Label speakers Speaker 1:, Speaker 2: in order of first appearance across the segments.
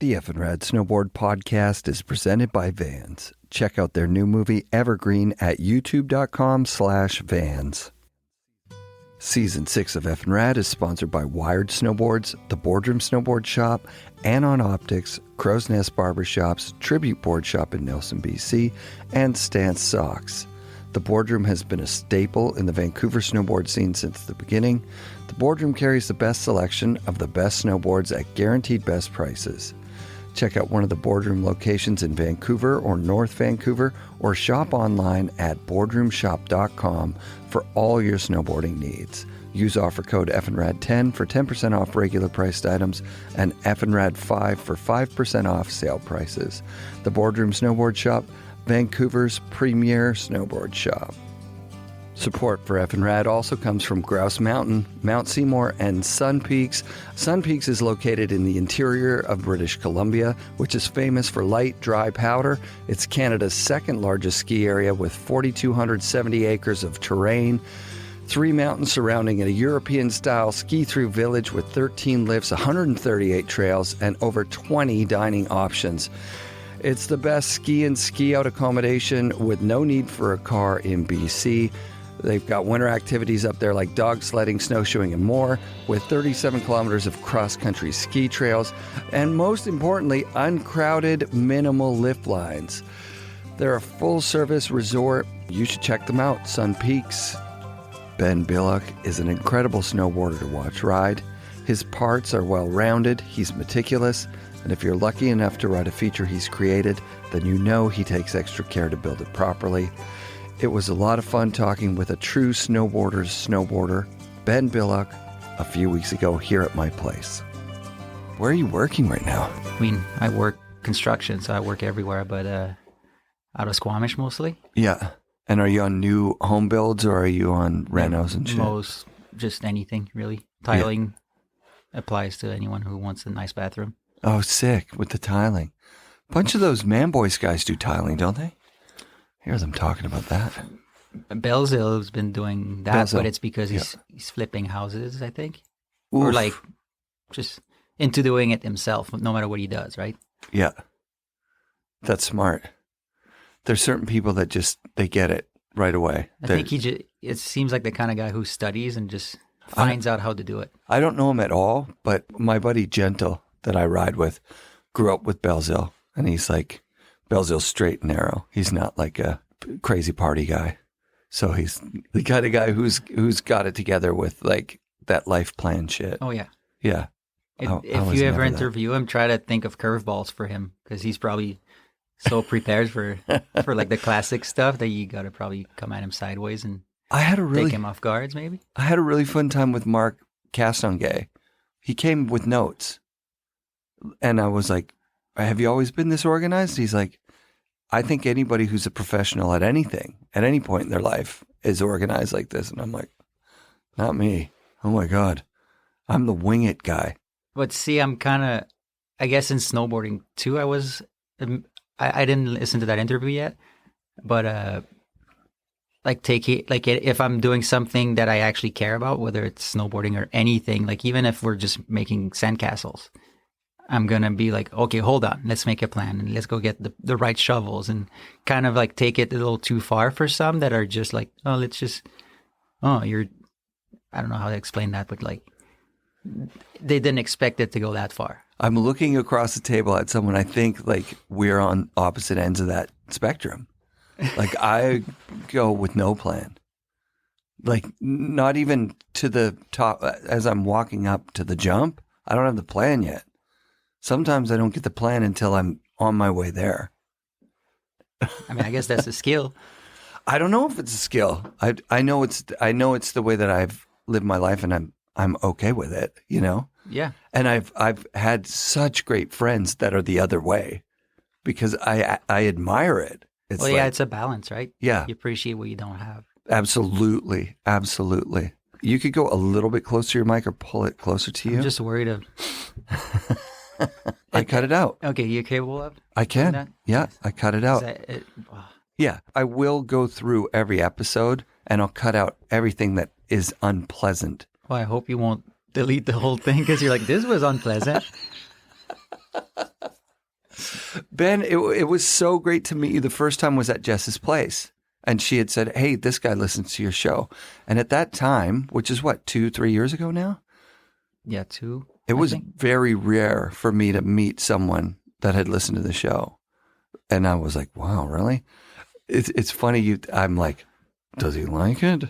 Speaker 1: The FNRad Snowboard Podcast is presented by Vans. Check out their new movie, Evergreen, at youtube.com/Vans. Season 6 of FNRad is sponsored by Wired Snowboards, The Boardroom Snowboard Shop, Anon Optics, Crow's Nest Barbershops, Tribute Board Shop in Nelson, BC, and Stance Socks. The Boardroom has been a staple in the Vancouver snowboard scene since the beginning. The Boardroom carries the best selection of the best snowboards at guaranteed best prices. Check out one of the Boardroom locations in Vancouver or North Vancouver, or shop online at boardroomshop.com for all your snowboarding needs. Use offer code FNRAD10 for 10% off regular priced items and FNRAD5 for 5% off sale prices. The Boardroom Snowboard Shop, Vancouver's premier snowboard shop. Support for FNRad also comes from Grouse Mountain, Mount Seymour, and Sun Peaks. Sun Peaks is located in the interior of British Columbia, which is famous for light, dry powder. It's Canada's second largest ski area with 4,270 acres of terrain, 3 mountains surrounding it, a European-style ski-through village with 13 lifts, 138 trails, and over 20 dining options. It's the best ski and ski-out accommodation with no need for a car in BC. They've got winter activities up there like dog sledding, snowshoeing, and more, with 37 kilometers of cross-country ski trails, and most importantly, uncrowded, minimal lift lines. They're a full-service resort. You should check them out. Sun Peaks. Ben Bilocq is an incredible snowboarder to watch ride. His parts are well-rounded, he's meticulous, and if you're lucky enough to ride a feature he's created, then you know he takes extra care to build it properly. It was a lot of fun talking with a true snowboarder's snowboarder, Ben Bilocq, a few weeks ago here at my place. Where are you working right now?
Speaker 2: I mean, I work construction, so I work everywhere, but out of Squamish mostly.
Speaker 1: Yeah. And are you on new home builds or are you on renos and shit?
Speaker 2: Most, just anything, really. Tiling applies to anyone who wants a nice bathroom.
Speaker 1: Oh, sick, with the tiling. A bunch of those Man Boys guys do tiling, don't they? I hear them talking about that.
Speaker 2: Belzil's been doing that, but it's because he's flipping houses, I think. Oof. Or like just into doing it himself, no matter what he does, right?
Speaker 1: Yeah. That's smart. There's certain people that just, they get it right away.
Speaker 2: I think it seems like the kind of guy who studies and just finds out how to do it.
Speaker 1: I don't know him at all, but my buddy Gentle that I ride with grew up with Belzil, and he's like, Belzil's straight and narrow. He's not like a crazy party guy. So he's the kind of guy who's got it together with like that life plan shit.
Speaker 2: Oh, yeah.
Speaker 1: Yeah.
Speaker 2: If you ever interview him, try to think of curveballs for him, because he's probably so prepared for like the classic stuff that you got to probably come at him sideways and take him off guards, maybe. I
Speaker 1: had a really fun time with Mark Castonguay. He came with notes. And I was like, have you always been this organized? He's like, I think anybody who's a professional at anything, at any point in their life, is organized like this. And I'm like, not me. Oh my God. I'm the wing it guy.
Speaker 2: But see, I'm kind of, I guess in snowboarding too, I didn't listen to that interview yet, but if I'm doing something that I actually care about, whether it's snowboarding or anything, like even if we're just making sandcastles, I'm going to be like, okay, hold on, let's make a plan and let's go get the right shovels, and kind of like take it a little too far for some that are just like, I don't know how to explain that, but like they didn't expect it to go that far.
Speaker 1: I'm looking across the table at someone, I think like we're on opposite ends of that spectrum. Like I go with no plan. Like not even to the top as I'm walking up to the jump. I don't have the plan yet. Sometimes I don't get the plan until I'm on my way there.
Speaker 2: I mean, I guess that's a skill.
Speaker 1: I don't know if it's a skill. I know it's the way that I've lived my life, and I'm okay with it, you know?
Speaker 2: Yeah.
Speaker 1: And I've had such great friends that are the other way because I admire it.
Speaker 2: It's it's a balance, right?
Speaker 1: Yeah.
Speaker 2: You appreciate what you don't have.
Speaker 1: Absolutely. Absolutely. You could go a little bit closer to your mic or pull it closer to you.
Speaker 2: I'm just worried of...
Speaker 1: I cut it out.
Speaker 2: Okay, you capable of?
Speaker 1: I can. That? Yeah, I cut it out.
Speaker 2: Wow.
Speaker 1: Yeah, I will go through every episode and I'll cut out everything that is unpleasant.
Speaker 2: Well, I hope you won't delete the whole thing because you're like, this was unpleasant.
Speaker 1: Ben, it was so great to meet you. The first time was at Jess's place. And she had said, hey, this guy listens to your show. And at that time, which is what, 2-3 years ago now?
Speaker 2: Yeah, 2.
Speaker 1: It was very rare for me to meet someone that had listened to the show. And I was like, wow, really? It's funny. I'm like, does he like it?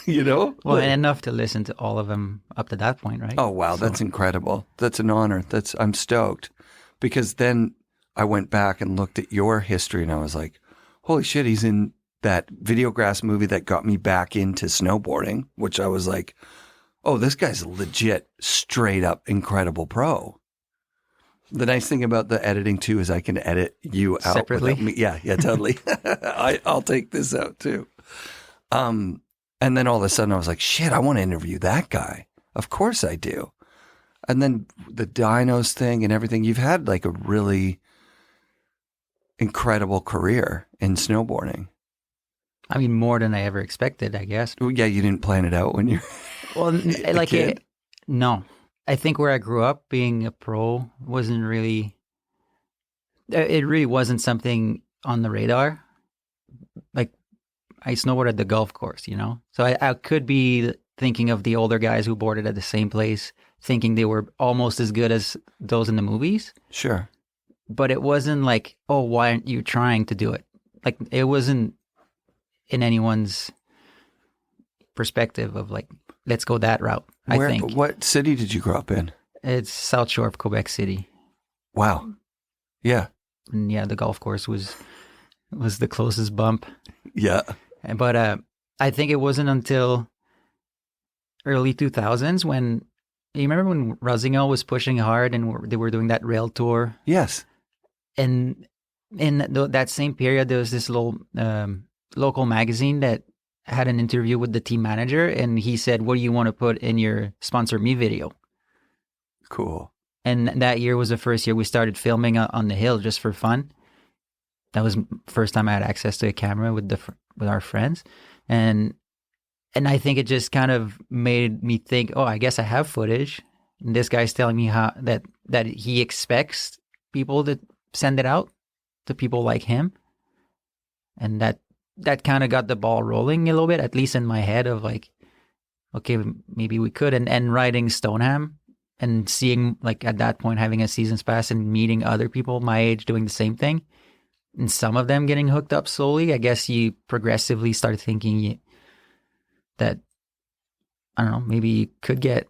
Speaker 1: You know?
Speaker 2: Well, and enough to listen to all of them up to that point, right?
Speaker 1: Oh, wow. That's incredible. That's an honor. I'm stoked. Because then I went back and looked at your history and I was like, holy shit, he's in that Videograss movie that got me back into snowboarding, which I was like, oh, this guy's a legit, straight up incredible pro. The nice thing about the editing too is I can edit you out
Speaker 2: separately.
Speaker 1: Without me. Yeah, totally. I'll take this out too. And then all of a sudden I was like, shit, I want to interview that guy. Of course I do. And then the Dinos thing and everything, you've had like a really incredible career in snowboarding.
Speaker 2: I mean, more than I ever expected, I guess.
Speaker 1: Well, yeah, you didn't plan it out when you're
Speaker 2: well, like no. I think where I grew up, being a pro wasn't really. It really wasn't something on the radar. Like, I snowboarded at the golf course, you know. So I could be thinking of the older guys who boarded at the same place, thinking they were almost as good as those in the movies.
Speaker 1: Sure.
Speaker 2: But it wasn't like, oh, why aren't you trying to do it? Like, it wasn't in anyone's perspective of like, let's go that route, I think.
Speaker 1: What city did you grow up in?
Speaker 2: It's South Shore of Quebec City.
Speaker 1: Wow. Yeah.
Speaker 2: And yeah, the golf course was the closest bump.
Speaker 1: Yeah.
Speaker 2: But I think it wasn't until early 2000s when, you remember when Rossignol was pushing hard and they were doing that rail tour?
Speaker 1: Yes.
Speaker 2: And in that same period, there was this little local magazine that had an interview with the team manager, and he said, what do you want to put in your Sponsor Me video?
Speaker 1: Cool.
Speaker 2: And that year was the first year we started filming on the hill just for fun. That was the first time I had access to a camera with our friends. And I think it just kind of made me think, oh, I guess I have footage. And this guy's telling me how that he expects people to send it out to people like him. And that kind of got the ball rolling a little bit, at least in my head of like, okay, maybe we could. And riding Stoneham and seeing, like, at that point, having a season's pass and meeting other people my age doing the same thing, and some of them getting hooked up slowly, I guess you progressively start thinking that, I don't know, maybe you could get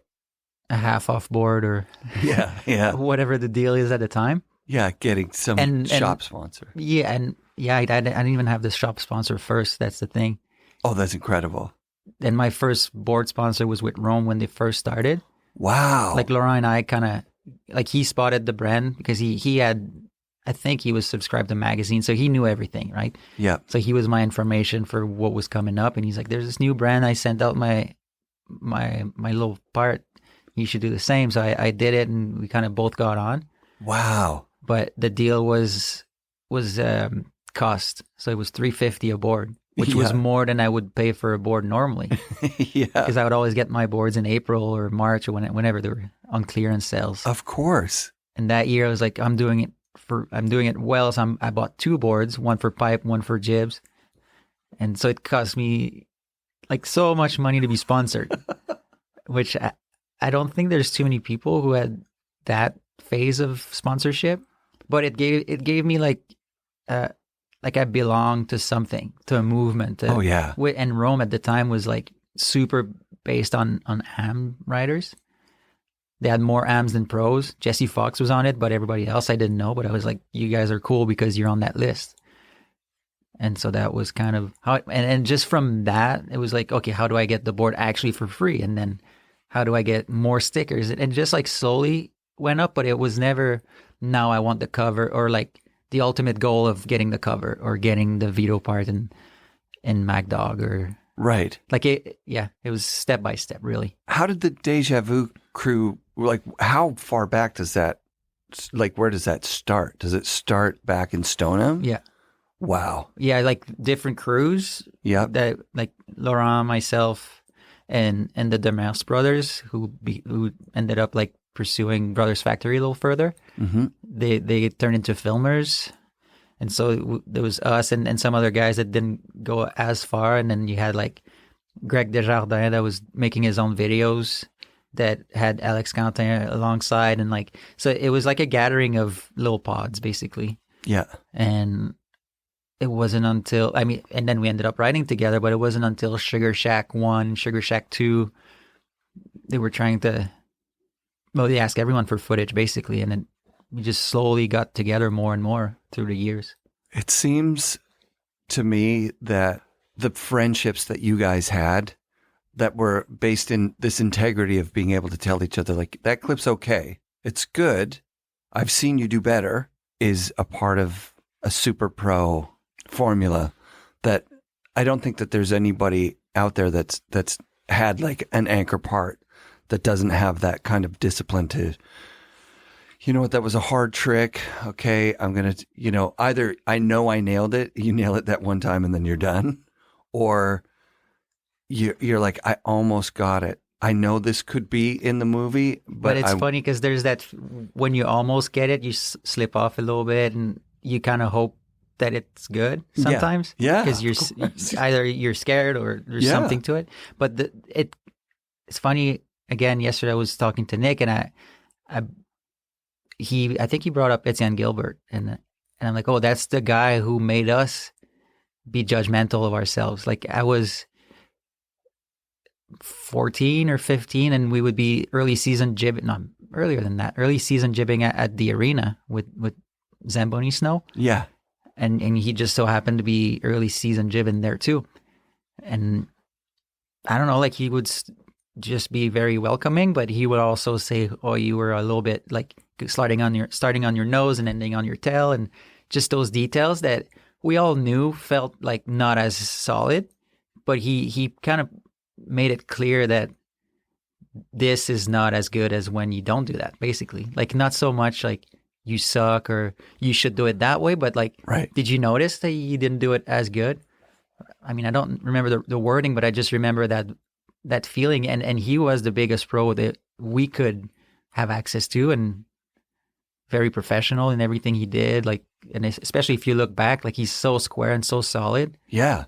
Speaker 2: a half off board or
Speaker 1: yeah,
Speaker 2: whatever the deal is at the time.
Speaker 1: Yeah, getting some shop sponsor.
Speaker 2: Yeah, and yeah, I didn't even have the shop sponsor first. That's the thing.
Speaker 1: Oh, that's incredible.
Speaker 2: And my first board sponsor was with Rome when they first started.
Speaker 1: Wow.
Speaker 2: Like Laurent and I kind of, like, he spotted the brand because he had, I think he was subscribed to magazine, so he knew everything, right?
Speaker 1: Yeah.
Speaker 2: So he was my information for what was coming up, and he's like, there's this new brand. I sent out my little part. You should do the same. So I did it, and we kind of both got on.
Speaker 1: Wow.
Speaker 2: But the deal was cost. So it was $350 a board, which was more than I would pay for a board normally.
Speaker 1: Yeah.
Speaker 2: Because I would always get my boards in April or March or whenever they were on clearance sales.
Speaker 1: Of course.
Speaker 2: And that year I was like, I'm doing it well. So I bought 2 boards, one for pipe, one for jibs. And so it cost me like so much money to be sponsored, which I don't think there's too many people who had that phase of sponsorship, but it gave me like I belonged to something, to a movement.
Speaker 1: Oh yeah.
Speaker 2: And Rome at the time was like super based on AM riders. They had more AMs than pros. Jesse Fox was on it, but everybody else I didn't know. But I was like, you guys are cool because you're on that list. And so that was kind of how, and just from that, it was like, okay, how do I get the board actually for free? And then how do I get more stickers? And just like slowly went up, but it was never, now I want the cover, or like the ultimate goal of getting the cover or getting the veto part in MacDog or.
Speaker 1: Right.
Speaker 2: Like it was step by step, really.
Speaker 1: How did the Deja Vu crew, like, how far back does that, like, where does that start? Does it start back in Stoneham?
Speaker 2: Yeah.
Speaker 1: Wow.
Speaker 2: Yeah, like different crews.
Speaker 1: Yeah.
Speaker 2: That, like Laurent, myself, and the Demers brothers who ended up like pursuing Brothers Factory a little further.
Speaker 1: Mm-hmm.
Speaker 2: They turned into filmers. And so there was us and some other guys that didn't go as far. And then you had like Greg Desjardins that was making his own videos that had Alex Quentin alongside. And like, so it was like a gathering of little pods basically.
Speaker 1: Yeah.
Speaker 2: And it wasn't until, and then we ended up writing together, but it wasn't until Sugar Shack 1, Sugar Shack 2, they were trying to, they asked everyone for footage basically. And then we just slowly got together more and more through the years.
Speaker 1: It seems to me that the friendships that you guys had that were based in this integrity of being able to tell each other, like, that clip's okay, it's good, I've seen you do better, is a part of a super pro formula that I don't think that there's anybody out there that's had like an anchor part that doesn't have that kind of discipline to, you know what, that was a hard trick. Okay, I'm going to, either I know I nailed it, you nail it that one time and then you're done. Or you're like, I almost got it. I know this could be in the movie. But
Speaker 2: it's funny because there's that, when you almost get it, you slip off a little bit and you kind of hope that it's good sometimes.
Speaker 1: Yeah.
Speaker 2: Because either you're scared or there's something to it. But it's funny, again, yesterday I was talking to Nick and I think he brought up Etienne Gilbert, and I'm like, oh, that's the guy who made us be judgmental of ourselves. Like I was 14 or 15, and we would be early season jibbing at the arena with Zamboni Snow.
Speaker 1: Yeah,
Speaker 2: and he just so happened to be early season jibbing there too, and I don't know, like he would just be very welcoming, but he would also say, oh, you were a little bit like starting on your nose and ending on your tail, and just those details that we all knew felt like not as solid, but he kind of made it clear that this is not as good as when you don't do that, basically. Like not so much like you suck or you should do it that way, but like,
Speaker 1: right.
Speaker 2: Did you notice that you didn't do it as good? I mean, I don't remember the wording, but I just remember that feeling, and he was the biggest pro that we could have access to, and very professional in everything he did. Like, and especially if you look back, like he's so square and so solid.
Speaker 1: Yeah.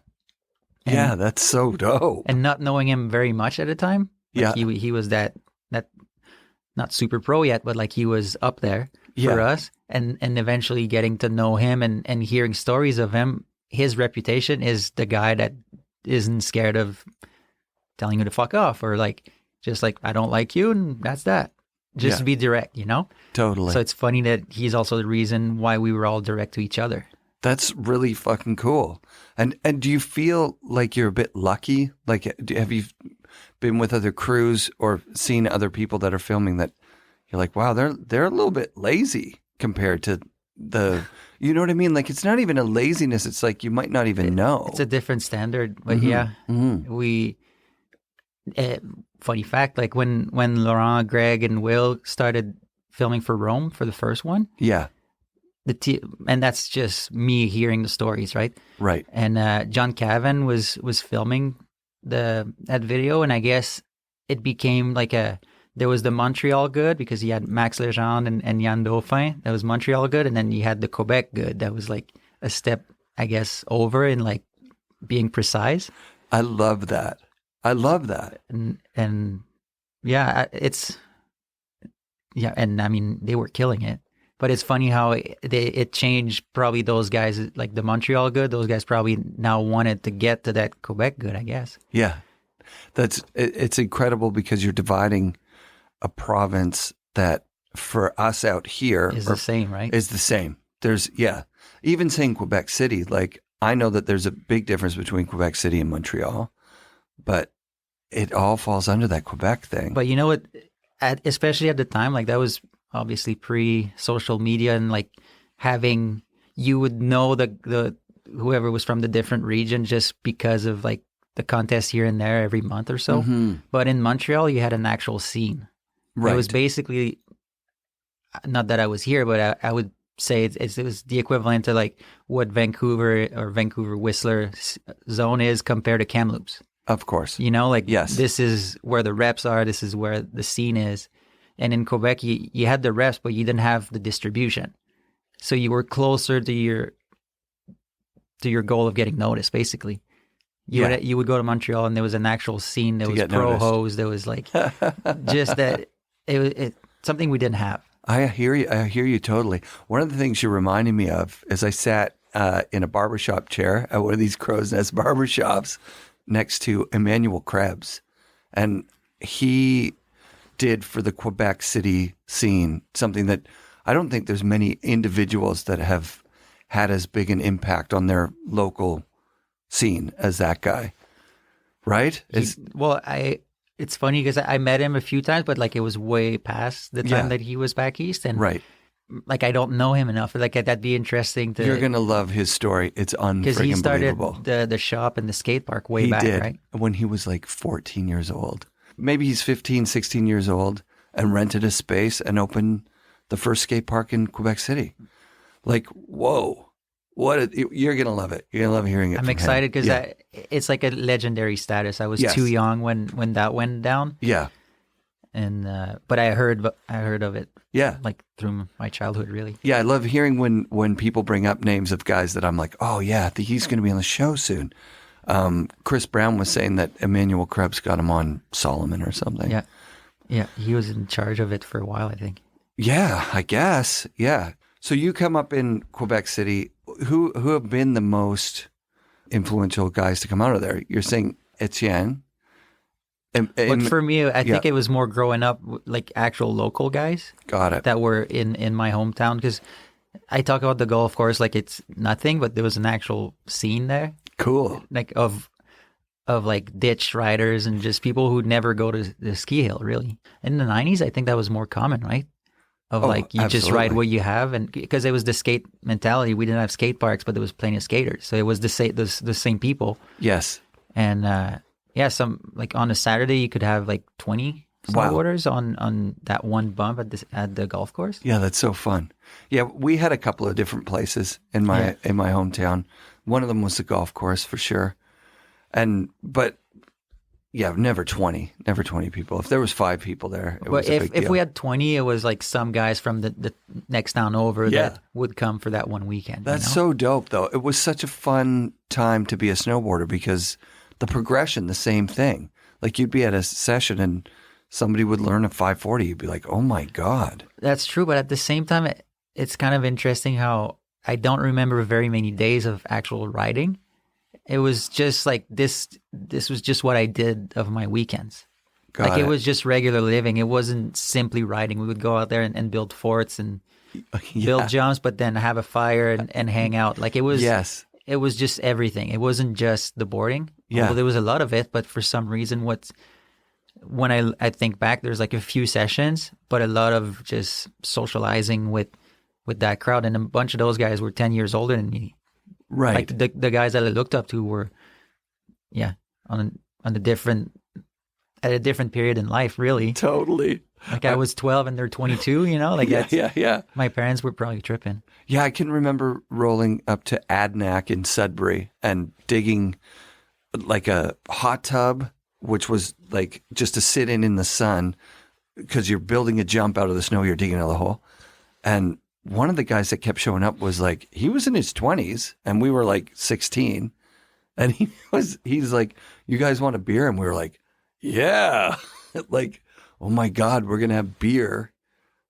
Speaker 1: Yeah, that's so dope.
Speaker 2: And not knowing him very much at the time. Like he was that not super pro yet, but like he was up there for us. And eventually getting to know him and hearing stories of him, his reputation is the guy that isn't scared of telling you to fuck off, or like, just like, I don't like you, and that's that. Just be direct, Totally. So it's funny that he's also the reason why we were all direct to each other.
Speaker 1: That's really fucking cool. And do you feel like you're a bit lucky? Like, have you been with other crews or seen other people that are filming that you're like, wow, they're a little bit lazy compared to the, you know what I mean? Like, it's not even a laziness. It's like, you might not even know.
Speaker 2: It's a different standard, but we, funny fact, like when Laurent, Greg, and Will started filming for Rome for the first one.
Speaker 1: Yeah.
Speaker 2: And that's just me hearing the stories, right?
Speaker 1: Right.
Speaker 2: And John Cavan was filming that video, and I guess it became like there was the Montreal good because he had Max Legendre and Yann Dauphin. That was Montreal good, and then you had the Quebec good. That was like a step, I guess, over in like being precise.
Speaker 1: I love that.
Speaker 2: And yeah, and I mean, they were killing it. But it's funny how it changed. Probably those guys, like the Montreal good, those guys probably now wanted to get to that Quebec good, I guess. Yeah.
Speaker 1: It's incredible because you're dividing a province that for us out here
Speaker 2: is the same, right?
Speaker 1: Is the same. There's, even saying Quebec City, like I know that there's a big difference between Quebec City and Montreal, but it all falls under that Quebec thing.
Speaker 2: But you know what, especially at the time, like that was obviously pre-social media, and like you would know the whoever was from the different region just because of like the contest here and there every month or so.
Speaker 1: Mm-hmm.
Speaker 2: But in Montreal, you had an actual scene. Right. It was basically, not that I was here, but I would say it was the equivalent to like what Vancouver or Vancouver Whistler zone is compared to Kamloops.
Speaker 1: Of course.
Speaker 2: Like,
Speaker 1: yes.
Speaker 2: This is where the reps are. This is where the scene is. And in Quebec, you had the reps, but you didn't have the distribution. So you were closer to your goal of getting noticed, basically. You would go to Montreal, and there was an actual scene. There was pro hose. There was like just that. It something we didn't have.
Speaker 1: I hear you totally. One of the things you're reminding me of is I sat in a barbershop chair at one of these Crow's Nest barbershops next to Emmanuel Krebs, and he did for the Quebec City scene something that I don't think there's many individuals that have had as big an impact on their local scene as that guy, right?
Speaker 2: It's funny because I met him a few times, but like it was way past the time that he was back east, and
Speaker 1: right,
Speaker 2: like I don't know him enough. Like that'd be interesting to.
Speaker 1: You're gonna love his story. It's unfreaking
Speaker 2: because he started
Speaker 1: believable.
Speaker 2: the shop and the skate park way back, right?
Speaker 1: When he was like 14 years old. Maybe he's 15, 16 years old, and rented a space and opened the first skate park in Quebec City. Like, whoa. You're going to love it. You're going to love hearing it.
Speaker 2: I'm excited because it's like a legendary status. I was too young when that went down.
Speaker 1: Yeah.
Speaker 2: And but I heard of it.
Speaker 1: Yeah.
Speaker 2: Like through my childhood, really.
Speaker 1: Yeah, I love hearing when people bring up names of guys that I'm like, oh yeah, he's going to be on the show soon. Chris Brown was saying that Emmanuel Krebs got him on Solomon or something.
Speaker 2: Yeah. Yeah, he was in charge of it for a while, I think.
Speaker 1: Yeah, I guess. Yeah. So you come up in Quebec City. Who have been the most influential guys to come out of there? You're saying Etienne.
Speaker 2: But for me, I think it was more growing up like actual local guys.
Speaker 1: Got it.
Speaker 2: That were in my hometown, because I talk about the golf course like it's nothing, but there was an actual scene there.
Speaker 1: Cool.
Speaker 2: Like of like ditch riders and just people who'd never go to the ski hill, really. In the 90s, I think that was more common, right? Of like, you just ride what you have. And because it was the skate mentality, we didn't have skate parks, but there was plenty of skaters. So it was the same people.
Speaker 1: Yes.
Speaker 2: And some like on a Saturday, you could have like 20 snowboarders on that one bump at the golf course.
Speaker 1: Yeah, that's so fun. Yeah, we had a couple of different places in my hometown. One of them was the golf course for sure. But never 20 people. If there was 5 people there, it was a big deal.
Speaker 2: If we had 20, it was like some guys from the next town over that would come for that one weekend.
Speaker 1: That's so dope, though. It was such a fun time to be a snowboarder because the progression, the same thing. Like you'd be at a session and somebody would learn a 540. You'd be like, oh my God. That's
Speaker 2: true. But at the same time, it's kind of interesting how I don't remember very many days of actual riding. It was just like this was just what I did of my weekends. It was just regular living. It wasn't simply riding. We would go out there and build forts and build jumps, but then have a fire and hang out. Like it was it was just everything. It wasn't just the boarding. Yeah. Although there was a lot of it, but for some reason when I think back, there's like a few sessions, but a lot of just socializing with that crowd. And a bunch of those guys were 10 years older than me.
Speaker 1: Right.
Speaker 2: Like the guys that I looked up to were, at a different period in life, really.
Speaker 1: Totally.
Speaker 2: Like I was 12 and they're 22, like
Speaker 1: yeah.
Speaker 2: My parents were probably tripping.
Speaker 1: Yeah, I can remember rolling up to Adnac in Sudbury and digging like a hot tub, which was like just to sit in the sun because you're building a jump out of the snow, you're digging out of the hole. And one of the guys that kept showing up was like, he was in his 20s and we were like 16. And he's like, you guys want a beer? And we were like, yeah. Like, oh my God, we're going to have beer.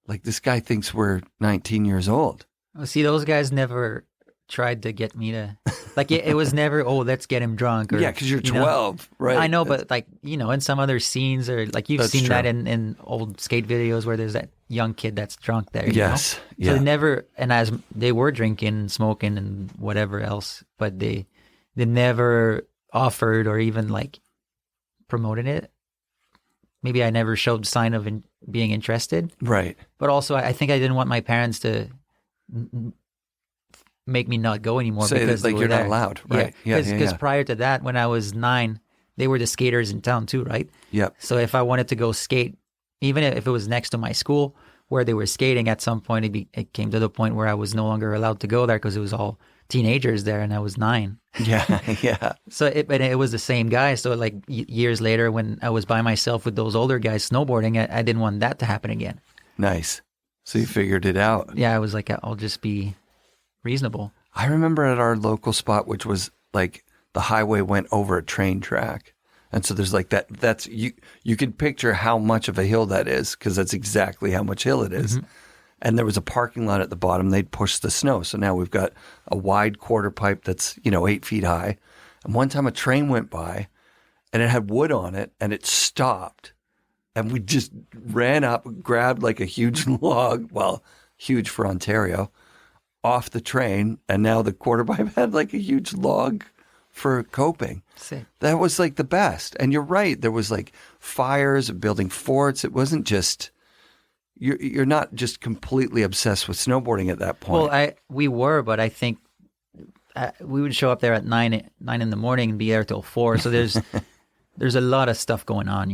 Speaker 1: Like this guy thinks we're 19 years old.
Speaker 2: Well, see, those guys never tried to get me to, like, it was never, let's get him drunk. Or,
Speaker 1: yeah, because you're 12, right?
Speaker 2: I know, but like, in some other scenes or like you've seen that in old skate videos where there's that young kid that's drunk there.
Speaker 1: Yes.
Speaker 2: Yeah. So they never, and as they were drinking and smoking and whatever else, but they never offered or even like promoted it. Maybe I never showed sign of being interested.
Speaker 1: Right.
Speaker 2: But also I think I didn't want my parents to make me not go anymore because
Speaker 1: like you're not allowed, right?
Speaker 2: Yeah. Because prior to that, when I was 9, they were the skaters in town too, right?
Speaker 1: Yep.
Speaker 2: So if I wanted to go skate, even if it was next to my school, where they were skating. At some point, it came to the point where I was no longer allowed to go there because it was all teenagers there, and I was 9.
Speaker 1: Yeah, yeah.
Speaker 2: So it was the same guy. So like years later, when I was by myself with those older guys snowboarding, I didn't want that to happen again.
Speaker 1: Nice. So you figured it out.
Speaker 2: Yeah, I was like, I'll just be reasonable.
Speaker 1: I remember at our local spot, which was like the highway went over a train track. And so there's like that's you could picture how much of a hill that is, because that's exactly how much hill it is. Mm-hmm. And there was a parking lot at the bottom. They'd pushed the snow. So now we've got a wide quarter pipe that's, 8 feet high. And one time a train went by and it had wood on it and it stopped. And we just ran up, grabbed like a huge log, well, huge for Ontario, off the train. And now the quarter pipe had like a huge log for coping.
Speaker 2: Sick.
Speaker 1: That was like the best. And you're right. There was like fires, building forts. It wasn't just, you're not just completely obsessed with snowboarding at that point.
Speaker 2: Well, we were, but I think we would show up there at 9 in the morning and be there till 4. So there's a lot of stuff going on,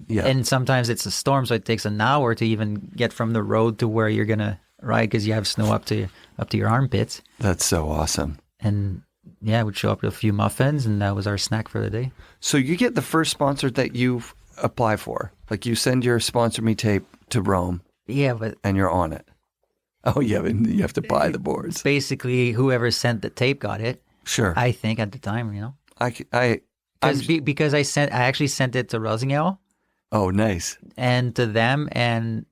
Speaker 1: Yeah.
Speaker 2: And sometimes it's a storm, so it takes an hour to even get from the road to where you're gonna ride because you have snow up to your armpits.
Speaker 1: That's so awesome.
Speaker 2: And yeah, we'd show up with a few muffins, and that was our snack for the day.
Speaker 1: So you get the first sponsor that you apply for. Like you send your sponsor me tape to Rome.
Speaker 2: Yeah,
Speaker 1: and you're on it. Oh yeah, and you have to buy the boards.
Speaker 2: Basically, whoever sent the tape got it.
Speaker 1: Sure.
Speaker 2: I think at the time, because I actually sent it to Rosingel.
Speaker 1: Oh, nice.
Speaker 2: And to them and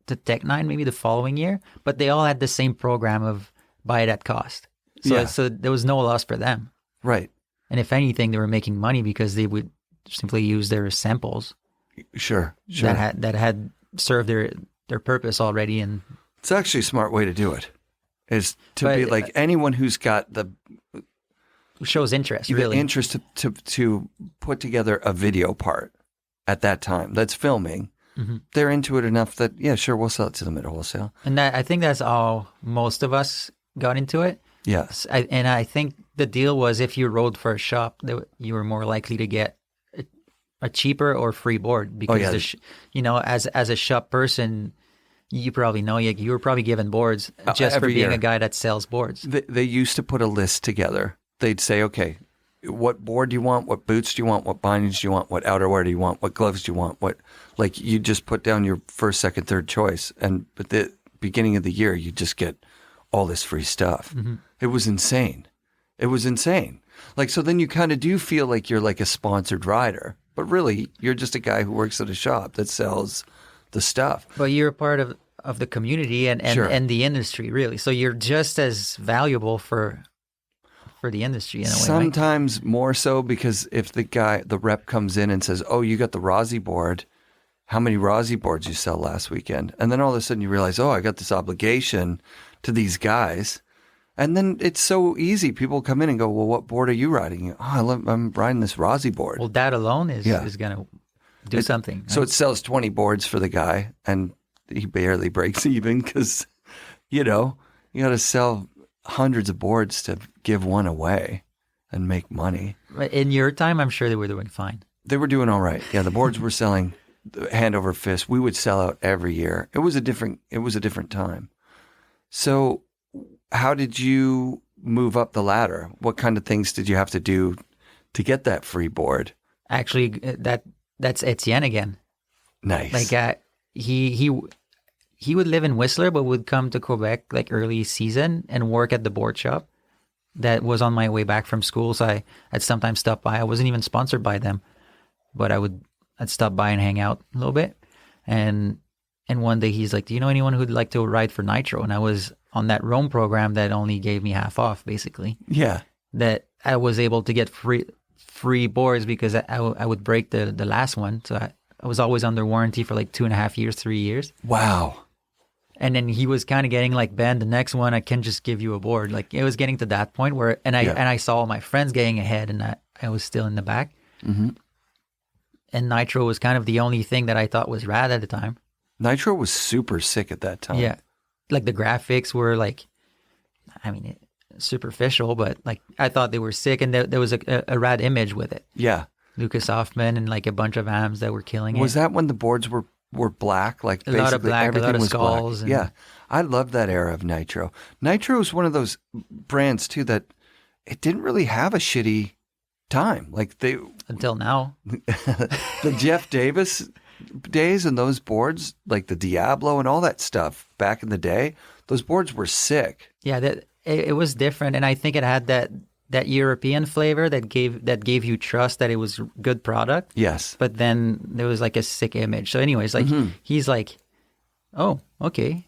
Speaker 2: to Tech9 maybe the following year, but they all had the same program of buy it at cost. So there was no loss for them.
Speaker 1: Right.
Speaker 2: And if anything, they were making money because they would simply use their samples.
Speaker 1: Sure.
Speaker 2: That had served their purpose already. And
Speaker 1: it's actually a smart way to do it, is to be like anyone who's got
Speaker 2: who shows interest, really.
Speaker 1: Interest to put together a video part at that time that's filming. Mm-hmm. They're into it enough that, yeah, sure, we'll sell it to them at wholesale.
Speaker 2: And I think that's how most of us got into it.
Speaker 1: Yes.
Speaker 2: And I think the deal was if you rode for a shop, you were more likely to get a cheaper or free board because, as a shop person, you probably know you were probably given boards just for being a guy that sells boards.
Speaker 1: They used to put a list together. They'd say, okay, what board do you want? What boots do you want? What bindings do you want? What outerwear do you want? What gloves do you want? You just put down your first, second, third choice. And at the beginning of the year, you just get all this free stuff. Mm-hmm. It was insane. So then you kind of do feel like you're like a sponsored rider, but really you're just a guy who works at a shop that sells the stuff.
Speaker 2: But you're a part of the community and the industry, really. So you're just as valuable for the industry in a way,
Speaker 1: Sometimes more so, because if the rep comes in and says, oh, you got the Rossi board, how many Rossi boards you sell last weekend? And then all of a sudden you realize, oh, I got this obligation to these guys. And then it's so easy. People come in and go, well, what board are you riding? Oh, I'm riding this Rossi board.
Speaker 2: Well, that alone is going to do something. Right?
Speaker 1: So it sells 20 boards for the guy, and he barely breaks even because, you got to sell hundreds of boards to give one away and make money.
Speaker 2: In your time, I'm sure they were doing fine.
Speaker 1: They were doing all right. Yeah, the boards were selling hand over fist. We would sell out every year. It was a different time. So how did you move up the ladder? What kind of things did you have to do to get that free board?
Speaker 2: Actually, that's Etienne again.
Speaker 1: Nice.
Speaker 2: He would live in Whistler, but would come to Quebec like early season and work at the board shop that was on my way back from school. So I'd sometimes stop by. I wasn't even sponsored by them, but I'd stop by and hang out a little bit. And one day he's like, do you know anyone who'd like to ride for Nitro? And I was on that Rome program that only gave me half off, basically.
Speaker 1: Yeah.
Speaker 2: That I was able to get free boards because I would break the last one. So I was always under warranty for like 2.5 years, 3 years.
Speaker 1: Wow.
Speaker 2: And then he was kind of getting like, Ben, the next one, I can just give you a board. Like it was getting to that point where, and I saw all my friends getting ahead and I was still in the back. Mm-hmm. And Nitro was kind of the only thing that I thought was rad at the time. Nitro
Speaker 1: was super sick at that time.
Speaker 2: Yeah. Like the graphics were like, superficial, but like I thought they were sick, and there was a rad image with it.
Speaker 1: Yeah.
Speaker 2: Lucas Hoffman and like a bunch of AMs that were killing it.
Speaker 1: Was that when the boards were were black, like
Speaker 2: A lot of
Speaker 1: basically
Speaker 2: black, a
Speaker 1: everything
Speaker 2: lot of
Speaker 1: was
Speaker 2: skulls.
Speaker 1: black. Yeah, I love that era of Nitro. Nitro is one of those brands too that it didn't really have a shitty time. Like they
Speaker 2: Until now.
Speaker 1: the Jeff Davis days and those boards, like the Diablo and all that stuff back in the day, those boards were sick.
Speaker 2: Yeah, it was different, and I think it had that European flavor that gave you trust that it was good product.
Speaker 1: Yes.
Speaker 2: But then there was like a sick image. So anyways, like he's like, oh, okay.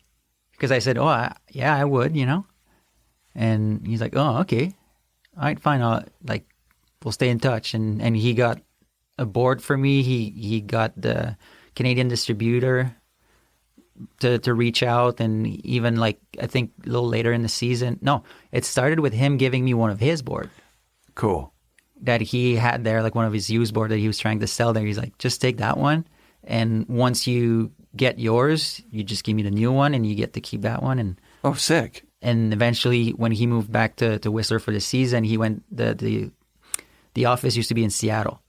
Speaker 2: Because I said, oh, I would, And he's like, oh, okay. All right, fine. We'll stay in touch. And he got a board for me. He got the Canadian distributor to reach out, and even like I think a little later in the season. No, it started with him giving me one of his board.
Speaker 1: Cool.
Speaker 2: That he had there, like one of his used board that he was trying to sell there. He's like, just take that one, and once you get yours, you just give me the new one, and you get to keep that one. And
Speaker 1: oh, sick.
Speaker 2: And eventually, when he moved back to Whistler for the season, he went the office used to be in Seattle,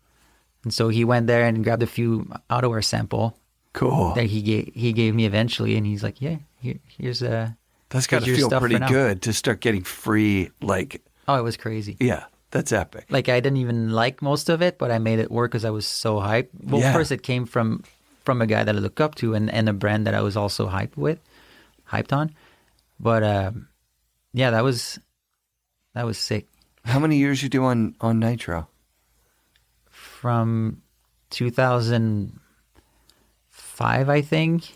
Speaker 2: and so he went there and grabbed a few outerwear sample.
Speaker 1: Cool.
Speaker 2: That he gave me eventually, and he's like, yeah, here's
Speaker 1: that's got to feel pretty good to start getting free. Like,
Speaker 2: oh, it was crazy.
Speaker 1: Yeah, that's epic.
Speaker 2: Like I didn't even like most of it, but I made it work because I was so hyped. Well, first it came from a guy that I look up to and a brand that I was also hyped on. But yeah, that was sick.
Speaker 1: How many years you do on Nitro?
Speaker 2: From 2005, I think,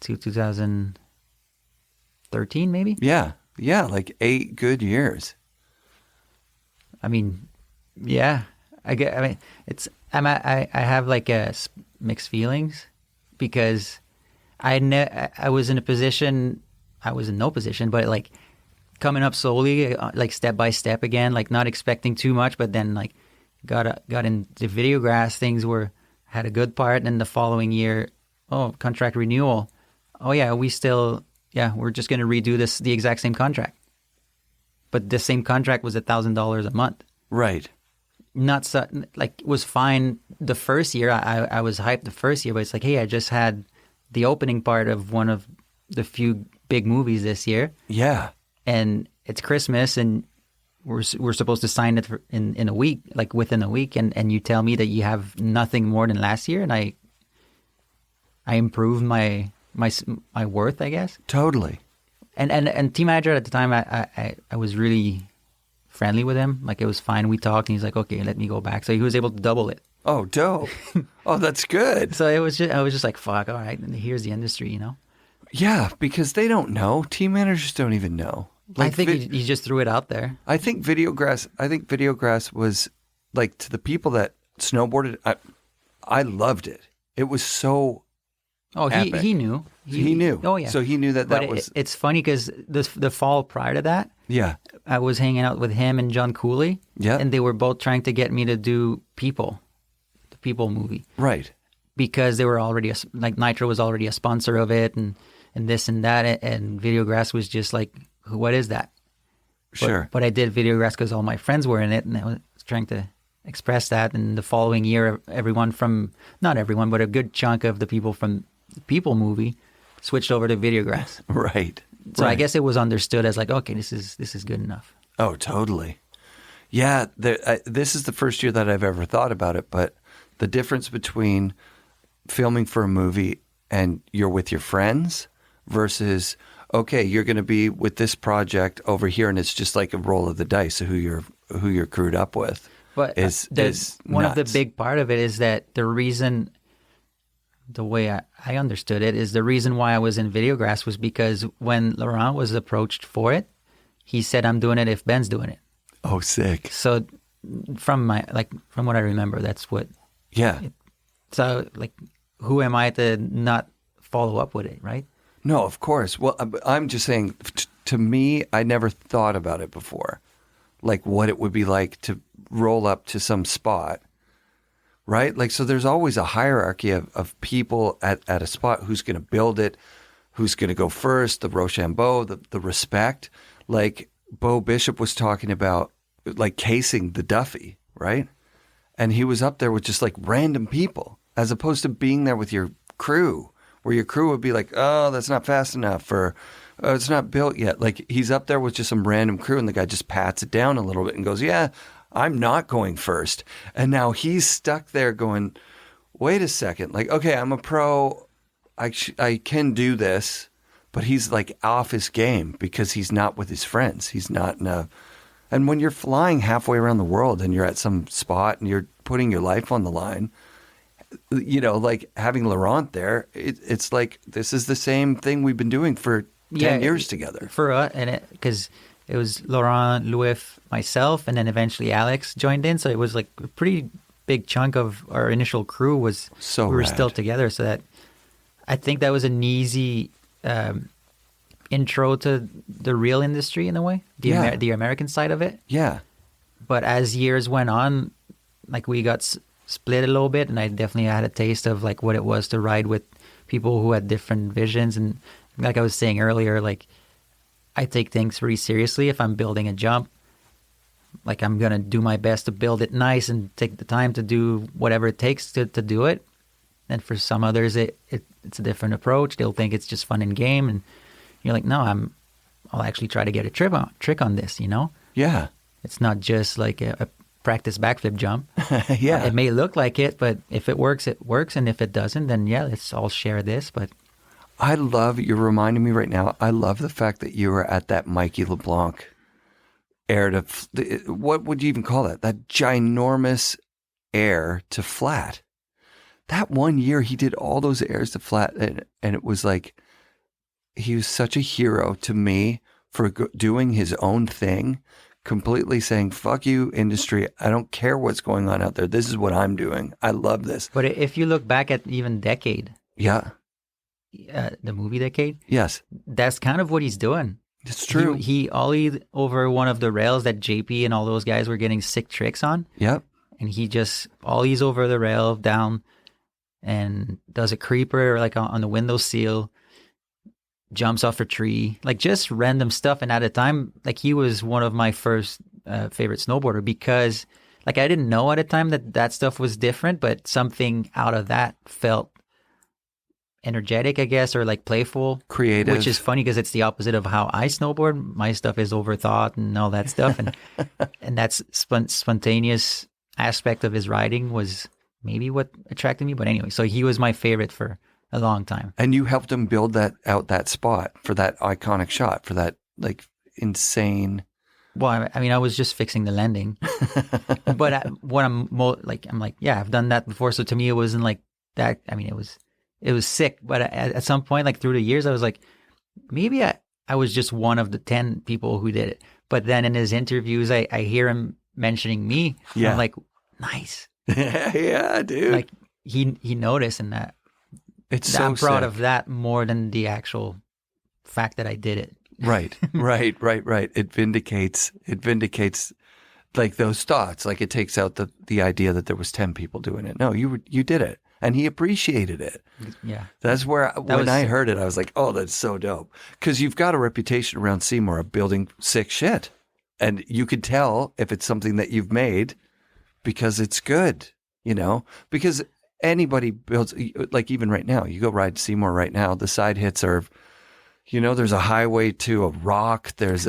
Speaker 2: to 2013, maybe.
Speaker 1: Yeah, like 8 good years.
Speaker 2: I mean, yeah. I have like mixed feelings because I was in a position. I was in no position, but like coming up slowly, like step by step again, like not expecting too much, but then like got into Videograss. Things had a good part, and then the following year, contract renewal. Oh yeah, we're just going to redo the exact same contract. But the same contract was $1,000 a month.
Speaker 1: Right.
Speaker 2: Not so, like, it was fine the first year. I was hyped the first year, but it's like, hey, I just had the opening part of one of the few big movies this year.
Speaker 1: Yeah.
Speaker 2: And it's Christmas, and we're supposed to sign it in a week, like within a week, and you tell me that you have nothing more than last year, and I improved my worth, I guess.
Speaker 1: Totally.
Speaker 2: And team manager at the time, I was really friendly with him. Like, it was fine. We talked, and he's like, okay, let me go back. So he was able to double it.
Speaker 1: Oh, dope. Oh, that's good.
Speaker 2: So I was just like, fuck, all right, and here's the industry,
Speaker 1: Yeah, because they don't know. Team managers don't even know. Like,
Speaker 2: I think he just threw it out there.
Speaker 1: I think Videograss was, like, to the people that snowboarded, I loved it. It was so epic.
Speaker 2: He knew.
Speaker 1: He knew.
Speaker 2: Oh, yeah.
Speaker 1: So he knew that was...
Speaker 2: It's funny because the fall prior to that,
Speaker 1: yeah,
Speaker 2: I was hanging out with him and John Cooley.
Speaker 1: Yeah.
Speaker 2: And they were both trying to get me to do the People movie.
Speaker 1: Right.
Speaker 2: Because they were already, Nitro was already a sponsor of it, and this and that, and Videograss was just like, what is that?
Speaker 1: Sure.
Speaker 2: But I did Videograss because all my friends were in it, and I was trying to express that. And the following year, not everyone, but a good chunk of the people from the People movie switched over to Videograss.
Speaker 1: Right.
Speaker 2: So I guess it was understood as like, okay, this is good enough.
Speaker 1: Oh, totally. Yeah, this is the first year that I've ever thought about it, but the difference between filming for a movie and you're with your friends versus, okay, you're going to be with this project over here, and it's just like a roll of the dice of who you're crewed up with.
Speaker 2: But
Speaker 1: is
Speaker 2: one
Speaker 1: nuts.
Speaker 2: of the big part of it is that the reason, the way I understood it, is the reason why I was in Videograss was because when Laurent was approached for it, he said, I'm doing it if Ben's doing it.
Speaker 1: Oh, sick.
Speaker 2: So from what I remember, that's what.
Speaker 1: Yeah.
Speaker 2: So like, who am I to not follow up with it, right?
Speaker 1: No, of course. Well, I'm just saying, to me, I never thought about it before. Like what it would be like to roll up to some spot, right? Like, so there's always a hierarchy of people at a spot, who's going to build it, who's going to go first, the Rochambeau, the respect. Like Bo Bishop was talking about, like casing the Duffy, right? And he was up there with just like random people, as opposed to being there with your crew, where your crew would be like, oh, that's not fast enough, or oh, it's not built yet. Like, he's up there with just some random crew, and the guy just pats it down a little bit and goes, yeah, I'm not going first. And now he's stuck there going, wait a second. Like, okay, I'm a pro. I can do this. But he's like off his game because he's not with his friends. He's not in a... And when you're flying halfway around the world and you're at some spot and you're putting your life on the line, you know, like having Laurent there, it's like, this is the same thing we've been doing for 10 years together.
Speaker 2: For us, and because it was Laurent, Louis, myself, and then eventually Alex joined in. So it was like a pretty big chunk of our initial crew was...
Speaker 1: So
Speaker 2: we were
Speaker 1: rad.
Speaker 2: still together. So that... I think that was an easy... intro to the real industry in a way, the American side of it.
Speaker 1: Yeah.
Speaker 2: But as years went on, like we got split a little bit, and I definitely had a taste of like what it was to ride with people who had different visions. And like I was saying earlier, like I take things pretty seriously. If I'm building a jump, like I'm gonna do my best to build it nice and take the time to do whatever it takes to do it. And for some others, it's a different approach. They'll think it's just fun and game, and you're like, no, I'll actually try to get a trick on this, you know?
Speaker 1: Yeah.
Speaker 2: It's not just like a practice backflip jump.
Speaker 1: Yeah.
Speaker 2: It may look like it, but if it works, it works. And if it doesn't, then yeah, let's all share this. But
Speaker 1: you're reminding me right now, I love the fact that you were at that Mikey LeBlanc air to, what would you even call that? That ginormous air to flat. That one year he did all those airs to flat, and it was like, he was such a hero to me for doing his own thing, completely saying, fuck you, industry. I don't care what's going on out there. This is what I'm doing. I love this.
Speaker 2: But if you look back at even Decade,
Speaker 1: yeah,
Speaker 2: the movie Decade,
Speaker 1: yes,
Speaker 2: that's kind of what he's doing.
Speaker 1: It's true.
Speaker 2: He ollied over one of the rails that JP and all those guys were getting sick tricks on.
Speaker 1: Yep.
Speaker 2: And he just ollies over the rail down and does a creeper like on the windowsill. Jumps off a tree, like just random stuff. And at the time, like he was one of my first favorite snowboarder because like I didn't know at the time that stuff was different, but something out of that felt energetic, I guess, or like playful.
Speaker 1: Creative.
Speaker 2: Which is funny because it's the opposite of how I snowboard. My stuff is overthought and all that stuff. And and that's spontaneous aspect of his riding was maybe what attracted me. But anyway, so he was my favorite for a long time.
Speaker 1: And you helped him build that spot for that iconic shot, for that like insane.
Speaker 2: Well, I mean, I was just fixing the landing, but what I'm like, yeah, I've done that before. So to me, it wasn't like that. I mean, it was sick. But at some point, like through the years, I was like, maybe I was just one of the 10 people who did it. But then in his interviews, I hear him mentioning me.
Speaker 1: Yeah.
Speaker 2: I'm like, nice.
Speaker 1: Yeah, dude.
Speaker 2: Like he noticed, and that. I'm proud of that more than the actual fact that I did it.
Speaker 1: Right. It vindicates like those thoughts. Like it takes out the idea that there was 10 people doing it. No, you did it, and he appreciated it.
Speaker 2: Yeah,
Speaker 1: that's where when I heard it, I was like, oh, that's so dope. Because you've got a reputation around Seymour of building sick shit, and you could tell if it's something that you've made because it's good. You know, because anybody builds, like even right now, you go ride Seymour right now, the side hits are, you know, there's a highway to a rock. There's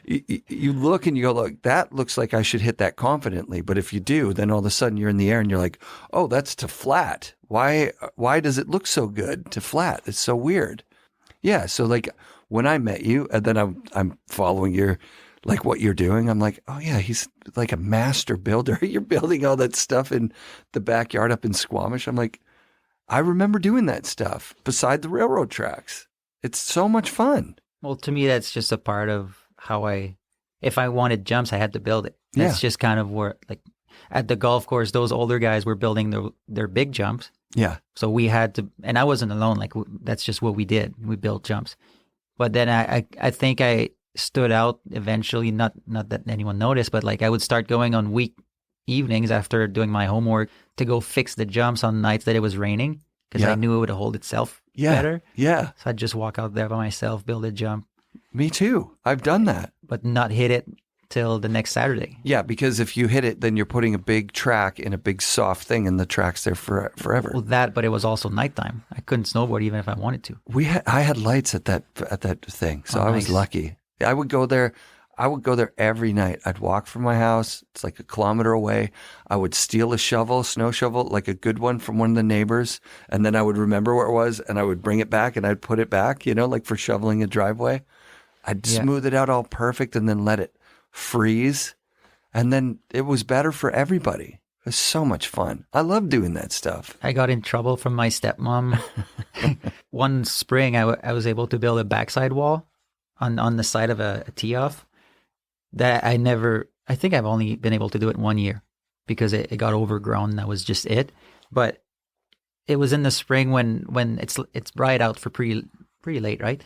Speaker 1: you look and you go, look, that looks like I should hit that confidently. But if you do, then all of a sudden you're in the air and you're like, oh, that's to flat. Why does it look so good to flat? It's so weird. Yeah. So like when I met you and then I'm following your, like what you're doing, I'm like, oh yeah, he's like a master builder. You're building all that stuff in the backyard up in Squamish. I'm like, I remember doing that stuff beside the railroad tracks. It's so much fun.
Speaker 2: Well, to me, that's just a part of how if I wanted jumps, I had to build it. That's just kind of where, like at the golf course, those older guys were building their big jumps.
Speaker 1: Yeah.
Speaker 2: So we had to, and I wasn't alone. Like that's just what we did. We built jumps. But then I think I stood out eventually, not that anyone noticed, but like I would start going on week evenings after doing my homework to go fix the jumps on nights that it was raining because I knew it would hold itself better. Yeah. So I'd just walk out there by myself, build a jump.
Speaker 1: Me too. I've done that.
Speaker 2: But not hit it till the next Saturday.
Speaker 1: Yeah, because if you hit it, then you're putting a big track in a big soft thing, and the track's there forever.
Speaker 2: Well, but it was also nighttime. I couldn't snowboard even if I wanted to.
Speaker 1: I had lights at that thing, so I was lucky. I would go there. Every night. I'd walk from my house. It's like a kilometer away. I would steal a snow shovel, like a good one from one of the neighbors. And then I would remember where it was and I would bring it back and I'd put it back, like for shoveling a driveway. I'd smooth it out all perfect and then let it freeze. And then it was better for everybody. It was so much fun. I love doing that stuff.
Speaker 2: I got in trouble from my stepmom. One spring, I was able to build a backside wall on the side of a tee-off. That I think I've only been able to do it 1 year because it got overgrown. That was just it. But it was in the spring when it's bright out for pretty late, right?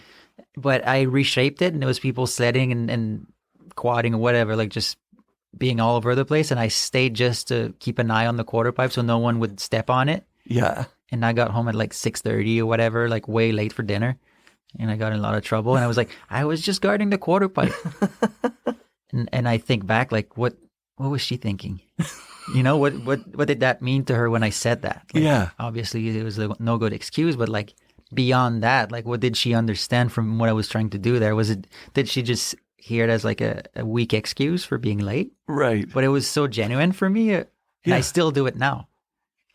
Speaker 2: But I reshaped it and there was people sledding and quadding or whatever, like just being all over the place. And I stayed just to keep an eye on the quarter pipe so no one would step on it.
Speaker 1: Yeah.
Speaker 2: And I got home at like 6:30 or whatever, like way late for dinner. And I got in a lot of trouble. And I was like, I was just guarding the quarter pipe. And I think back, like, what was she thinking? What did that mean to her when I said that? Like,
Speaker 1: yeah.
Speaker 2: Obviously, it was a no good excuse, but like beyond that, like, what did she understand from what I was trying to do there? Did she just hear it as like a weak excuse for being late?
Speaker 1: Right.
Speaker 2: But it was so genuine for me, and I still do it now.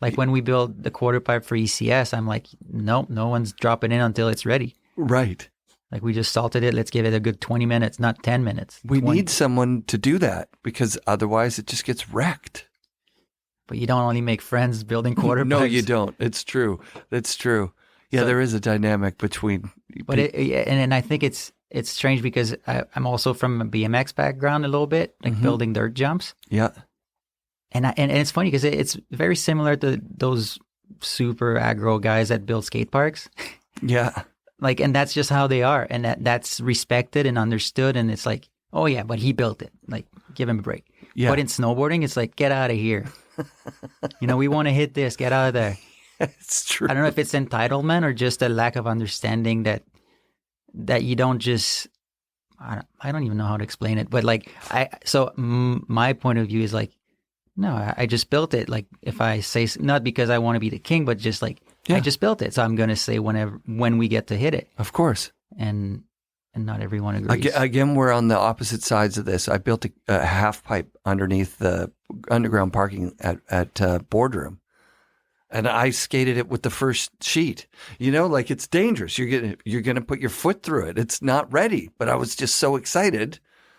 Speaker 2: Like when we build the quarter pipe for ECS, I'm like, nope, no one's dropping in until it's ready.
Speaker 1: Right.
Speaker 2: Like we just salted it. Let's give it a good 20 minutes, not 10 minutes.
Speaker 1: We need someone to do that because otherwise it just gets wrecked.
Speaker 2: But you don't only make friends building quarter pipes.
Speaker 1: No, you don't. It's true. That's true. Yeah, there is a dynamic between.
Speaker 2: But and I think it's strange because I'm also from a BMX background a little bit, like building dirt jumps.
Speaker 1: Yeah.
Speaker 2: And it's funny because it's very similar to those super aggro guys that build skate parks.
Speaker 1: Yeah.
Speaker 2: Like, and that's just how they are. And that's respected and understood. And it's like, oh yeah, but he built it. Like, give him a break. Yeah. But in snowboarding, it's like, get out of here. We want to hit this. Get out of there.
Speaker 1: It's true.
Speaker 2: I don't know if it's entitlement or just a lack of understanding that you don't just, I don't even know how to explain it. But like, my point of view is like, no, I just built it. Like if I say, not because I want to be the king, but just like, I just built it. So I'm going to say when we get to hit it.
Speaker 1: Of course.
Speaker 2: And not everyone agrees.
Speaker 1: Again, we're on the opposite sides of this. I built a half pipe underneath the underground parking at Boardroom. And I skated it with the first sheet. Like it's dangerous. You're gonna put your foot through it. It's not ready. But I was just so excited.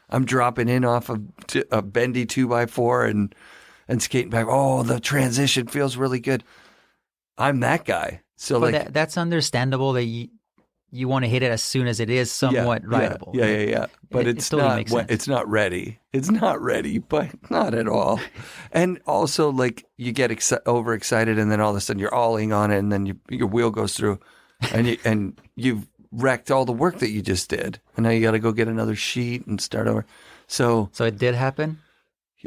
Speaker 1: I'm dropping in off a bendy 2x4 and skating back. Oh, the transition feels really good. I'm that guy. So
Speaker 2: but that's understandable that you want to hit it as soon as it is somewhat rideable.
Speaker 1: Yeah. But it's
Speaker 2: totally
Speaker 1: not. It's not ready. It's not ready, but not at all. And also, like you get overexcited, and then all of a sudden you're alling on it, and then your wheel goes through, and you've wrecked all the work that you just did, and now you got to go get another sheet and start over. So
Speaker 2: it did happen.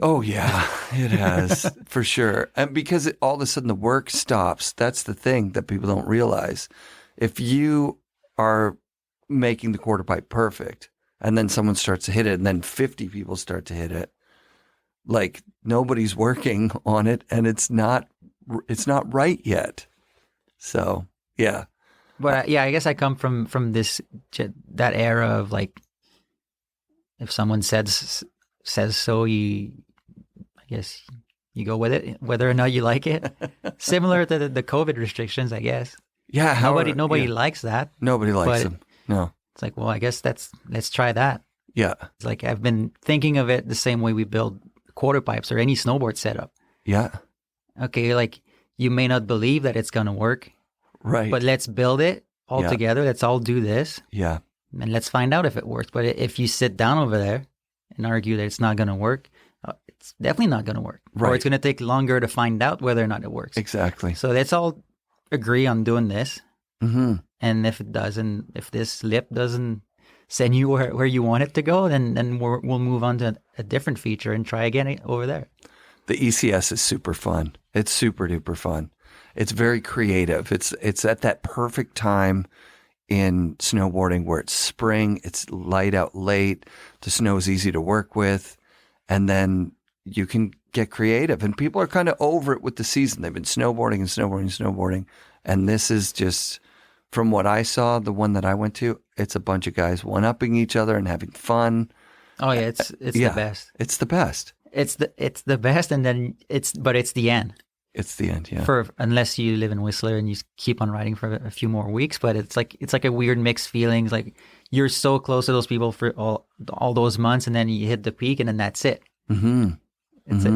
Speaker 1: Oh yeah, it has for sure. And because all of a sudden the work stops. That's the thing that people don't realize. If you are making the quarter pipe perfect and then someone starts to hit it and then 50 people start to hit it, like nobody's working on it and it's not right yet. So, yeah.
Speaker 2: But I guess I come from that era of like, if someone says so, I guess you go with it, whether or not you like it. Similar to the COVID restrictions, I guess.
Speaker 1: Yeah.
Speaker 2: Nobody likes that.
Speaker 1: Nobody likes them. No.
Speaker 2: It's like, well, I guess let's try that.
Speaker 1: Yeah.
Speaker 2: It's like, I've been thinking of it the same way we build quarter pipes or any snowboard setup.
Speaker 1: Yeah.
Speaker 2: Okay. Like you may not believe that it's going to work. Right. But let's build it all together. Let's all do this.
Speaker 1: Yeah.
Speaker 2: And let's find out if it works. But if you sit down over there and argue that it's not going to work, it's definitely not going to work. Right. Or it's going to take longer to find out whether or not it works.
Speaker 1: Exactly.
Speaker 2: So let's all agree on doing this.
Speaker 1: Mm-hmm.
Speaker 2: And if it doesn't, if this lip doesn't send you where you want it to go, then we'll move on to a different feature and try again over there.
Speaker 1: The ECS is super fun. It's super duper fun. It's very creative. It's at that perfect time in snowboarding where it's spring, it's light out late, the snow's easy to work with, and then you can get creative. And people are kind of over it with the season. They've been snowboarding and snowboarding and snowboarding. And this is just, from what I saw, the one that I went to, it's a bunch of guys one-upping each other and having fun.
Speaker 2: Oh yeah, it's the best.
Speaker 1: It's the best.
Speaker 2: It's the best, and then it's the end.
Speaker 1: It's the end, yeah.
Speaker 2: For unless you live in Whistler and you keep on riding for a few more weeks, but it's like a weird mixed feelings. Like you're so close to those people for all those months, and then you hit the peak, and then that's it.
Speaker 1: Mm-hmm.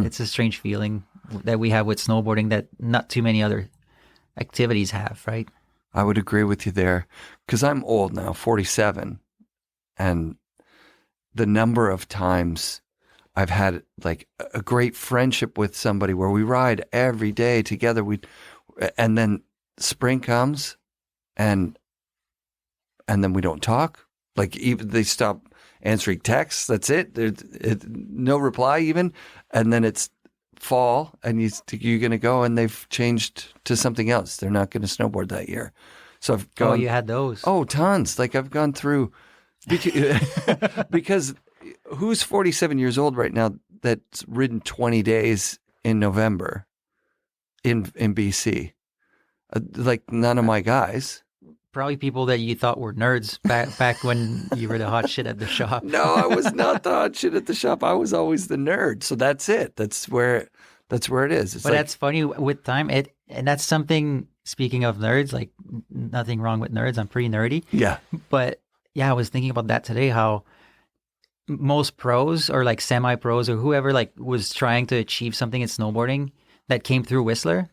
Speaker 2: It's a strange feeling that we have with snowboarding that not too many other activities have, right?
Speaker 1: I would agree with you there, because I'm old now, 47, and the number of times I've had like a great friendship with somebody where we ride every day together. And then spring comes, and then we don't talk. Like even they stop answering texts. That's it. No reply even. And then it's fall, and you're going to go, and they've changed to something else. They're not going to snowboard that year. So I've gone.
Speaker 2: Oh, you had those?
Speaker 1: Oh, tons. Like I've gone through because. Who's 47 years old right now that's ridden 20 days in November in BC? Like none of my guys.
Speaker 2: Probably people that you thought were nerds back when you were the hot shit at the shop.
Speaker 1: No, I was not the hot shit at the shop. I was always the nerd. So that's it. That's where it is. It's
Speaker 2: but that's funny with time. And that's something, speaking of nerds, like nothing wrong with nerds. I'm pretty nerdy.
Speaker 1: Yeah.
Speaker 2: But yeah, I was thinking about that today, how most pros or like semi-pros or whoever like was trying to achieve something in snowboarding that came through Whistler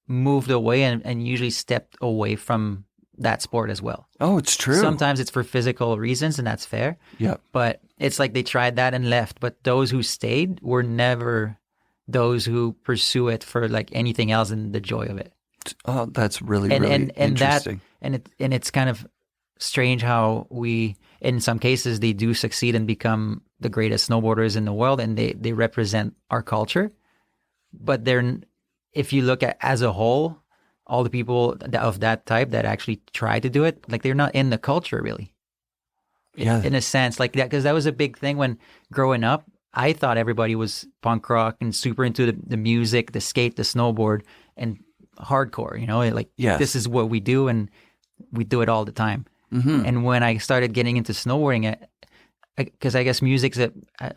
Speaker 2: moved away and usually stepped away from that sport as well.
Speaker 1: Oh, it's true.
Speaker 2: Sometimes it's for physical reasons, and that's fair.
Speaker 1: Yeah.
Speaker 2: But it's like they tried that and left. But those who stayed were never those who pursue it for like anything else than the joy of it.
Speaker 1: Oh, that's really interesting.
Speaker 2: And it's kind of strange how we, in some cases, they do succeed and become the greatest snowboarders in the world, and they represent our culture. But if you look at as a whole, all the people of that type that actually try to do it, like they're not in the culture really.
Speaker 1: Yeah.
Speaker 2: In a sense, like that, because that was a big thing when growing up. I thought everybody was punk rock and super into the music, the skate, the snowboard, and hardcore. You know, like This is what we do, and we do it all the time. Mm-hmm. And when I started getting into snowboarding, because I guess music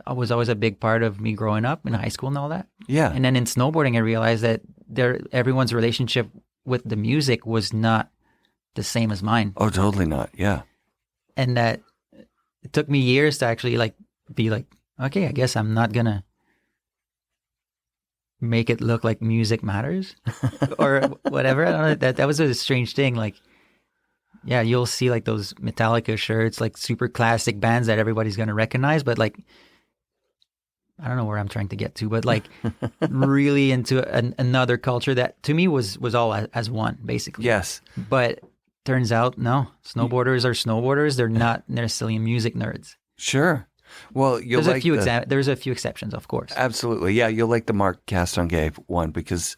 Speaker 2: was always a big part of me growing up in high school and all that.
Speaker 1: Yeah.
Speaker 2: And then in snowboarding, I realized that everyone's relationship with the music was not the same as mine.
Speaker 1: Oh, totally not. Yeah.
Speaker 2: And that it took me years to actually like be like, okay, I guess I'm not gonna make it look like music matters or whatever. I don't know. That was a strange thing. Like, yeah, you'll see like those Metallica shirts, like super classic bands that everybody's going to recognize. But like, I don't know where I'm trying to get to, but like really into another culture that to me was all as one, basically.
Speaker 1: Yes.
Speaker 2: But turns out, no, snowboarders are snowboarders. They're not necessarily music nerds.
Speaker 1: Sure. Well, there's
Speaker 2: a few exceptions, of course.
Speaker 1: Absolutely. Yeah, you'll like the Mark Castonguay one because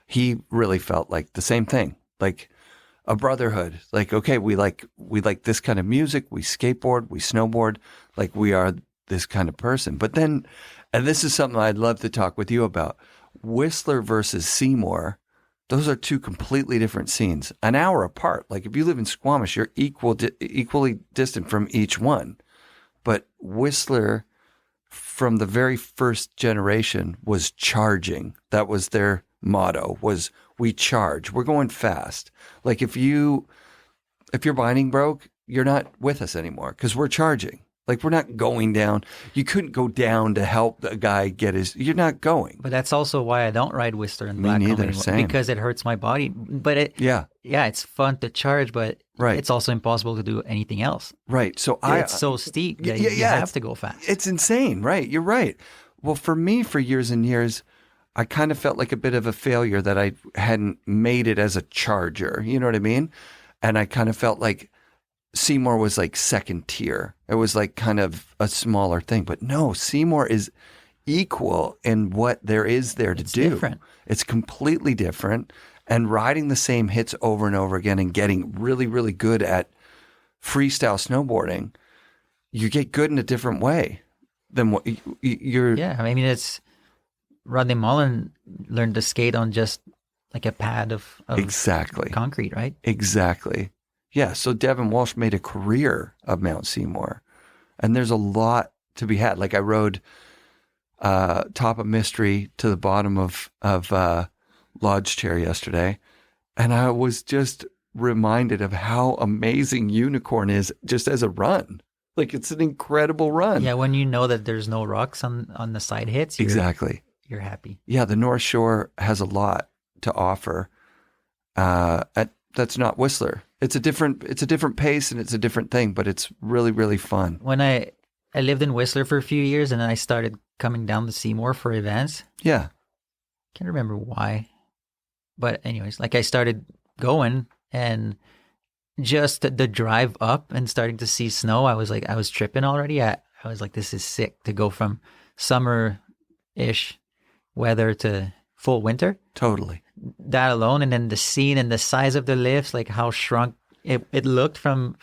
Speaker 1: he really felt like the same thing. Like, a brotherhood. Like, okay, we like this kind of music. We skateboard, we snowboard. Like, we are this kind of person. But then, and this is something I'd love to talk with you about. Whistler versus Seymour, those are two completely different scenes. An hour apart. Like, if you live in Squamish, you're equally distant from each one. But Whistler, from the very first generation, was charging. That was their motto, was we charge. We're going fast. Like if your binding broke, you're not with us anymore because we're charging. Like we're not going down. You couldn't go down to help the guy get you're not going.
Speaker 2: But that's also why I don't ride Whistler and Blackcomb anymore,
Speaker 1: same.
Speaker 2: because it hurts my body. But it's fun to charge, but it's also impossible to do anything else.
Speaker 1: Right. So
Speaker 2: it's so steep that you have to go fast.
Speaker 1: It's insane, right? You're right. Well, for me, for years and years, I kind of felt like a bit of a failure that I hadn't made it as a charger. You know what I mean? And I kind of felt like Seymour was like second tier. It was like kind of a smaller thing. But no, Seymour is equal in what there is there to do.
Speaker 2: Different.
Speaker 1: It's completely different. And riding the same hits over and over again and getting really, really good at freestyle snowboarding, you get good in a different way than what you're.
Speaker 2: Yeah, I mean, it's Rodney Mullen learned to skate on just like a pad of
Speaker 1: Exactly.
Speaker 2: concrete, right?
Speaker 1: Exactly. Yeah. So Devin Walsh made a career of Mount Seymour, and there's a lot to be had. Like I rode top of Mystery to the bottom of Lodge Chair yesterday, and I was just reminded of how amazing Unicorn is just as a run. Like it's an incredible run.
Speaker 2: Yeah, when you know that there's no rocks on the side hits,
Speaker 1: Exactly.
Speaker 2: You're happy.
Speaker 1: Yeah, the North Shore has a lot to offer. That's not Whistler. It's a different pace and it's a different thing, but it's really, really fun.
Speaker 2: When I lived in Whistler for a few years, and then I started coming down to Seymour for events.
Speaker 1: Yeah.
Speaker 2: Can't remember why, but anyways, like I started going, and just the drive up and starting to see snow, I was tripping already. I was like, this is sick to go from summer-ish weather to full winter.
Speaker 1: Totally.
Speaker 2: That alone, and then the scene and the size of the lifts, like how shrunk it looked from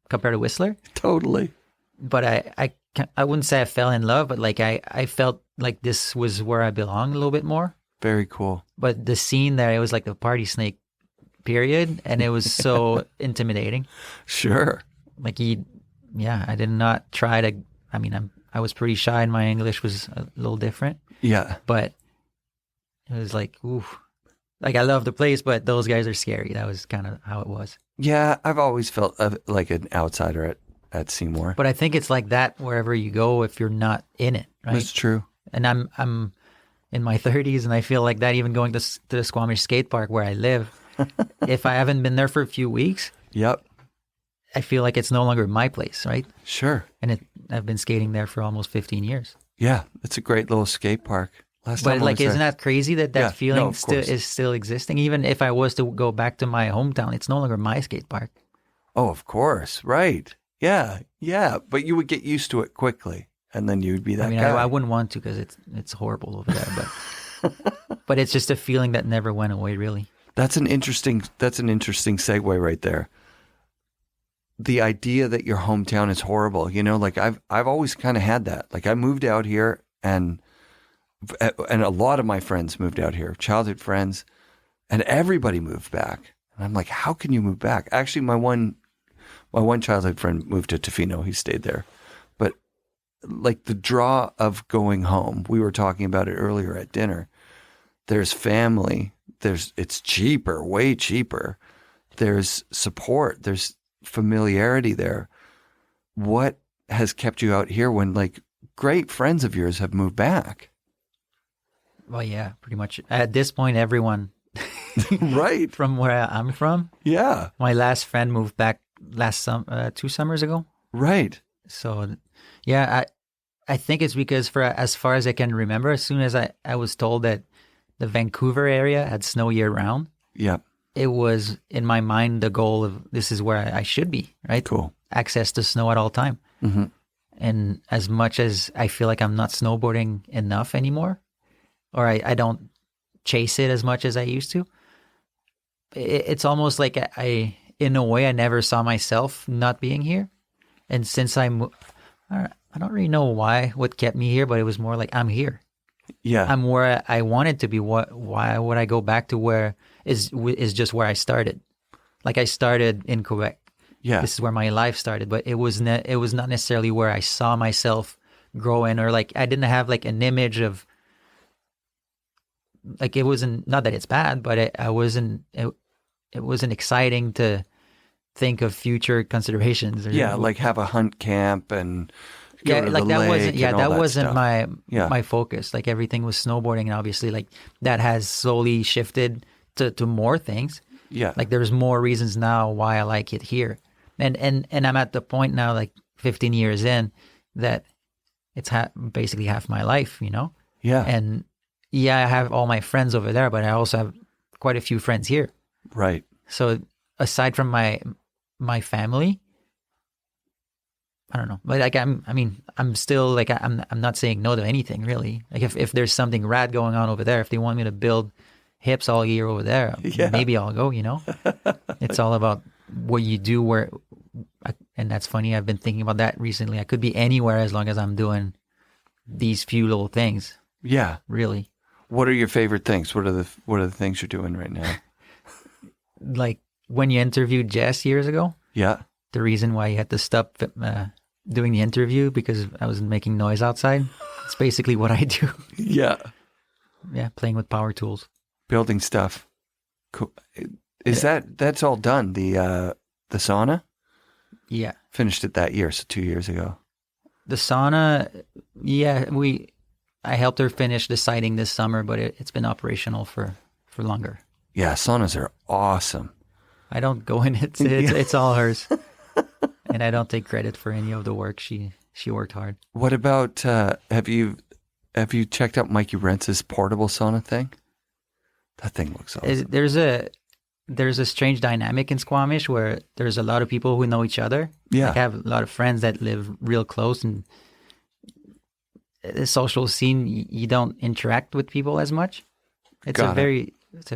Speaker 2: compared to Whistler.
Speaker 1: Totally.
Speaker 2: But I wouldn't say I fell in love, but like I felt like this was where I belonged a little bit more.
Speaker 1: Very cool.
Speaker 2: But the scene there, it was like the party snake period, and it was so intimidating.
Speaker 1: Sure.
Speaker 2: Like I did not try to. I mean, I was pretty shy, and my English was a little different.
Speaker 1: Yeah.
Speaker 2: But it was like, ooh, like I love the place, but those guys are scary. That was kind of how it was.
Speaker 1: Yeah, I've always felt like an outsider at Seymour.
Speaker 2: But I think it's like that wherever you go if you're not in it, right?
Speaker 1: That's true.
Speaker 2: And I'm in my 30s, and I feel like that even going to the Squamish skate park where I live. If I haven't been there for a few weeks,
Speaker 1: Yep.
Speaker 2: I feel like it's no longer my place, right?
Speaker 1: Sure.
Speaker 2: And I've been skating there for almost 15 years.
Speaker 1: Yeah, it's a great little skate park. Last
Speaker 2: But
Speaker 1: time I
Speaker 2: like,
Speaker 1: was
Speaker 2: isn't
Speaker 1: there.
Speaker 2: that crazy that
Speaker 1: Yeah,
Speaker 2: feeling
Speaker 1: no, of course.
Speaker 2: is still existing? Even if I was to go back to my hometown, it's no longer my skate park.
Speaker 1: Oh, of course. Right. Yeah. Yeah. But you would get used to it quickly, and then you'd be that
Speaker 2: I mean,
Speaker 1: guy.
Speaker 2: I wouldn't want to because it's horrible over there, but it's just a feeling that never went away, really.
Speaker 1: That's an interesting segue right there. The idea that your hometown is horrible, like I've always kind of had that. Like I moved out here, and a lot of my friends moved out here, childhood friends, and everybody moved back. And I'm like, how can you move back? Actually, my one childhood friend moved to Tofino. He stayed there. But like the draw of going home, we were talking about it earlier at dinner. There's family. It's cheaper, way cheaper. There's support. There's familiarity there. What has kept you out here when like great friends of yours have moved back?
Speaker 2: Well, yeah, pretty much. At this point, everyone
Speaker 1: Right.
Speaker 2: from where I'm from.
Speaker 1: Yeah.
Speaker 2: My last friend moved back 2 summers ago.
Speaker 1: Right.
Speaker 2: So, yeah, I think it's because for as far as I can remember, as soon as I was told that the Vancouver area had snow year round,
Speaker 1: Yeah.
Speaker 2: it was in my mind the goal of this is where I should be, right?
Speaker 1: Cool.
Speaker 2: Access to snow at all time.
Speaker 1: Mm-hmm.
Speaker 2: And as much as I feel like I'm not snowboarding enough anymore, or I don't chase it as much as I used to, it's almost like I in a way, I never saw myself not being here. And since I don't really know what kept me here, but it was more like I'm here.
Speaker 1: Yeah.
Speaker 2: I'm where I wanted to be. Why would I go back to where is just where I started? Like I started in Quebec.
Speaker 1: Yeah.
Speaker 2: This is where my life started, but it was not necessarily where I saw myself growing, or like I didn't have like an image of like it wasn't, not that it's bad, but it wasn't exciting to think of future considerations.
Speaker 1: Yeah, like have a hunt camp and go to
Speaker 2: like
Speaker 1: the
Speaker 2: that
Speaker 1: lake
Speaker 2: wasn't
Speaker 1: and all
Speaker 2: that wasn't
Speaker 1: stuff.
Speaker 2: my focus. Like everything was snowboarding, and obviously like that has slowly shifted to more things.
Speaker 1: Yeah.
Speaker 2: Like there's more reasons now why I like it here. And I'm at the point now, like 15 years in, that it's basically half my life,
Speaker 1: Yeah.
Speaker 2: And yeah, I have all my friends over there, but I also have quite a few friends here.
Speaker 1: Right.
Speaker 2: So aside from my family, I don't know. But like I'm still like I'm not saying no to anything really. Like if there's something rad going on over there, if they want me to build hips all year over there,
Speaker 1: Yeah.
Speaker 2: maybe I'll go, It's all about what you do where And that's funny. I've been thinking about that recently. I could be anywhere as long as I'm doing these few little things.
Speaker 1: Yeah.
Speaker 2: Really.
Speaker 1: What are your favorite things? What are the things you're doing right now?
Speaker 2: Like when you interviewed Jess years ago.
Speaker 1: Yeah.
Speaker 2: The reason why you had to stop doing the interview because I was making noise outside. It's basically what I do.
Speaker 1: Yeah.
Speaker 2: Yeah, playing with power tools.
Speaker 1: Building stuff. Cool. That's all done? The sauna?
Speaker 2: Yeah.
Speaker 1: Finished it that year, so 2 years ago.
Speaker 2: The sauna, yeah, I helped her finish the siding this summer, but it's been operational for longer.
Speaker 1: Yeah, saunas are awesome.
Speaker 2: I don't go in it. It's all hers. And I don't take credit for any of the work. She worked hard.
Speaker 1: What about, have you checked out Mikey Rentz's portable sauna thing? That thing looks awesome.
Speaker 2: There's a strange dynamic in Squamish where there's a lot of people who know each other.
Speaker 1: Yeah.
Speaker 2: Like I have a lot of friends that live real close, and the social scene, you don't interact with people as much. It's a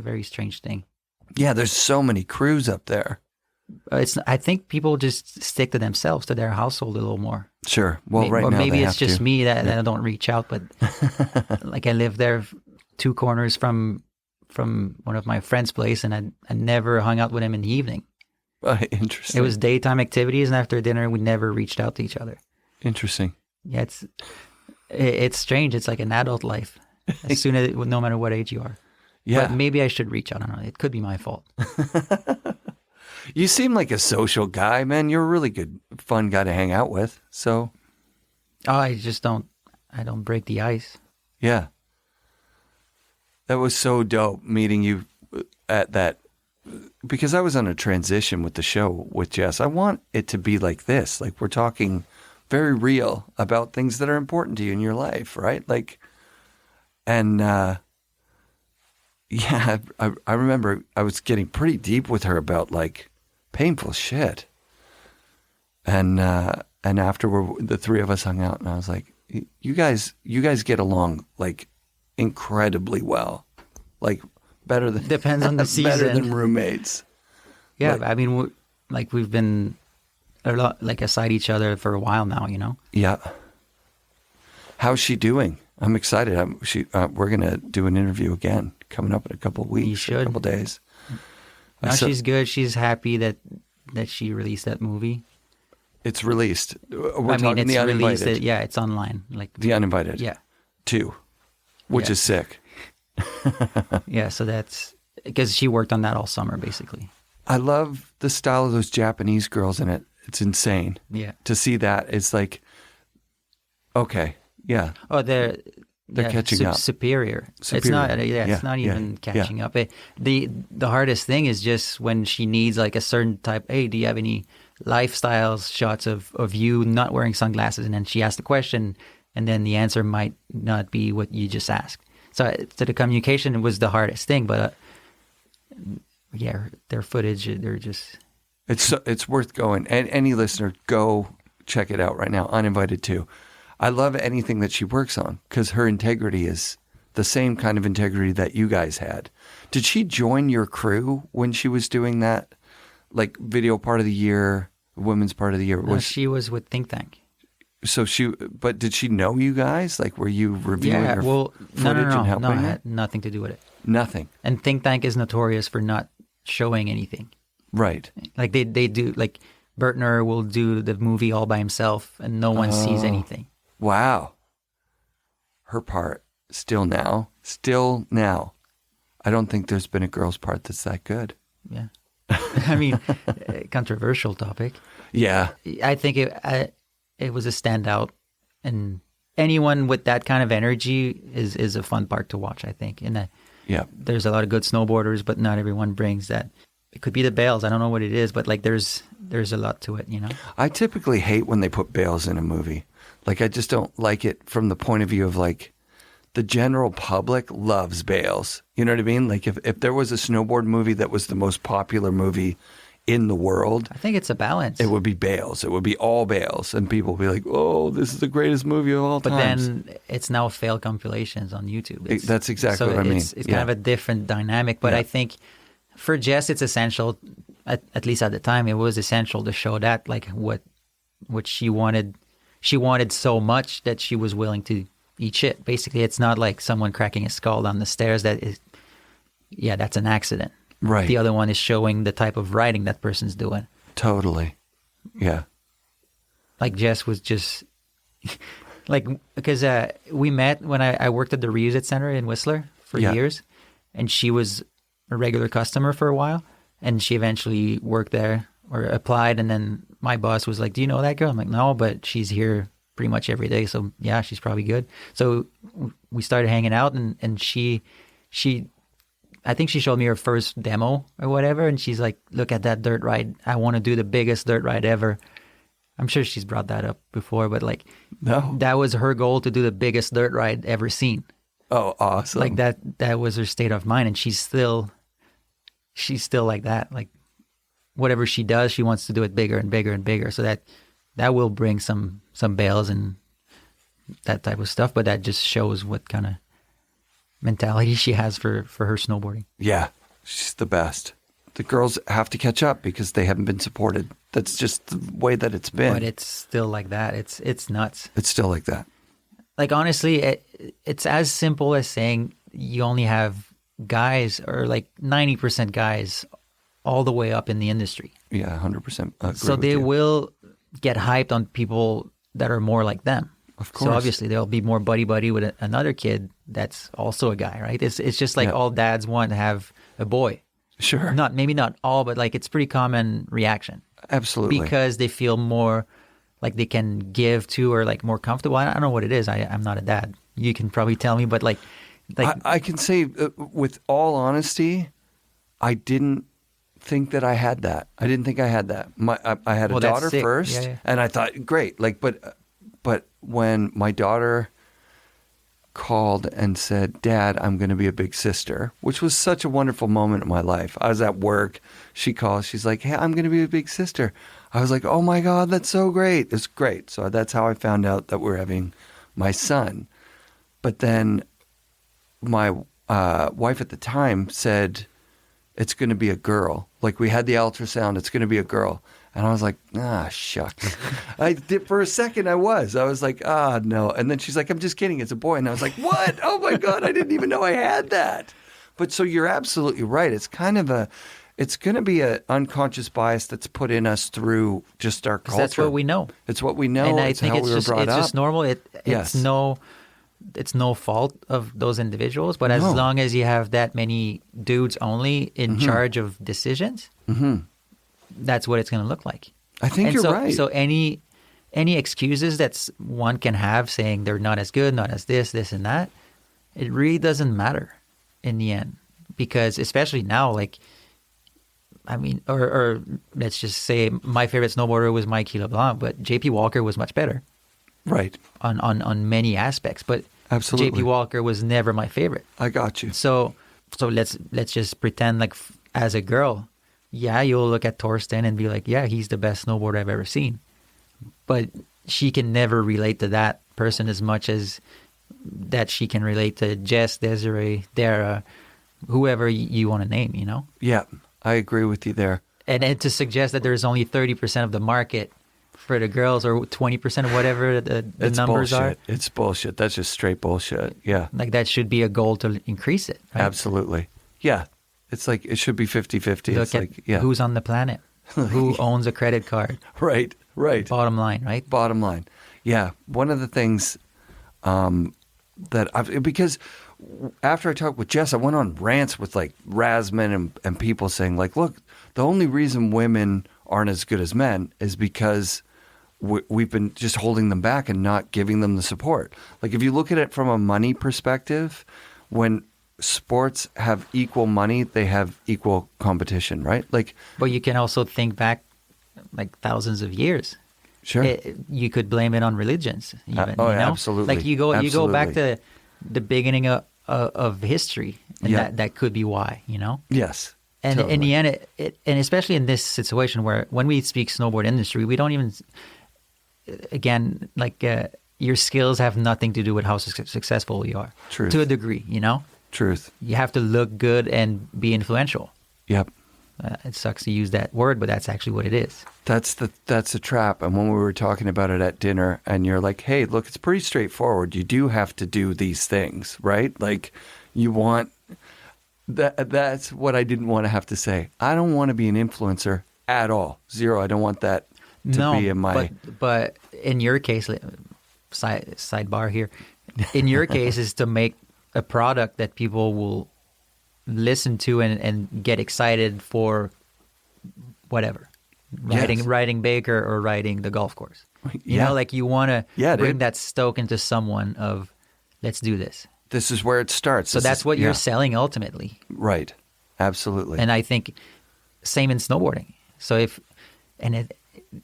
Speaker 2: very strange thing.
Speaker 1: Yeah, there's so many crews up there.
Speaker 2: I think people just stick to themselves, to their household a little more.
Speaker 1: Sure. Well, right now
Speaker 2: maybe
Speaker 1: they
Speaker 2: it's
Speaker 1: have
Speaker 2: just
Speaker 1: to.
Speaker 2: me that I don't reach out, but like I live there 2 corners from one of my friend's place, and I never hung out with him in the evening.
Speaker 1: Interesting.
Speaker 2: It was daytime activities, and after dinner, we never reached out to each other.
Speaker 1: Interesting.
Speaker 2: Yeah, it's strange. It's like an adult life. As soon as, no matter what age you are.
Speaker 1: Yeah.
Speaker 2: But maybe I should reach out. I don't know. It could be my fault.
Speaker 1: You seem like a social guy, man. You're a really good, fun guy to hang out with. So.
Speaker 2: Oh, I don't break the ice.
Speaker 1: Yeah. That was so dope meeting you at that, because I was on a transition with the show with Jess. I want it to be like this. Like we're talking very real about things that are important to you in your life, right? Like, and yeah, I remember I was getting pretty deep with her about like painful shit. And after the 3 of us hung out, and I was like, you guys get along like incredibly well, like better than
Speaker 2: depends on the season.
Speaker 1: Better than roommates.
Speaker 2: Yeah,
Speaker 1: like,
Speaker 2: I mean, we've been a lot like aside each other for a while now, you know.
Speaker 1: Yeah. How's she doing? I'm excited. We're gonna do an interview again coming up in a couple of weeks.
Speaker 2: You should.
Speaker 1: A couple of days.
Speaker 2: No, she's good. She's happy that she released that movie.
Speaker 1: It's released.
Speaker 2: It's released. It's online. Like
Speaker 1: The Uninvited.
Speaker 2: Yeah.
Speaker 1: 2, which is sick.
Speaker 2: Yeah, so that's because she worked on that all summer, basically.
Speaker 1: I love the style of those Japanese girls in it. It's insane.
Speaker 2: Yeah.
Speaker 1: To see that, it's like, okay, yeah.
Speaker 2: Oh, they're
Speaker 1: catching up.
Speaker 2: Superior. It's not. It's not even catching up. The hardest thing is just when she needs like a certain type. Hey, do you have any lifestyle shots of you not wearing sunglasses? And then she asks the question, and then the answer might not be what you just asked. So the communication was the hardest thing. But their footage, they're just.
Speaker 1: It's worth going. And any listener, go check it out right now. Uninvited 2. I love anything that she works on because her integrity is the same kind of integrity that you guys had. Did she join your crew when she was doing that, like video part of the year, women's part of the year?
Speaker 2: No, she was with Think Tank.
Speaker 1: So but did she know you guys? Like, were you reviewing her footage and helping her?
Speaker 2: No, it had nothing to do with it.
Speaker 1: Nothing.
Speaker 2: And Think Tank is notorious for not showing anything.
Speaker 1: Right.
Speaker 2: Like they do, like Burtner will do the movie all by himself and no one sees anything.
Speaker 1: Wow. Her part, still now. I don't think there's been a girl's part that's that good.
Speaker 2: Yeah. I mean, controversial topic.
Speaker 1: Yeah.
Speaker 2: I think it was a standout, and anyone with that kind of energy is a fun part to watch, I think. And there's a lot of good snowboarders, but not everyone brings that. It could be the bales. I don't know what it is, but like there's a lot to it, you know?
Speaker 1: I typically hate when they put bales in a movie. Like, I just don't like it from the point of view of like the general public loves bales. You know what I mean? Like if there was a snowboard movie that was the most popular movie in the world,
Speaker 2: I think it's a balance.
Speaker 1: It would be bales. It would be all bales. And people would be like, oh, this is the greatest movie of all time.
Speaker 2: But then it's now failed compilations on YouTube.
Speaker 1: That's exactly what I mean.
Speaker 2: It's kind of a different dynamic. But I think For Jess, it's essential. At least at the time, it was essential to show that like what she wanted. She wanted so much that she was willing to eat shit. Basically, it's not like someone cracking a skull down the stairs. That's an accident.
Speaker 1: Right.
Speaker 2: The other one is showing the type of riding that person's doing.
Speaker 1: Totally. Yeah.
Speaker 2: Like Jess was just like, because we met when I worked at the Reused Center in Whistler for years, and she was a regular customer for a while, and she eventually worked there or applied, and then my boss was like, "Do you know that girl?" I'm like, "No, but she's here pretty much every day, so yeah, she's probably good." So we started hanging out, and she I think she showed me her first demo or whatever, and she's like, "Look at that dirt ride. I want to do the biggest dirt ride ever." I'm sure she's brought that up before, but like,
Speaker 1: no,
Speaker 2: that was her goal, to do the biggest dirt ride ever seen.
Speaker 1: Oh, awesome.
Speaker 2: Like that was her state of mind, and she's still like that. Like whatever she does, she wants to do it bigger and bigger and bigger. So that will bring some bales and that type of stuff, but that just shows what kind of mentality she has for her snowboarding.
Speaker 1: Yeah, she's the best. The girls have to catch up because they haven't been supported. That's just the way that it's been.
Speaker 2: But it's still like that. It's nuts.
Speaker 1: It's still like that.
Speaker 2: Like, honestly, it's as simple as saying you only have guys, or like 90% guys, all the way up in the industry.
Speaker 1: Yeah, 100%.
Speaker 2: So they will get hyped on people that are more like them.
Speaker 1: Of course.
Speaker 2: So obviously they'll be more buddy with another kid that's also a guy, right? It's just like all dads want to have a boy.
Speaker 1: Sure.
Speaker 2: Maybe not all, but like it's pretty common reaction.
Speaker 1: Absolutely.
Speaker 2: Because they feel more like they can give to, or like more comfortable. I don't know what it is. I'm not a dad. You can probably tell me, but like
Speaker 1: I can say with all honesty, I didn't think that I had that. I didn't think I had that. I had a daughter first, and I thought, great. Like, but when my daughter called and said, "Dad, I'm going to be a big sister," which was such a wonderful moment in my life. I was at work. She calls. She's like, "Hey, I'm going to be a big sister." I was like, "Oh my God, that's so great." It's great. So that's how I found out that we're having my son. But then my wife at the time said, "It's going to be a girl." Like, we had the ultrasound. It's going to be a girl. And I was like, shucks. I did for a second. I was like, no. And then she's like, "I'm just kidding. It's a boy." And I was like, what? Oh my God. I didn't even know I had that. But so you're absolutely right. It's kind of it's going to be an unconscious bias that's put in us through just our culture.
Speaker 2: That's what we know.
Speaker 1: It's what we know.
Speaker 2: And I
Speaker 1: it's
Speaker 2: think
Speaker 1: how
Speaker 2: it's
Speaker 1: we were
Speaker 2: just,
Speaker 1: brought
Speaker 2: it's
Speaker 1: up.
Speaker 2: just normal. It's no fault of those individuals, but as long as you have that many dudes only in charge of decisions, that's what it's going to look like.
Speaker 1: I think you're right.
Speaker 2: So any excuses that one can have, saying they're not as good, not as this, and that, it really doesn't matter in the end, because especially now, like, I mean, or let's just say my favorite snowboarder was Mikey LeBlanc, but JP Walker was much better.
Speaker 1: Right.
Speaker 2: On many aspects, but
Speaker 1: absolutely,
Speaker 2: JP Walker was never my favorite.
Speaker 1: I got you.
Speaker 2: So let's just pretend like as a girl, you'll look at Torsten and be like, yeah, he's the best snowboarder I've ever seen. But she can never relate to that person as much as that she can relate to Jess, Desiree, Dara, whoever you want to name, you know?
Speaker 1: Yeah, I agree with you there.
Speaker 2: And to suggest that there's only 30% of the market for the girls, or 20% of whatever the numbers
Speaker 1: bullshit.
Speaker 2: are.
Speaker 1: It's bullshit. That's just straight bullshit. Yeah.
Speaker 2: Like, that should be a goal to increase it. Right?
Speaker 1: Absolutely. Yeah. It's like, it should be 50-50.
Speaker 2: Look
Speaker 1: it's
Speaker 2: at
Speaker 1: like, yeah.
Speaker 2: who's on the planet, who owns a credit card.
Speaker 1: Right.
Speaker 2: Bottom line, right?
Speaker 1: Bottom line. Yeah. One of the things because after I talked with Jess, I went on rants with like Razman and people saying like, look, the only reason women aren't as good as men is because we've been just holding them back and not giving them the support. Like, if you look at it from a money perspective, when sports have equal money, they have equal competition, right? Like,
Speaker 2: but you can also think back like thousands of years.
Speaker 1: Sure.
Speaker 2: You could blame it on religions, even. You know?
Speaker 1: Absolutely.
Speaker 2: Like, you go back to the beginning of history, and that could be why, you know?
Speaker 1: Yes.
Speaker 2: And
Speaker 1: totally.
Speaker 2: in the end, and especially in this situation where when we speak snowboard industry, we don't even, again, like, your skills have nothing to do with how successful you are.
Speaker 1: Truth.
Speaker 2: To a degree, you know?
Speaker 1: Truth.
Speaker 2: You have to look good and be influential.
Speaker 1: Yep.
Speaker 2: It sucks to use that word, but that's actually what it is.
Speaker 1: That's a trap. And when we were talking about it at dinner, and you're like, hey, look, it's pretty straightforward. You do have to do these things, right? Like, you want that. That's what I didn't want to have to say. I don't want to be an influencer at all. Zero. I don't want that to be in my.
Speaker 2: But in your case, sidebar here, in your case is to make a product that people will listen to and get excited for whatever. Riding Baker or riding the golf course. You know, like you want to bring that stoke into someone of, let's do this.
Speaker 1: This is where it starts.
Speaker 2: So that's what you're selling ultimately.
Speaker 1: Right. Absolutely.
Speaker 2: And I think same in snowboarding. So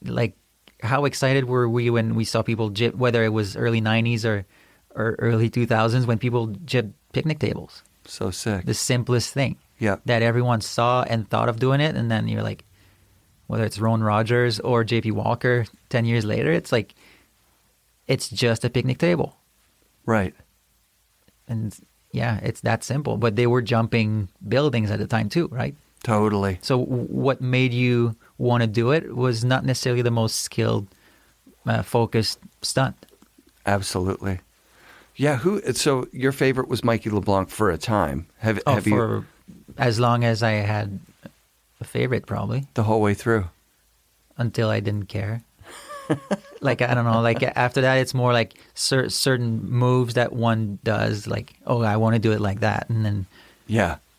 Speaker 2: like how excited were we when we saw people jib, whether it was early 90s or early 2000s, when people jib picnic tables.
Speaker 1: So sick.
Speaker 2: The simplest thing.
Speaker 1: Yeah.
Speaker 2: That everyone saw and thought of doing it. And then you're like, whether it's Ron Rogers or JP Walker 10 years later, it's like, it's just a picnic table.
Speaker 1: Right.
Speaker 2: And yeah, it's that simple. But they were jumping buildings at the time too, right?
Speaker 1: Totally.
Speaker 2: So what made you want to do it was not necessarily the most skilled, focused stunt.
Speaker 1: Absolutely. Yeah. So your favorite was Mikey LeBlanc for a time. Have you?
Speaker 2: As long as I had a favorite, probably.
Speaker 1: The whole way through.
Speaker 2: Until I didn't care. Like, I don't know, like after that, it's more like certain moves that one does, like, oh, I want to do it like that. And then,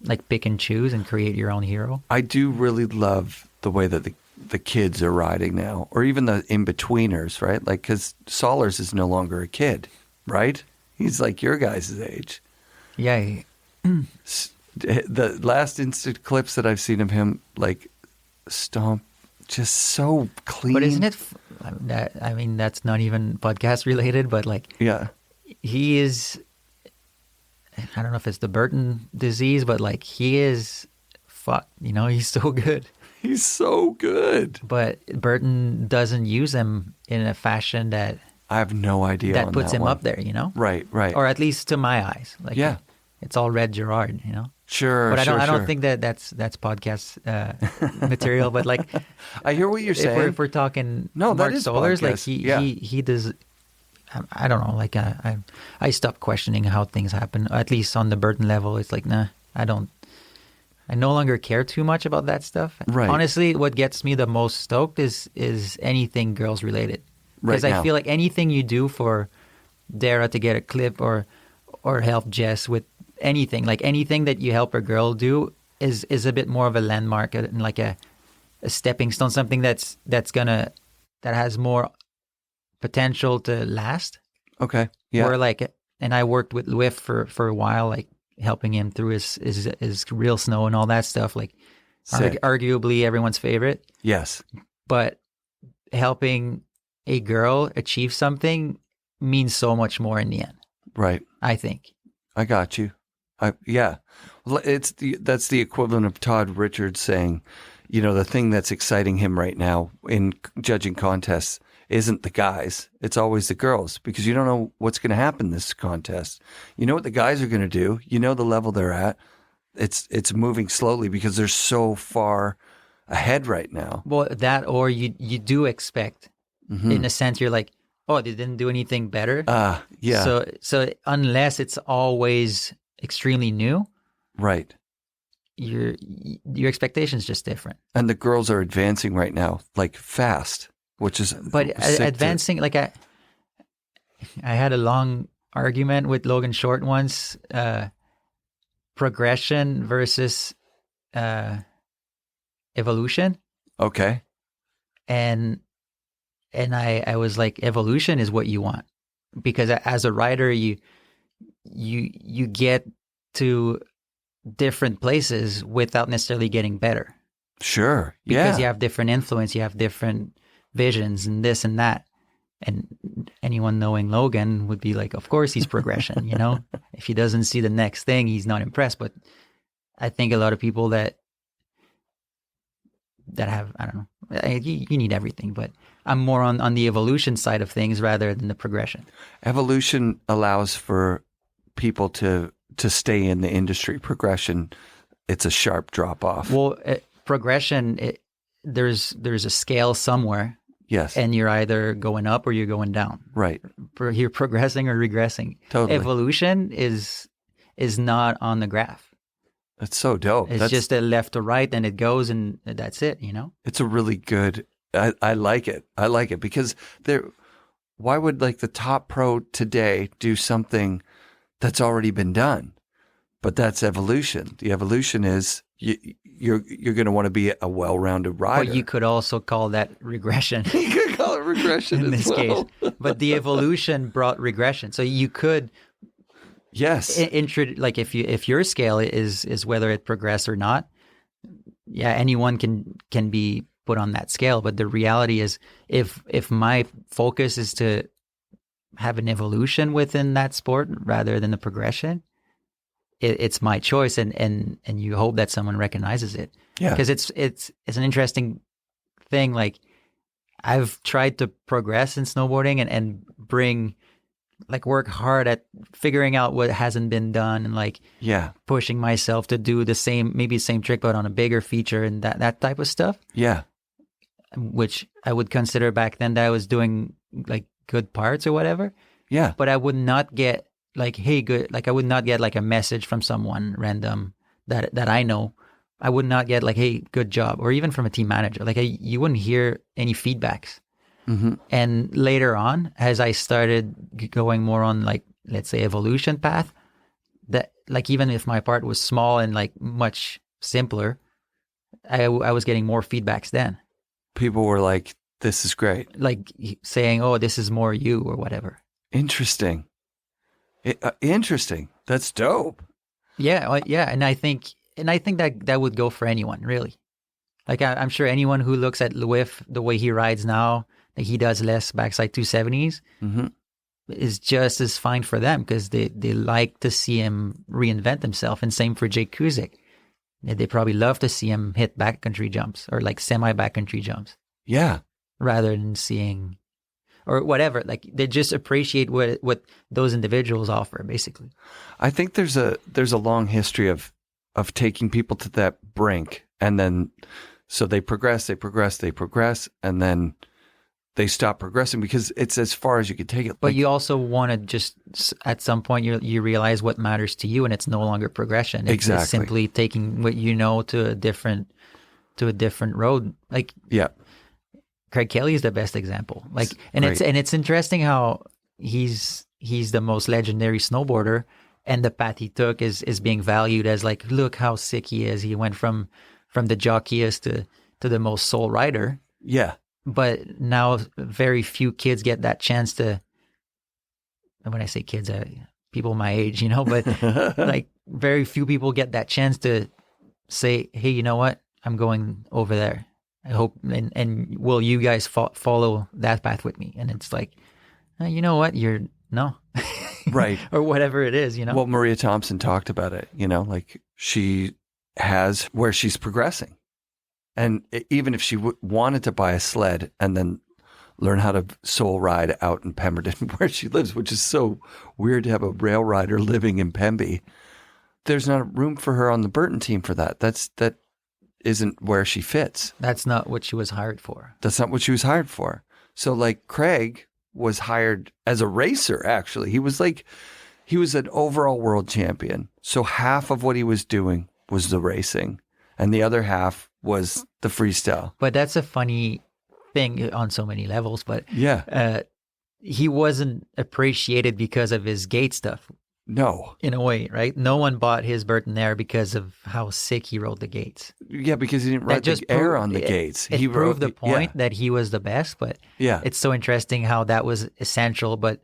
Speaker 2: like pick and choose and create your own hero. I
Speaker 1: do really love the way that the kids are riding now, or even the in-betweeners, right? Like, because Sollers is no longer a kid, right? He's like your guys' age.
Speaker 2: Yeah.
Speaker 1: The last instant clips that I've seen of him, like, stomp, just so clean.
Speaker 2: But isn't it, I mean, that's not even podcast related, but like, he is, I don't know if it's the Burton disease, but like he is, he's so good.
Speaker 1: He's so good.
Speaker 2: But Burton doesn't use him in a fashion that
Speaker 1: I have no idea.
Speaker 2: That puts him up there, you know?
Speaker 1: Right.
Speaker 2: Or at least to my eyes. Like, it's all Red Gerard, you know?
Speaker 1: Sure.
Speaker 2: But I don't think that's podcast material. But like,
Speaker 1: I hear what you're saying.
Speaker 2: If we're talking
Speaker 1: Mark
Speaker 2: Solers, like he does. I don't know. Like I stopped questioning how things happen. At least on the Burton level, it's like, nah, I don't. I no longer care too much about that stuff.
Speaker 1: Right.
Speaker 2: Honestly, what gets me the most stoked is anything girls related. Because I feel like anything you do for Dara to get a clip or help Jess with anything, like anything that you help a girl do is a bit more of a landmark and like a stepping stone, something that has more potential to last.
Speaker 1: Okay. Yeah.
Speaker 2: Or like, and I worked with Louis for a while, like helping him through his real snow and all that stuff. Like arguably everyone's favorite.
Speaker 1: Yes.
Speaker 2: But helping a girl achieve something means so much more in the end.
Speaker 1: Right.
Speaker 2: I think.
Speaker 1: I got you. That's the equivalent of Todd Richards saying, the thing that's exciting him right now in judging contests isn't the guys. It's always the girls, because you don't know what's going to happen this contest. You know what the guys are going to do. You know the level they're at. It's moving slowly because they're so far ahead right now.
Speaker 2: Well, that, or you do expect, in a sense, you're like, oh, they didn't do anything better.
Speaker 1: Yeah.
Speaker 2: So unless it's always extremely new,
Speaker 1: right,
Speaker 2: your expectation's just different.
Speaker 1: And the girls are advancing right now, like fast, which is
Speaker 2: advancing. Like I had a long argument with Logan Short once. Progression versus evolution.
Speaker 1: Okay.
Speaker 2: And I was like, evolution is what you want, because as a rider, you get to different places without necessarily getting better.
Speaker 1: Sure.
Speaker 2: Because you have different influence, you have different visions and this and that. And anyone knowing Logan would be like, of course he's progression, If he doesn't see the next thing, he's not impressed. But I think a lot of people that have, I don't know, you need everything, but I'm more on the evolution side of things rather than the progression. Evolution
Speaker 1: allows for people to stay in the industry. Progression it's a sharp drop off.
Speaker 2: Well, progression, there's a scale somewhere.
Speaker 1: Yes.
Speaker 2: And you're either going up or you're going down.
Speaker 1: Right.
Speaker 2: You're progressing or regressing.
Speaker 1: Totally.
Speaker 2: Evolution is not on the graph.
Speaker 1: That's so dope.
Speaker 2: It's just a left to right, and it goes, and that's it, you know?
Speaker 1: It's a really good, I like it. I like it because why would like the top pro today do something that's already been done? But that's evolution. The evolution is you're going to want to be a well-rounded rider.
Speaker 2: But you could also call that regression.
Speaker 1: You could call it regression
Speaker 2: in
Speaker 1: as
Speaker 2: this
Speaker 1: well.
Speaker 2: case. But the evolution brought regression. So you could
Speaker 1: yes,
Speaker 2: like if your scale is whether it progressed or not, yeah, anyone can be put on that scale. But the reality is if my focus is to have an evolution within that sport rather than the progression, it's my choice, and you hope that someone recognizes it.
Speaker 1: Yeah,
Speaker 2: because it's an interesting thing. Like I've tried to progress in snowboarding and bring work hard at figuring out what hasn't been done, and pushing myself to do the same trick but on a bigger feature and that type of stuff.
Speaker 1: Yeah,
Speaker 2: which I would consider back then that I was doing good parts or whatever.
Speaker 1: Yeah,
Speaker 2: but I would not get hey, good. I would not get a message from someone random that I know. I would not get hey, good job, or even from a team manager. You wouldn't hear any feedbacks.
Speaker 1: Mm-hmm.
Speaker 2: And later on, as I started going more on let's say evolution path, that even if my part was small and much simpler, I was getting more feedbacks then.
Speaker 1: People were like, "This is great,"
Speaker 2: saying, "Oh, this is more you," or whatever.
Speaker 1: Interesting. Interesting. That's dope.
Speaker 2: Yeah, yeah, and I think that would go for anyone, really. I'm sure anyone who looks at Lewif the way he rides now, he does less backside 270s,
Speaker 1: mm-hmm.
Speaker 2: is just as fine for them because they like to see him reinvent himself. And same for Jake Kuzik. They probably love to see him hit backcountry jumps or semi backcountry jumps.
Speaker 1: Yeah,
Speaker 2: rather than seeing. Or whatever, they just appreciate what those individuals offer, basically.
Speaker 1: I think there's a long history of taking people to that brink, and then so they progress, and then they stop progressing because it's as far as you can take it.
Speaker 2: But you also want to just at some point you realize what matters to you, and it's no longer progression. It's simply taking what you know to a different road.
Speaker 1: Yeah.
Speaker 2: Craig Kelly is the best example. It's interesting how he's the most legendary snowboarder, and the path he took is being valued as look how sick he is. He went from the jockeyist to the most soul rider.
Speaker 1: Yeah.
Speaker 2: But now very few kids get that chance to. And when I say kids, people my age, but very few people get that chance to say, "Hey, you know what? I'm going over there. I hope, and will you guys follow that path with me?" And it's you know what? No.
Speaker 1: Right.
Speaker 2: Or whatever it is,
Speaker 1: Well, Maria Thompson talked about it, she has where she's progressing. And even if she wanted to buy a sled and then learn how to soul ride out in Pemberton where she lives, which is so weird to have a rail rider living in Pemby, there's not room for her on the Burton team for that. That isn't where she fits.
Speaker 2: That's not what she was hired for.
Speaker 1: That's not what she was hired for. So Craig was hired as a racer, actually. He was an overall world champion. So half of what he was doing was the racing and the other half was the freestyle.
Speaker 2: But that's a funny thing on so many levels. But
Speaker 1: yeah,
Speaker 2: he wasn't appreciated because of his gate stuff.
Speaker 1: No.
Speaker 2: In a way, right? No one bought his Burton Air because of how sick he rode the gates.
Speaker 1: Yeah, because he didn't ride the air on the gates.
Speaker 2: He proved the point that he was the best, but it's so interesting how that was essential, but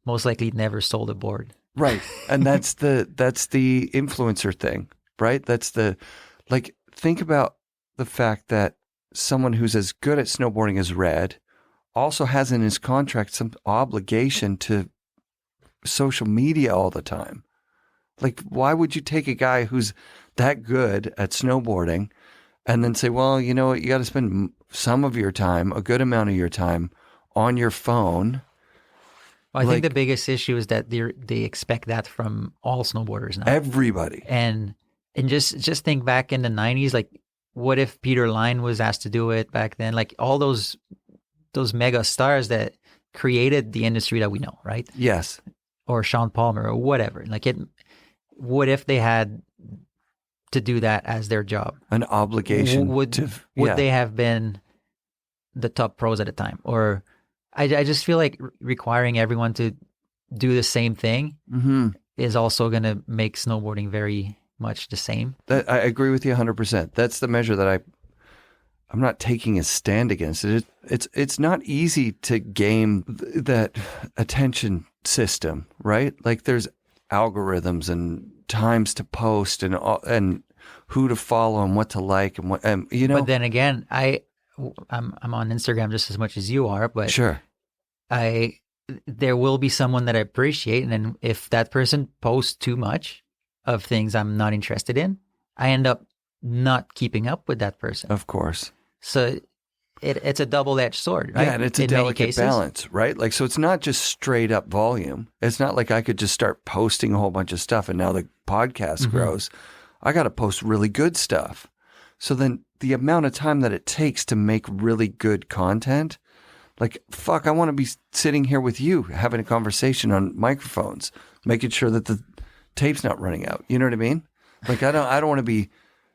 Speaker 2: most likely never sold a board.
Speaker 1: Right. And that's the influencer thing, right? That's think about the fact that someone who's as good at snowboarding as Red also has in his contract some obligation to social media all the time. Why would you take a guy who's that good at snowboarding and then say, well, you know what, you got to spend some of your time, a good amount of your time on your phone?
Speaker 2: Well, I think the biggest issue is that they expect that from all snowboarders now.
Speaker 1: Everybody.
Speaker 2: And And just think back in the 90s, like what if Peter Line was asked to do it back then? Like all those mega stars that created the industry that we know, right?
Speaker 1: Yes.
Speaker 2: Or Sean Palmer or whatever. Like what if they had to do that as their job?
Speaker 1: An obligation.
Speaker 2: Would they have been the top pros at the time? Or I just feel like requiring everyone to do the same thing is also going to make snowboarding very much the same.
Speaker 1: I agree with you 100%. That's the measure that I'm not taking a stand against it. It's not easy to game that attention system, right? Like there's algorithms and times to post and who to follow and what to like and what you know.
Speaker 2: But then again, I'm on Instagram just as much as you are, but
Speaker 1: sure,
Speaker 2: there will be someone that I appreciate, and then if that person posts too much of things I'm not interested in, I end up not keeping up with that person.
Speaker 1: Of course.
Speaker 2: So it's a double-edged sword, right?
Speaker 1: Yeah, and it's a delicate balance, right? Like, so it's not just straight up volume. It's not like I could just start posting a whole bunch of stuff and now the podcast grows. I got to post really good stuff. So then the amount of time that it takes to make really good content, like, fuck, I want to be sitting here with you having a conversation on microphones, making sure that the tape's not running out. You know what I mean? Like, I don't want to be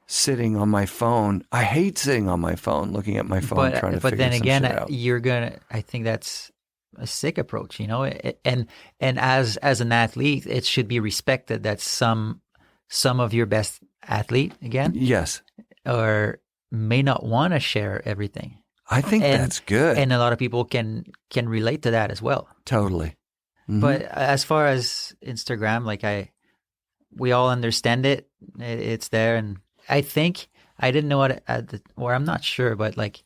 Speaker 1: sitting on my phone. I hate sitting on my phone, looking at my phone, trying to figure some shit out.
Speaker 2: But then again, I think that's a sick approach, you know? And as an athlete, it should be respected that some of your best athlete, again,
Speaker 1: yes,
Speaker 2: or may not want to share everything.
Speaker 1: I think that's good.
Speaker 2: And a lot of people can relate to that as well.
Speaker 1: Totally.
Speaker 2: But as far as Instagram, like we all understand it. It's there. And I think I didn't know it or I'm not sure, but like,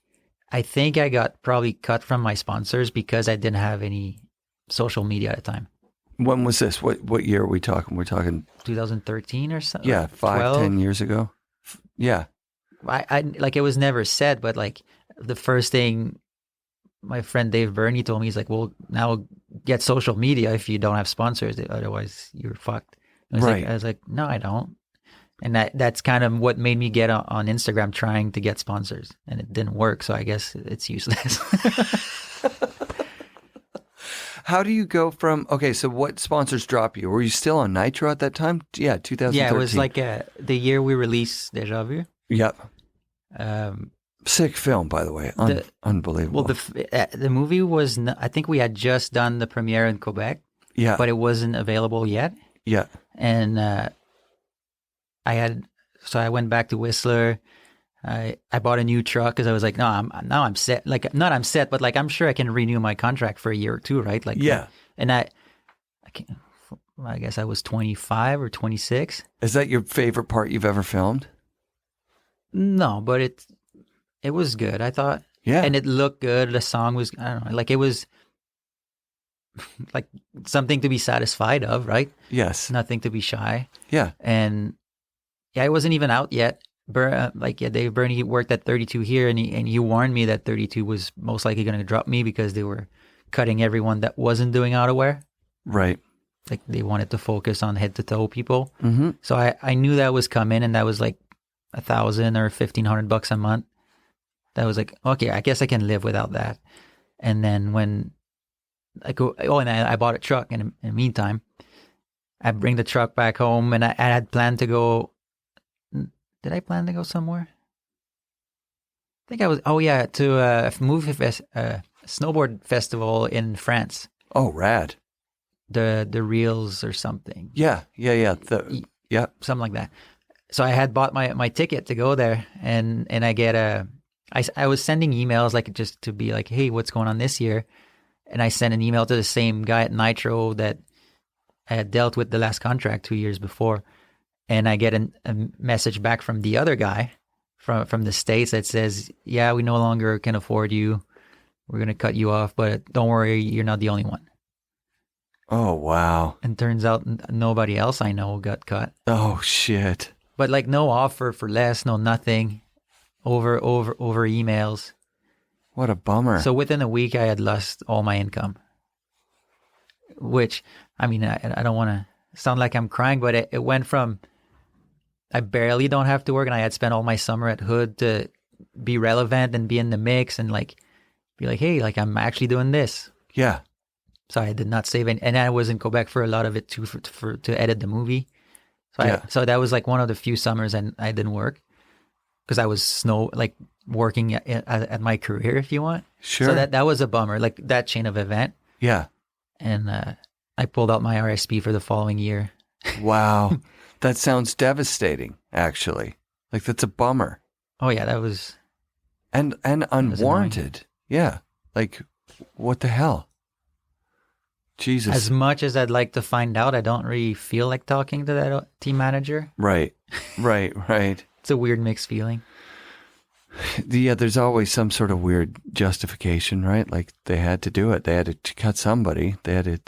Speaker 2: I think I got probably cut from my sponsors because I didn't have any social media at the time.
Speaker 1: When was this? What year are we talking? We're talking
Speaker 2: 2013 or something.
Speaker 1: Yeah, 10 years ago. Yeah.
Speaker 2: I like, it was never said, but like the first thing my friend Dave Burney told me, he's like, well, now get social media if you don't have sponsors, otherwise you're fucked. I was like, no, I don't. And that's kind of what made me get on Instagram trying to get sponsors, and it didn't work. So I guess it's useless.
Speaker 1: How do you go from, okay, so what sponsors drop you? Were you still on Nitro at that time? Yeah, 2013.
Speaker 2: Yeah, it was like the year we released Deja Vu.
Speaker 1: Yep. Sick film, by the way. Unbelievable.
Speaker 2: Well, the movie was, I think we had just done the premiere in Quebec.
Speaker 1: Yeah.
Speaker 2: But it wasn't available yet.
Speaker 1: Yeah.
Speaker 2: And I went back to Whistler. I bought a new truck because I was like, no, I'm set. Like, not I'm set, but like, I'm sure I can renew my contract for a year or two, right? Like,
Speaker 1: yeah.
Speaker 2: And I guess I was 25 or 26.
Speaker 1: Is that your favorite part you've ever filmed?
Speaker 2: No, but it was good, I thought.
Speaker 1: Yeah.
Speaker 2: And it looked good. The song was, I don't know, like it was like something to be satisfied of, right?
Speaker 1: Yes.
Speaker 2: Nothing to be shy.
Speaker 1: Yeah.
Speaker 2: And yeah, it wasn't even out yet. Dave Burney worked at 32 here, and he warned me that 32 was most likely going to drop me because they were cutting everyone that wasn't doing outerwear.
Speaker 1: Right.
Speaker 2: Like they wanted to focus on head to toe people.
Speaker 1: Mm-hmm.
Speaker 2: So I knew that was coming, and that was like $1,000 or $1,500 a month. That was like, okay, I guess I can live without that. And then when I go, and I bought a truck, and in the meantime, I bring the truck back home, and I had planned to go. Did I plan to go somewhere? I think I was. Oh yeah, to a snowboard festival in France.
Speaker 1: Oh, rad!
Speaker 2: The Reels or something.
Speaker 1: Yeah.
Speaker 2: Something like that. So I had bought my ticket to go there, and I get I was sending emails like just to be like, hey, what's going on this year? And I sent an email to the same guy at Nitro that I had dealt with the last contract 2 years before. And I get a message back from the other guy from the States that says, yeah, we no longer can afford you. We're going to cut you off, but don't worry, you're not the only one.
Speaker 1: Oh, wow.
Speaker 2: And turns out nobody else I know got cut.
Speaker 1: Oh, shit.
Speaker 2: But like no offer for less, no nothing, over emails.
Speaker 1: What a bummer.
Speaker 2: So within a week, I had lost all my income. Which, I mean, I don't want to sound like I'm crying, but it went from I barely don't have to work, and I had spent all my summer at Hood to be relevant and be in the mix and like be like, hey, like I'm actually doing this.
Speaker 1: Yeah.
Speaker 2: So I did not save any, and I was in Quebec for a lot of it too, for to edit the movie. So so that was like one of the few summers and I didn't work because I was working at my career, if you want.
Speaker 1: Sure.
Speaker 2: So that was a bummer, like that chain of event.
Speaker 1: Yeah.
Speaker 2: And I pulled out my RSP for the following year.
Speaker 1: Wow. That sounds devastating, actually. Like, that's a bummer.
Speaker 2: Oh yeah, that was...
Speaker 1: And unwarranted. Yeah. Like, what the hell? Jesus.
Speaker 2: As much as I'd like to find out, I don't really feel like talking to that team manager.
Speaker 1: Right.
Speaker 2: It's a weird mixed feeling.
Speaker 1: Yeah, there's always some sort of weird justification, right? Like, they had to do it. They had to cut somebody. They had to...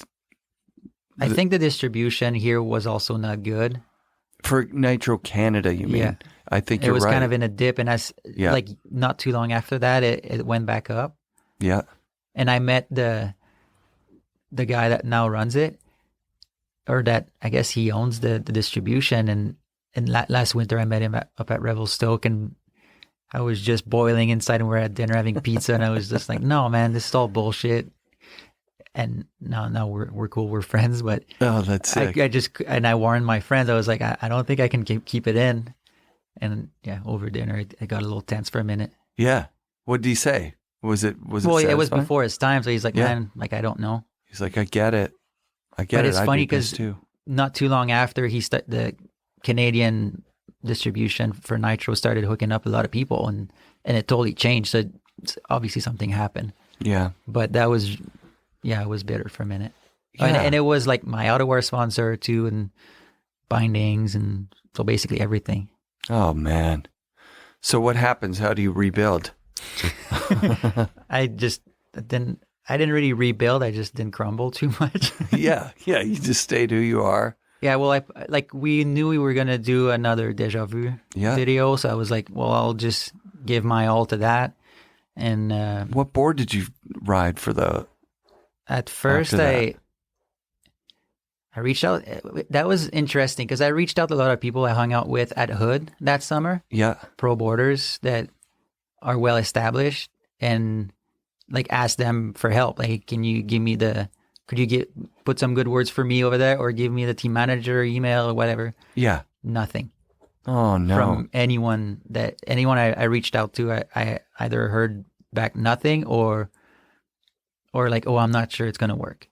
Speaker 2: I think the distribution here was also not good.
Speaker 1: For Nitro Canada, you mean?
Speaker 2: Yeah.
Speaker 1: I think you're right.
Speaker 2: It was kind of in a dip, and like not too long after that, it went back up.
Speaker 1: Yeah.
Speaker 2: And I met the guy that now runs it, or that I guess he owns the distribution. And last winter I met him up at Revelstoke, and I was just boiling inside, and we're at dinner having pizza, and I was just like, no, man, this is all bullshit. And now we're cool, we're friends. But
Speaker 1: oh, that's sick.
Speaker 2: I warned my friends. I was like, I don't think I can keep it in. And yeah, over dinner, I got a little tense for a minute.
Speaker 1: Yeah. What did he say? Was it?
Speaker 2: Well, it was before his time, so he's like, man, like I don't know.
Speaker 1: He's like, I get it. But
Speaker 2: it's funny because not too long after the Canadian distribution for Nitro started hooking up a lot of people, and it totally changed. So obviously something happened.
Speaker 1: Yeah.
Speaker 2: But that was, it was bitter for a minute.
Speaker 1: Yeah.
Speaker 2: And it was like my outerwear sponsor too, and bindings, and so basically everything.
Speaker 1: Oh man. So what happens? How do you rebuild?
Speaker 2: I didn't really rebuild. I just didn't crumble too much.
Speaker 1: Yeah. You just stayed who you are.
Speaker 2: Yeah. Well, we knew we were gonna do another Deja Vu video, so I was like, well, I'll just give my all to that. And
Speaker 1: what board did you ride for the?
Speaker 2: At first, I reached out. That was interesting because I reached out to a lot of people I hung out with at Hood that summer.
Speaker 1: Yeah.
Speaker 2: Pro boarders that are well established, and like asked them for help. Like, can you give me put some good words for me over there, or give me the team manager email or whatever?
Speaker 1: Yeah.
Speaker 2: Nothing.
Speaker 1: Oh no.
Speaker 2: From anyone I reached out to, I either heard back nothing or like, oh, I'm not sure it's gonna work.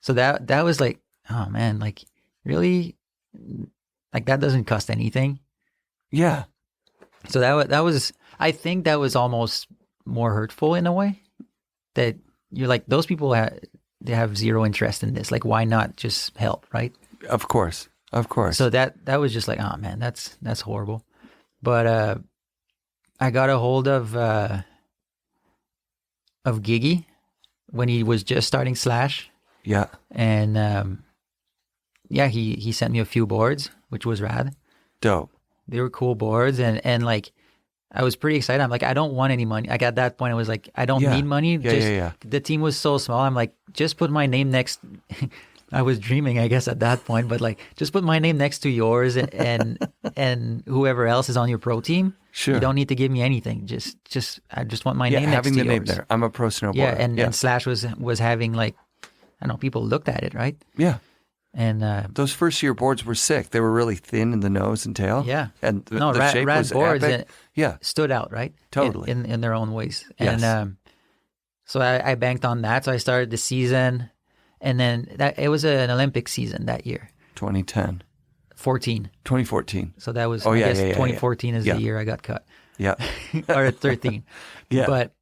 Speaker 2: So that was like, oh man, like really, like that doesn't cost anything.
Speaker 1: Yeah.
Speaker 2: So that was, I think that was almost more hurtful in a way, that you're like, those people they have zero interest in this. Like, why not just help, right?
Speaker 1: Of course. So
Speaker 2: that was just like, oh man, that's horrible. But I got a hold of Giggy when he was just starting Slash.
Speaker 1: Yeah.
Speaker 2: And he sent me a few boards, which was rad.
Speaker 1: Dope.
Speaker 2: They were cool boards, and like I was pretty excited. I'm like, I don't want any money. Like at that point I was like, I don't need money.
Speaker 1: Yeah.
Speaker 2: The team was so small. I'm like, just put my name next. I was dreaming, I guess, at that point, but like, just put my name next to yours and whoever else is on your pro team.
Speaker 1: Sure.
Speaker 2: You don't need to give me anything. I just want my name next
Speaker 1: having
Speaker 2: to
Speaker 1: the
Speaker 2: yours.
Speaker 1: name there. I'm a pro snowboarder.
Speaker 2: Yeah, and Slash was having like, I don't know, people looked at it, right?
Speaker 1: Yeah.
Speaker 2: And
Speaker 1: those first year boards were sick. They were really thin in the nose and tail.
Speaker 2: Yeah.
Speaker 1: And the shape
Speaker 2: rad
Speaker 1: was
Speaker 2: boards
Speaker 1: epic.
Speaker 2: stood out, right?
Speaker 1: Totally.
Speaker 2: In their own ways.
Speaker 1: Yes.
Speaker 2: And so I banked on that. So I started the season, and then it was an Olympic season that year. 2014. So that was, 2014 is the year I got cut.
Speaker 1: Yeah.
Speaker 2: Or 13.
Speaker 1: Yeah.
Speaker 2: But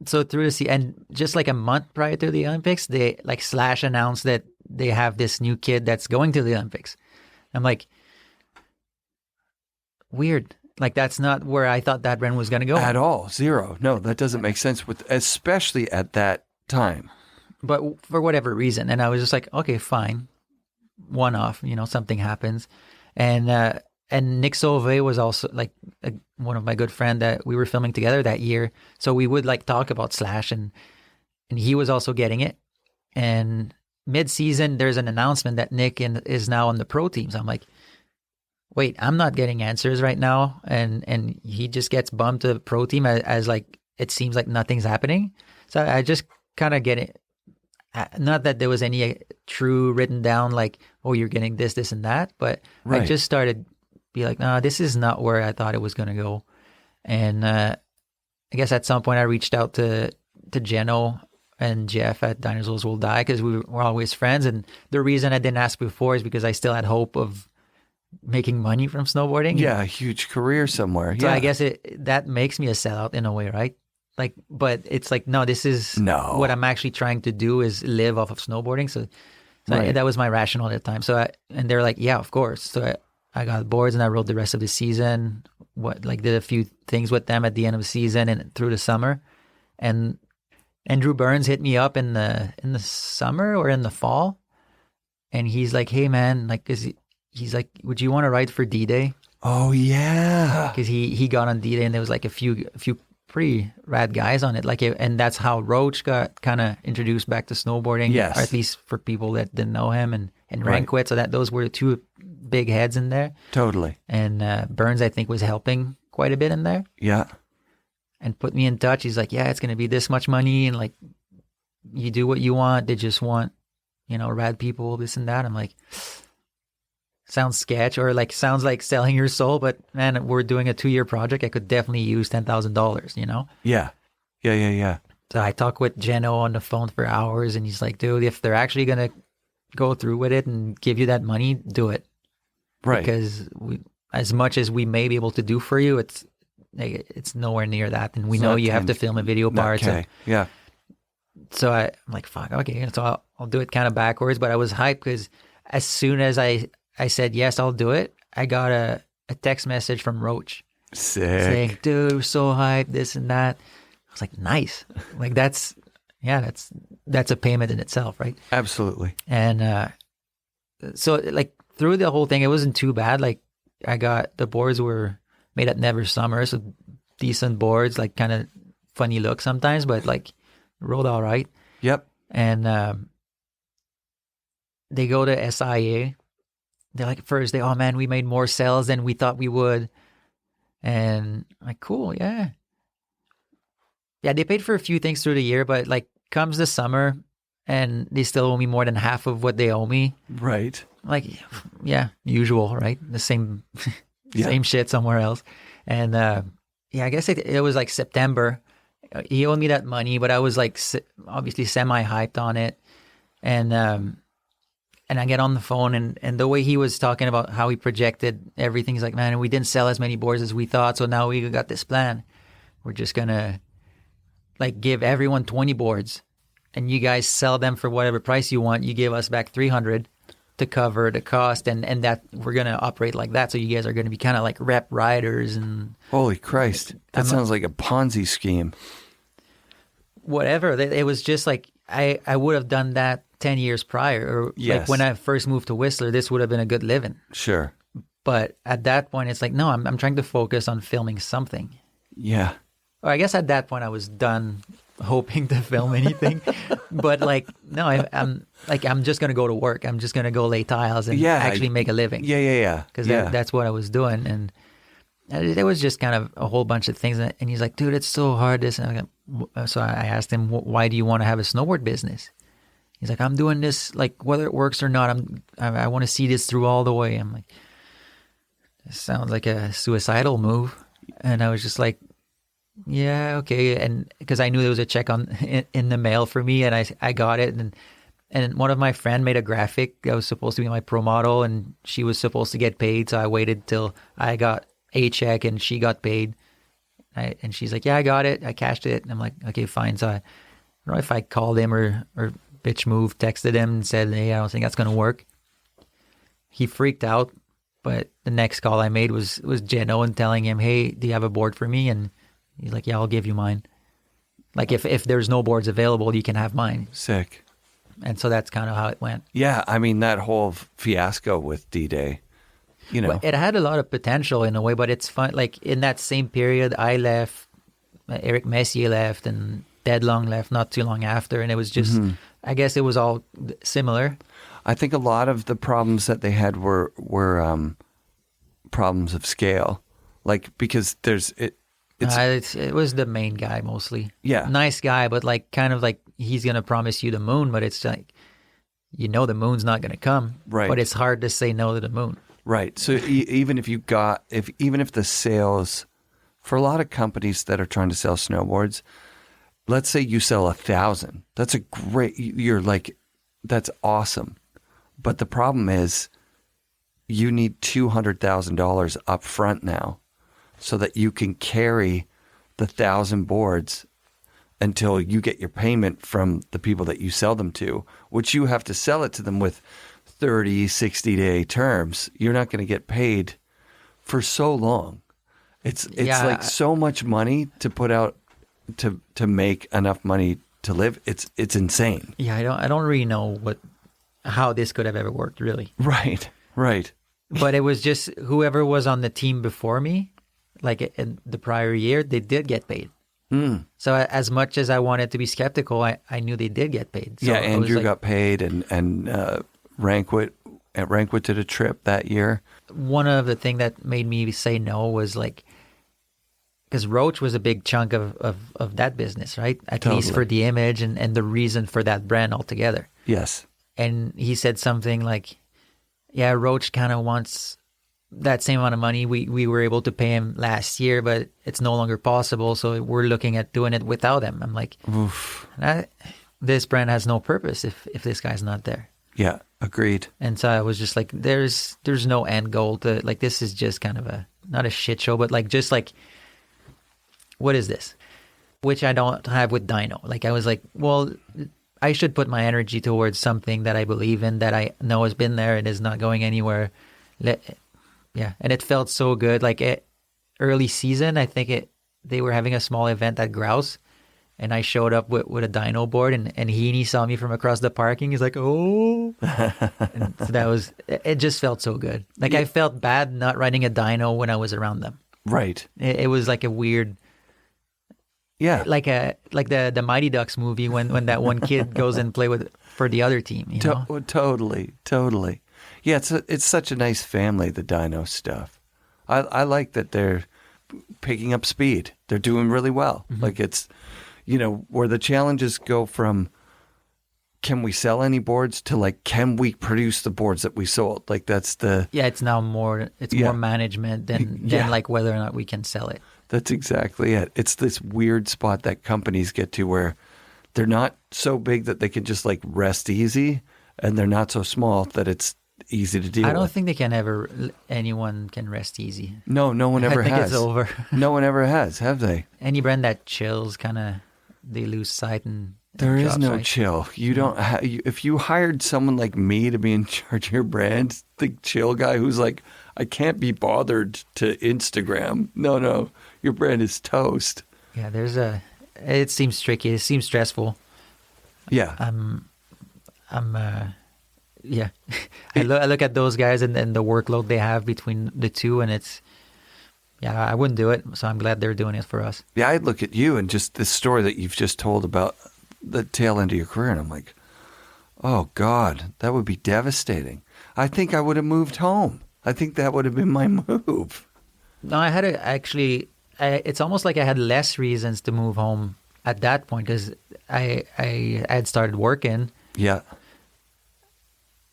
Speaker 2: so through the season, and just like a month prior to the Olympics, they like Slash announced that they have this new kid that's going to the Olympics. I'm like, weird. Like, that's not where I thought that Ren was going to go.
Speaker 1: At all. Zero. No, that doesn't make sense, especially at that time.
Speaker 2: But for whatever reason. And I was just like, okay, fine. One off, something happens. And Nick Sauvé was also like one of my good friends that we were filming together that year. So we would like talk about Slash, and he was also getting it. And mid-season, there's an announcement that Nick is now on the pro teams. I'm like, wait, I'm not getting answers right now. And he just gets bumped to pro team as like, it seems like nothing's happening. So I just kind of get it. Not that there was any true written down, like, oh, you're getting this, this, and that. But I just started be like, no, this is not where I thought it was going to go. And I guess at some point I reached out to Jeno and Jeff at Dinos Will Die because we were always friends. And the reason I didn't ask before is because I still had hope of making money from snowboarding.
Speaker 1: Yeah, a huge career somewhere.
Speaker 2: So I guess that makes me a sellout in a way, right? Like, but it's like, no, this is what I'm actually trying to do is live off of snowboarding. So that was my rationale at the time. So and they're like, yeah, of course. So I got boards and I rode the rest of the season. Did a few things with them at the end of the season and through the summer. And Andrew Burns hit me up in the summer or in the fall, and he's like, "Hey man, like, he's like, would you want to ride for D-Day?"
Speaker 1: Oh yeah,
Speaker 2: because he got on D-Day and there was like a few pretty rad guys on it. And that's how Roach got kind of introduced back to snowboarding.
Speaker 1: Yes,
Speaker 2: or at least for people that didn't know him and Ranquit. So those were the two big heads in there.
Speaker 1: Totally.
Speaker 2: And Burns, I think, was helping quite a bit in there.
Speaker 1: Yeah.
Speaker 2: And put me in touch. He's like, yeah, it's going to be this much money. And like, you do what you want. They just want, rad people, this and that. I'm like, sounds sketch or like, sounds like selling your soul. But man, we're doing a 2-year project. I could definitely use $10,000,
Speaker 1: Yeah. Yeah.
Speaker 2: So I talked with Jeno on the phone for hours. And he's like, dude, if they're actually going to go through with it and give you that money, do it.
Speaker 1: Right.
Speaker 2: Because as much as we may be able to do for you, it's nowhere near that, and we know you have to film a video part.
Speaker 1: Okay. Yeah.
Speaker 2: So I'm like, fuck, okay. So I'll do it kind of backwards, but I was hyped because as soon as I said yes, I'll do it, I got a text message from Roach saying, "Dude, we're so hyped, this and that." I was like, nice. Like that's a payment in itself, right?
Speaker 1: Absolutely.
Speaker 2: And so like through the whole thing, it wasn't too bad. Like the boards were made at Never Summer, so decent boards, like kind of funny look sometimes, but like rolled all right.
Speaker 1: Yep.
Speaker 2: And they go to SIA. They're like, first oh man, we made more sales than we thought we would. And I'm like, cool, yeah. Yeah, they paid for a few things through the year, but like comes the summer and they still owe me more than half of what they owe me.
Speaker 1: Right.
Speaker 2: Like, yeah, usual, right? The same... Same shit somewhere else. And I guess it was like September. He owed me that money, but I was like obviously semi-hyped on it. And I get on the phone and the way he was talking about how he projected everything, he's like, man, we didn't sell as many boards as we thought, so now we got this plan. We're just going to like give everyone 20 boards and you guys sell them for whatever price you want. You give us back 300 to cover the cost, and that we're going to operate like that. So you guys are going to be kind of like rep riders and...
Speaker 1: Holy Christ. That sounds like a Ponzi scheme.
Speaker 2: Whatever. It was just like, I would have done that 10 years prior. Or like when I first moved to Whistler, this would have been a good living.
Speaker 1: Sure.
Speaker 2: But at that point, it's like, no, I'm trying to focus on filming something.
Speaker 1: Yeah.
Speaker 2: Or I guess at that point I was done hoping to film anything. But like, no, I'm just going to go to work. I'm just going to go lay tiles and actually make a living.
Speaker 1: Yeah.
Speaker 2: Because that's what I was doing. And there was just kind of a whole bunch of things. And he's like, dude, it's so hard. This. And so I asked him, why do you want to have a snowboard business? He's like, I'm doing this, like whether it works or not, I want to see this through all the way. I'm like, this sounds like a suicidal move. And I was just like, yeah, okay. And because I knew there was a check in the mail for me, and I got it. And one of my friend made a graphic that was supposed to be my pro model, and she was supposed to get paid. So I waited till I got a check and she got paid. And she's like, yeah, I got it. I cashed it. And I'm like, okay, fine. So I don't know if I called him or bitch move, texted him and said, hey, I don't think that's going to work. He freaked out. But the next call I made was Jeno and telling him, hey, do you have a board for me? And he's like, yeah, I'll give you mine. Like if there's no boards available, you can have mine.
Speaker 1: Sick.
Speaker 2: And so that's kind of how it went.
Speaker 1: Yeah, I mean, that whole fiasco with D-Day,
Speaker 2: Well, it had a lot of potential in a way, but it's fun. Like in that same period, I left, Eric Messier left, and Dead Long left not too long after. And it was just, I guess it was all similar.
Speaker 1: I think a lot of the problems that they had were problems of scale, like because
Speaker 2: it was the main guy mostly.
Speaker 1: Yeah.
Speaker 2: Nice guy, but like kind of like he's gonna promise you the moon, but it's like the moon's not gonna come.
Speaker 1: Right.
Speaker 2: But it's hard to say no to the moon.
Speaker 1: Right. So even if the sales for a lot of companies that are trying to sell snowboards, let's say you sell 1,000. That's that's awesome. But the problem is you need $200,000 up front now so that you can carry the 1,000 boards until you get your payment from the people that you sell them to, which you have to sell it to them with 30, 60-day terms. You're not going to get paid for so long. It's like so much money to put out to make enough money to live. It's insane.
Speaker 2: Yeah, I don't really know how this could have ever worked, really.
Speaker 1: Right.
Speaker 2: But it was just whoever was on the team before me, like in the prior year, they did get paid. So as much as I wanted to be skeptical, I knew they did get paid. So
Speaker 1: Andrew got paid, and Rankwit did a trip that year.
Speaker 2: One of the things that made me say no was like, because Roach was a big chunk of that business, right? At least for the image and the reason for that brand altogether.
Speaker 1: Yes.
Speaker 2: And he said something like, yeah, Roach kind of wants that same amount of money we were able to pay him last year, but it's no longer possible, so we're looking at doing it without him. I'm like, oof. This brand has no purpose if this guy's not there.
Speaker 1: Yeah, agreed.
Speaker 2: And so I was just like, there's no end goal to, like, this is just kind of not a shit show, but like, just like, what is this? Which I don't have with Dino. Like, I was like, well, I should put my energy towards something that I believe in, that I know has been there and is not going anywhere. Yeah, and it felt so good. Like early season, I think they were having a small event at Grouse, and I showed up with a dyno board, and Heaney saw me from across the parking. He's like, oh. And so it just felt so good. Like, yeah. I felt bad not riding a dyno when I was around them.
Speaker 1: Right.
Speaker 2: It was like a weird...
Speaker 1: Yeah.
Speaker 2: Like the Mighty Ducks movie when that one kid goes and play for the other team, you know?
Speaker 1: Totally. Yeah, it's such a nice family, the dyno stuff. I like that they're picking up speed. They're doing really well. Mm-hmm. Like, it's, where the challenges go from, can we sell any boards, to like, can we produce the boards that we sold? Like, that's the...
Speaker 2: Yeah, it's now more management than like whether or not we can sell it.
Speaker 1: That's exactly it. It's this weird spot that companies get to where they're not so big that they can just like rest easy, and they're not so small that it's easy to deal with.
Speaker 2: I don't think anyone can rest easy.
Speaker 1: No one ever has.
Speaker 2: I think it's over.
Speaker 1: No one ever has, have they?
Speaker 2: Any brand that chills, they lose sight and
Speaker 1: there is
Speaker 2: drops,
Speaker 1: no
Speaker 2: right?
Speaker 1: chill. You don't. If you hired someone like me to be in charge of your brand, the chill guy who's like, I can't be bothered to Instagram. No, your brand is toast.
Speaker 2: Yeah, it seems tricky. It seems stressful.
Speaker 1: Yeah.
Speaker 2: Yeah. I look at those guys and the workload they have between the two, and I wouldn't do it. So I'm glad they're doing it for us.
Speaker 1: Yeah, I'd look at you and just this story that you've just told about the tail end of your career, and I'm like, oh God, that would be devastating. I think I would have moved home. I think that would have been my move.
Speaker 2: No, I had to actually... it's almost like I had less reasons to move home at that point, because I had started working.
Speaker 1: Yeah.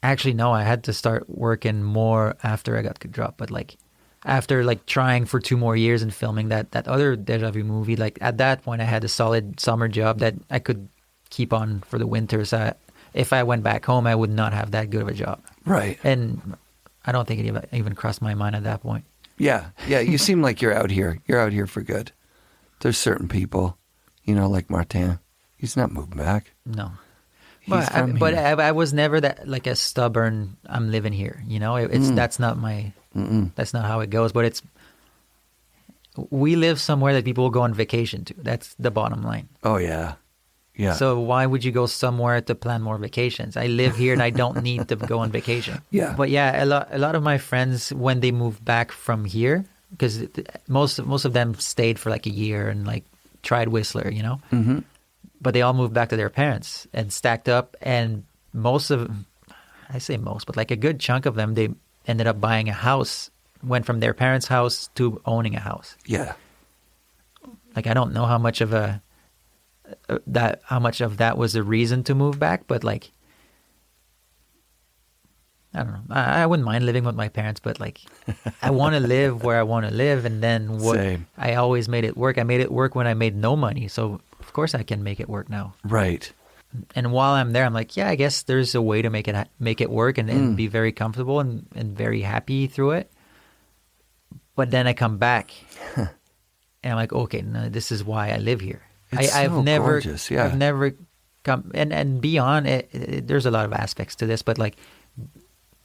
Speaker 2: Actually, no, I had to start working more after I got dropped. But like after like trying for 2 more years and filming that other Deja Vu movie, like at that point I had a solid summer job that I could keep on for the winter. So if I went back home, I would not have that good of a job.
Speaker 1: Right.
Speaker 2: And I don't think it even crossed my mind at that point.
Speaker 1: Yeah. You seem like you're out here. You're out here for good. There's certain people, like Martin. He's not moving back.
Speaker 2: No. But I was never that like a stubborn, I'm living here, that's not that's not how it goes. But we live somewhere that people will go on vacation to. That's the bottom line.
Speaker 1: Oh, yeah. Yeah.
Speaker 2: So why would you go somewhere to plan more vacations? I live here and I don't need to go on vacation.
Speaker 1: Yeah.
Speaker 2: But yeah, a lot of my friends, when they moved back from here, because most of them stayed for like a year and like tried Whistler,
Speaker 1: Mm-hmm.
Speaker 2: But they all moved back to their parents and stacked up. And I say most, but like a good chunk of them, they ended up buying a house went from their parents' house to owning a house.
Speaker 1: Yeah.
Speaker 2: Like, I don't know how much of that was the reason to move back, but like, I don't know. I wouldn't mind living with my parents, but like, I want to live where I want to live, and then
Speaker 1: Same.
Speaker 2: I always made it work. I made it work when I made no money, so of course I can make it work now.
Speaker 1: Right.
Speaker 2: And while I'm there, I'm like, yeah, I guess there's a way to make it work and be very comfortable and very happy through it. But then I come back, and I'm like, okay, no, this is why I live here.
Speaker 1: I've never, gorgeous. Yeah.
Speaker 2: I've never come and beyond it. There's a lot of aspects to this, but like,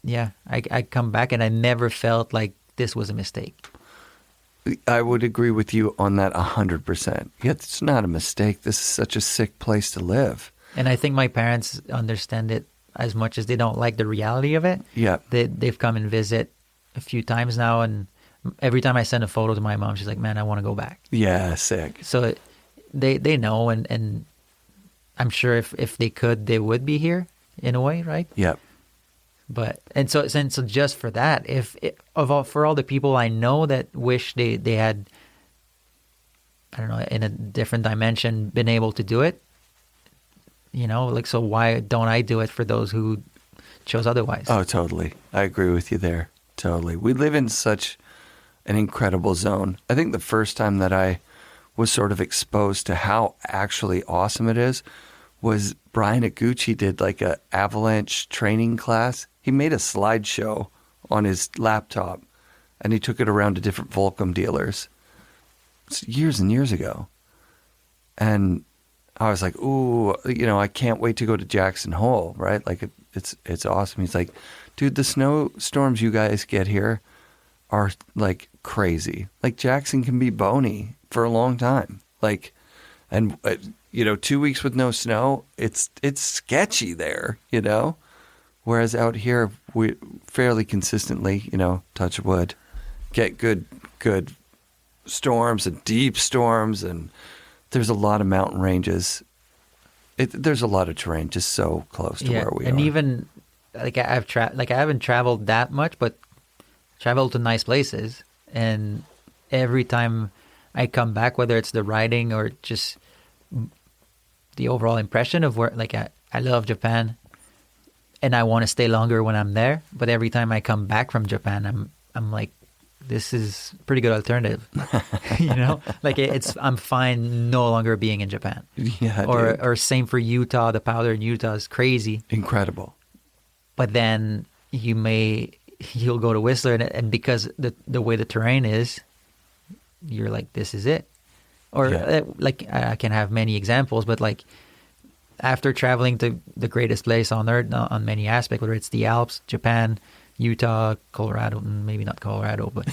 Speaker 2: yeah, I come back and I never felt like this was a mistake.
Speaker 1: I would agree with you on that 100%. Yeah, it's not a mistake. This is such a sick place to live.
Speaker 2: And I think my parents understand it as much as they don't like the reality of it.
Speaker 1: Yeah.
Speaker 2: They've come and visit a few times now, and every time I send a photo to my mom, she's like, man, I want to go back.
Speaker 1: Yeah, sick.
Speaker 2: So they know, and I'm sure if they could, they would be here in a way, right?
Speaker 1: Yep.
Speaker 2: But so just for that, for all the people I know that wish they had, I don't know, in a different dimension, been able to do it, you know, like, so why don't I do it for those who chose otherwise?
Speaker 1: Oh, totally. I agree with you there. Totally. We live in such an incredible zone. I think the first time that I was sort of exposed to how actually awesome it is was Brian Iguchi did like a avalanche training class. He made a slideshow on his laptop, and he took it around to different Volcom dealers. It's years and years ago. And I was like, ooh, you know, I can't wait to go to Jackson Hole, right? Like, it's awesome. He's like, dude, the snowstorms you guys get here are like crazy. Like, Jackson can be bony for a long time. Like, and you know, 2 weeks with no snow, it's sketchy there, you know? Whereas out here, we fairly consistently, you know, touch wood, get good storms and deep storms, and there's a lot of mountain ranges. There's a lot of terrain just so close to where we are.
Speaker 2: And even like I haven't traveled that much, but traveled to nice places, and every time I come back, whether it's the riding or just the overall impression of where, like, I love Japan. And I want to stay longer when I'm there, but every time I come back from Japan, I'm like, this is a pretty good alternative, you know. Like, I'm fine no longer being in Japan.
Speaker 1: Yeah.
Speaker 2: Or same for Utah. The powder in Utah is crazy,
Speaker 1: incredible.
Speaker 2: But then you'll go to Whistler, and because the way the terrain is, you're like, this is it. Or like, I can have many examples, but like, after traveling to the greatest place on earth on many aspects, whether it's the Alps, Japan, Utah, Colorado, maybe not Colorado, but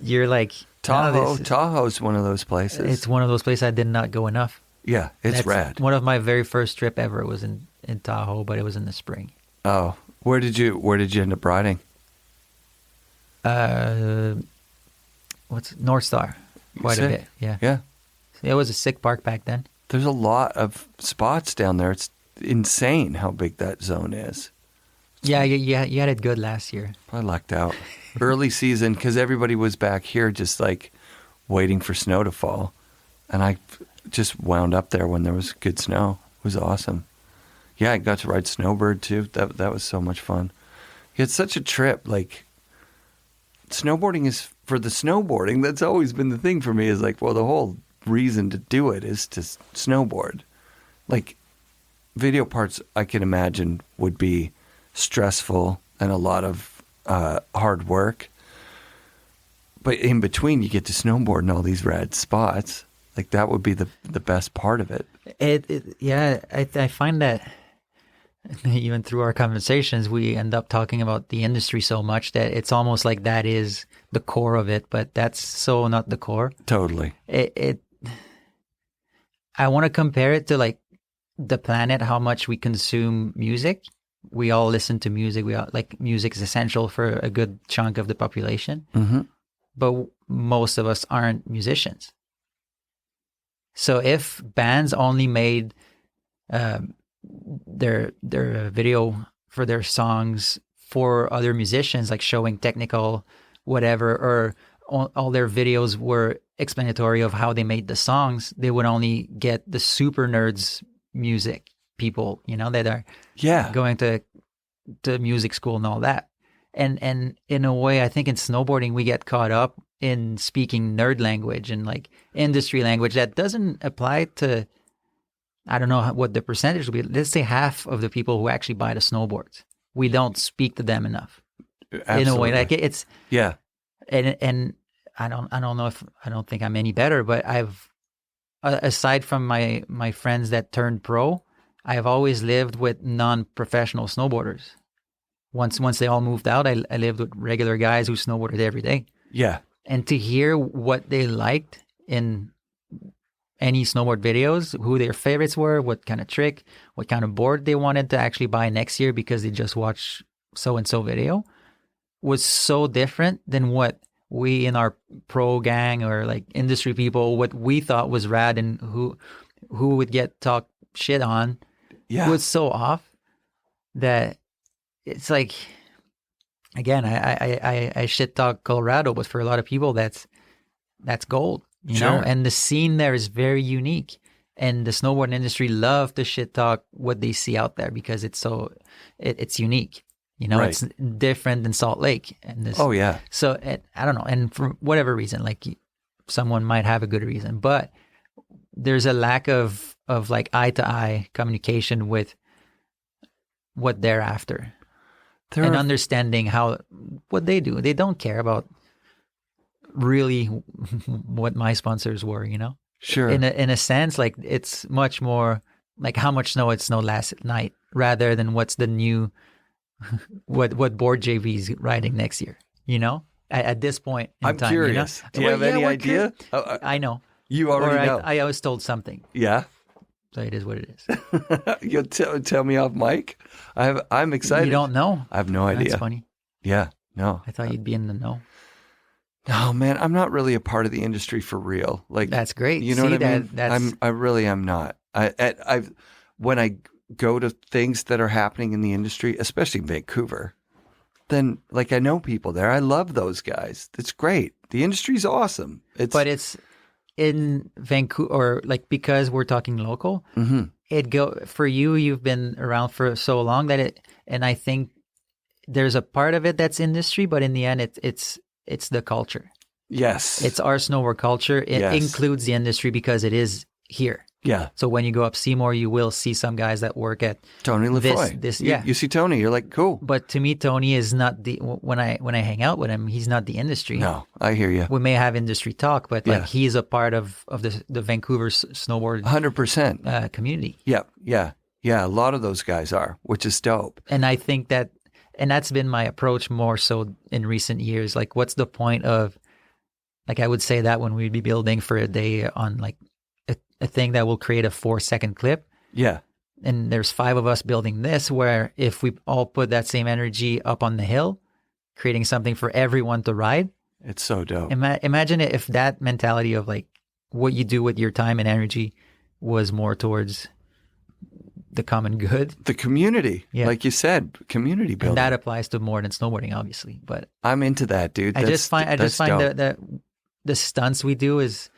Speaker 2: you're like,
Speaker 1: Tahoe. Tahoe's one of those places.
Speaker 2: It's one of those places I did not go enough.
Speaker 1: Yeah, that's rad.
Speaker 2: One of my very first trip ever was in Tahoe, but it was in the spring.
Speaker 1: Oh, where did you end up riding?
Speaker 2: What's North Star? Quite a bit, yeah.
Speaker 1: Yeah.
Speaker 2: It was a sick park back then.
Speaker 1: There's a lot of spots down there. It's insane how big that zone is.
Speaker 2: Yeah, you had it good last year.
Speaker 1: I lucked out. Early season, because everybody was back here just like waiting for snow to fall. And I just wound up there when there was good snow. It was awesome. Yeah, I got to ride Snowbird too. That was so much fun. It's such a trip. Like, snowboarding is for the snowboarding. That's always been the thing for me, is like, well, the whole reason to do it is to snowboard. Like, video parts, I can imagine, would be stressful and a lot of hard work, but in between you get to snowboard in all these rad spots. Like, that would be the best part of it. I find that even through our conversations we end up talking about the industry so much that it's almost like that is the core of it, but that's so not the core. Totally.
Speaker 2: I want to compare it to like the planet, how much we consume music. We all listen to music. We all, like, music is essential for a good chunk of the population.
Speaker 1: Mm-hmm.
Speaker 2: But most of us aren't musicians. So if bands only made their video for their songs for other musicians, like showing technical whatever, or all their videos were explanatory of how they made the songs, they would only get the super nerds music people, that are going to music school and all that. And in a way, I think in snowboarding, we get caught up in speaking nerd language and like industry language that doesn't apply to, I don't know what the percentage will be. Let's say half of the people who actually buy the snowboards, we don't speak to them enough. Absolutely. In a way, like it's, and I don't know if, I don't think I'm any better, but I've, aside from my friends that turned pro, I have always lived with non-professional snowboarders. Once they all moved out, I lived with regular guys who snowboarded every day. Yeah. And to hear what they liked in any snowboard videos, who their favorites were, what kind of trick, what kind of board they wanted to actually buy next year because they just watched so-and-so video, was so different than what we in our pro gang or like industry people, what we thought was rad and who would get talked shit on, was so off that it's like, again, I shit talk Colorado, but for a lot of people, that's gold, you know? And the scene there is very unique. And the snowboarding industry love to shit talk what they see out there because it's so, it's unique. It's different than Salt Lake. And this, so I don't know. And for whatever reason, like someone might have a good reason, but there's a lack of like eye to eye communication with what they're after and understanding what they do. They don't care about really what my sponsors were, Sure. In a sense, like it's much more like how much snow it snowed last night rather than what's the new what board JV's riding next year, at this point in
Speaker 1: I'm
Speaker 2: time.
Speaker 1: Curious. Do you have any idea?
Speaker 2: I know.
Speaker 1: You already know.
Speaker 2: I was told something.
Speaker 1: Yeah.
Speaker 2: So it is what it is.
Speaker 1: You'll tell me off mic? I'm excited.
Speaker 2: You don't know?
Speaker 1: I have no idea.
Speaker 2: That's funny.
Speaker 1: Yeah. No.
Speaker 2: I thought you'd be in the know.
Speaker 1: No, man, I'm not really a part of the industry for real. Like
Speaker 2: that's great.
Speaker 1: You know what I mean? I really am not. When I go to things that are happening in the industry, especially in Vancouver, then like I know people there. I love those guys. It's great. The industry's awesome.
Speaker 2: But it's in Vancouver, or like because we're talking local. Mm-hmm. For you. You've been around for so long and I think there's a part of it that's industry, but in the end, it's the culture. Yes, it's our snowboard culture. It includes the industry because it is here. Yeah. So when you go up Seymour, you will see some guys that work at
Speaker 1: Tony Lefroy. You see Tony, you're like, cool.
Speaker 2: But to me, Tony is not when I hang out with him, he's not the industry.
Speaker 1: No, I hear you.
Speaker 2: We may have industry talk, but like he's a part of the Vancouver snowboard
Speaker 1: 100%
Speaker 2: community.
Speaker 1: Yeah. A lot of those guys are, which is dope.
Speaker 2: And I think that's been my approach more so in recent years. Like, what's the point of, like, I would say that when we'd be building for a day on like a thing that will create a 4-second clip. Yeah. And there's 5 of us building this, where if we all put that same energy up on the hill, creating something for everyone to ride.
Speaker 1: It's so dope.
Speaker 2: Imagine if that mentality of like what you do with your time and energy was more towards the common good.
Speaker 1: The community. Yeah. Like you said, community building.
Speaker 2: And that applies to more than snowboarding, obviously. But
Speaker 1: I'm into that, dude.
Speaker 2: I just find that the stunts we do is,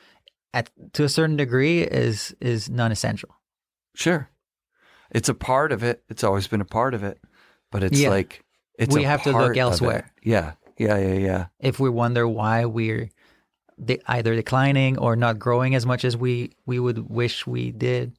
Speaker 2: to a certain degree, is non-essential.
Speaker 1: Sure. It's a part of it. It's always been a part of it. But it's like, we have to look elsewhere. Yeah.
Speaker 2: If we wonder why we're either declining or not growing as much as we would wish we did.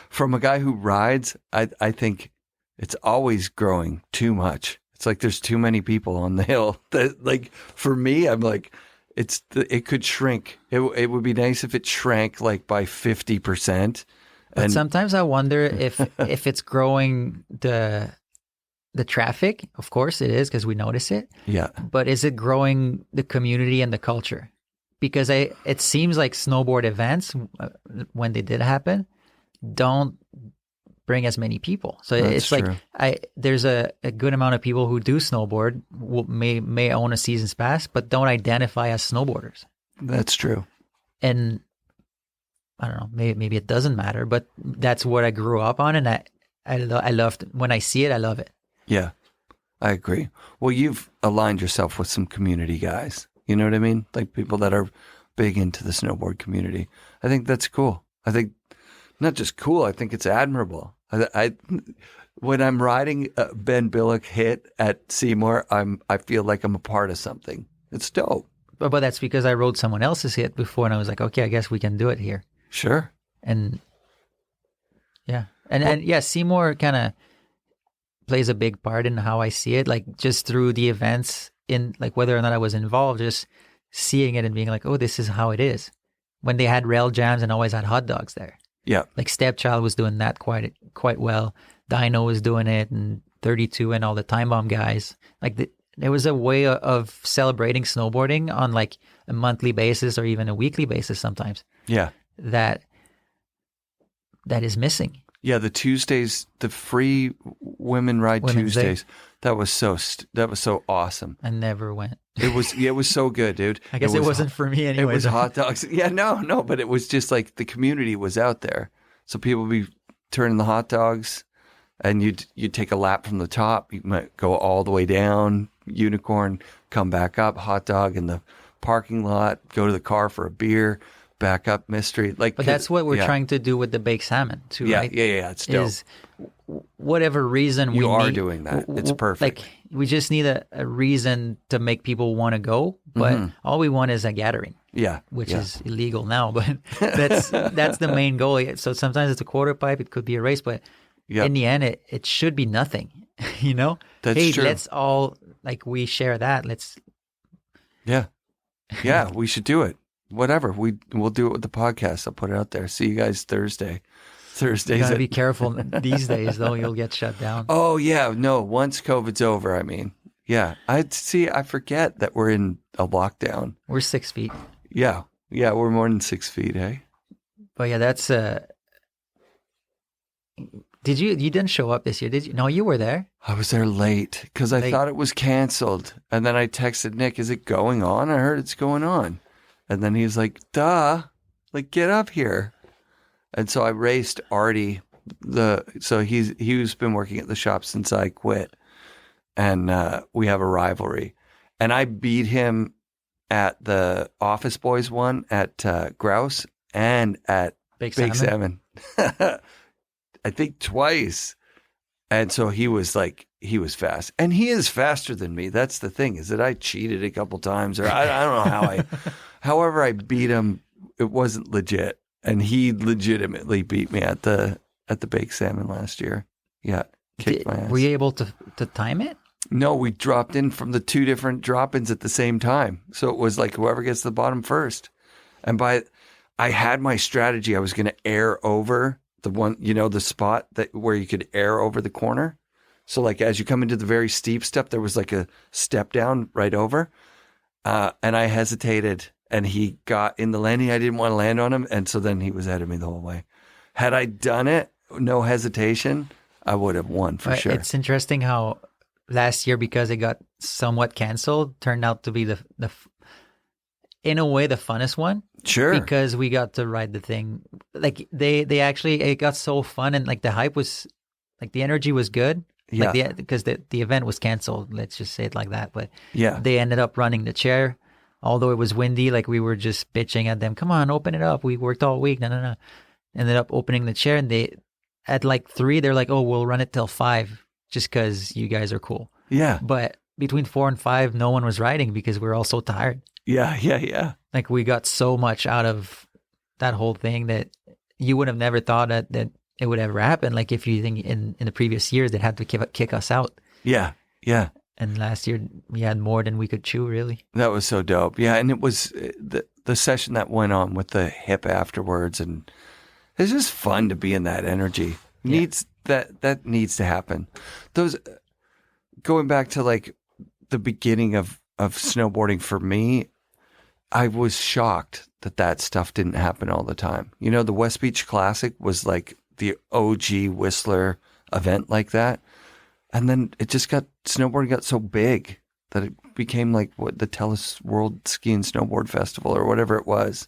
Speaker 1: From a guy who rides, I think it's always growing too much. It's like there's too many people on the hill. Like for me, I'm like, it could shrink. It would be nice if it shrank like by 50%.
Speaker 2: But sometimes I wonder if it's growing the traffic. Of course it is, because we notice it. Yeah. But is it growing the community and the culture? Because it seems like snowboard events, when they did happen, don't bring as many people. So it's true. Like there's a good amount of people who do snowboard, may own a season's pass, but don't identify as snowboarders.
Speaker 1: That's true.
Speaker 2: And I don't know, maybe it doesn't matter, but that's what I grew up on, and I loved when I see it, I love it.
Speaker 1: Yeah, I agree. Well, you've aligned yourself with some community guys. You know what I mean? Like people that are big into the snowboard community. I think that's cool. I think not just cool. I think it's admirable. I when I'm riding Ben Bilocq hit at Seymour, I feel like I'm a part of something. It's dope.
Speaker 2: But that's because I rode someone else's hit before, and I was like, okay, I guess we can do it here.
Speaker 1: Sure.
Speaker 2: And yeah, and yeah, Seymour kind of plays a big part in how I see it. Like just through the events, in like whether or not I was involved, just seeing it and being like, oh, this is how it is. When they had rail jams and always had hot dogs there.
Speaker 1: Yeah.
Speaker 2: Like Stepchild was doing that quite well. Dino was doing it, and 32 and all the Time Bomb guys. Like there was a way of celebrating snowboarding on like a monthly basis or even a weekly basis sometimes.
Speaker 1: Yeah.
Speaker 2: That is missing.
Speaker 1: Yeah, the Tuesdays, the free women ride
Speaker 2: Women's
Speaker 1: Tuesdays.
Speaker 2: Day.
Speaker 1: That was so awesome.
Speaker 2: I never went.
Speaker 1: It was so good, dude.
Speaker 2: I guess it wasn't for me anyway.
Speaker 1: It was hot dogs. Yeah, no, but it was just like the community was out there. So people would be turning the hot dogs, and you'd take a lap from the top. You might go all the way down, unicorn, come back up, hot dog in the parking lot, go to the car for a beer, back up mystery. Like,
Speaker 2: but that's what we're trying to do with the baked salmon too, right?
Speaker 1: Yeah. It's dope.
Speaker 2: Is whatever reason
Speaker 1: you are
Speaker 2: need,
Speaker 1: doing that. It's perfect.
Speaker 2: Like we just need a reason to make people want to go, but all we want is a gathering.
Speaker 1: Yeah,
Speaker 2: which is illegal now, but that's the main goal. So sometimes it's a quarter pipe, it could be a race, but in the end, it should be nothing. You know,
Speaker 1: that's true.
Speaker 2: Let's all we share that. Let's.
Speaker 1: Yeah, we should do it. Whatever we'll do it with the podcast. I'll put it out there. See you guys Thursdays. You gotta
Speaker 2: be careful these days, though. You'll get shut down.
Speaker 1: Oh yeah, no. Once COVID's over, I mean, yeah. I forget that we're in a lockdown.
Speaker 2: We're 6 feet.
Speaker 1: Yeah, we're more than 6 feet, hey?
Speaker 2: But yeah, that's Did you didn't show up this year, did you? No, you were there.
Speaker 1: I was there late because I thought it was canceled. And then I texted Nick, is it going on? I heard it's going on. And then he's like, duh, get up here. And so I raced Artie. He's been working at the shop since I quit. And we have a rivalry. And I beat him at the Office Boys one at Grouse and at Big Salmon. I think twice. And so he was fast. And he is faster than me. That's the thing, is that I cheated a couple times, or I don't know how however I beat him, it wasn't legit. And he legitimately beat me at the Baked Salmon last year. Yeah. Kicked my ass.
Speaker 2: Were you able to time it?
Speaker 1: No, we dropped in from the two different drop-ins at the same time. So it was like whoever gets to the bottom first. And I had my strategy. I was going to air over the one, the spot where you could air over the corner. So as you come into the very steep step, there was a step down right over. And I hesitated, and he got in the landing. I didn't want to land on him. And so then he was ahead of me the whole way. Had I done it, no hesitation, I would have won for sure.
Speaker 2: It's interesting how last year, because it got somewhat canceled, turned out to be the in a way the funnest one.
Speaker 1: Sure.
Speaker 2: Because we got to ride the thing. They actually, it got so fun, and the hype was, the energy was good.
Speaker 1: Yeah.
Speaker 2: Because the event was canceled, let's just say it like that. But
Speaker 1: yeah,
Speaker 2: they ended up running the chair, although it was windy. We were just bitching at them. Come on, open it up. We worked all week. No. Ended up opening the chair, and they, at 3, they're like, oh, we'll run it till 5 just because you guys are cool.
Speaker 1: Yeah.
Speaker 2: But between 4 and 5, no one was riding because we were all so tired.
Speaker 1: Yeah.
Speaker 2: We got so much out of that whole thing that you would have never thought that it would ever happen. If you think in the previous years, they'd have to kick us out.
Speaker 1: Yeah.
Speaker 2: And last year we had more than we could chew, really.
Speaker 1: That was so dope. Yeah, and it was the session that went on with the hip afterwards, and it's just fun to be in that energy. That needs to happen. Those going back to the beginning of snowboarding for me, I was shocked that stuff didn't happen all the time. The West Beach Classic was the OG Whistler event like that. And then snowboarding got so big that it became the TELUS World Ski and Snowboard Festival or whatever it was.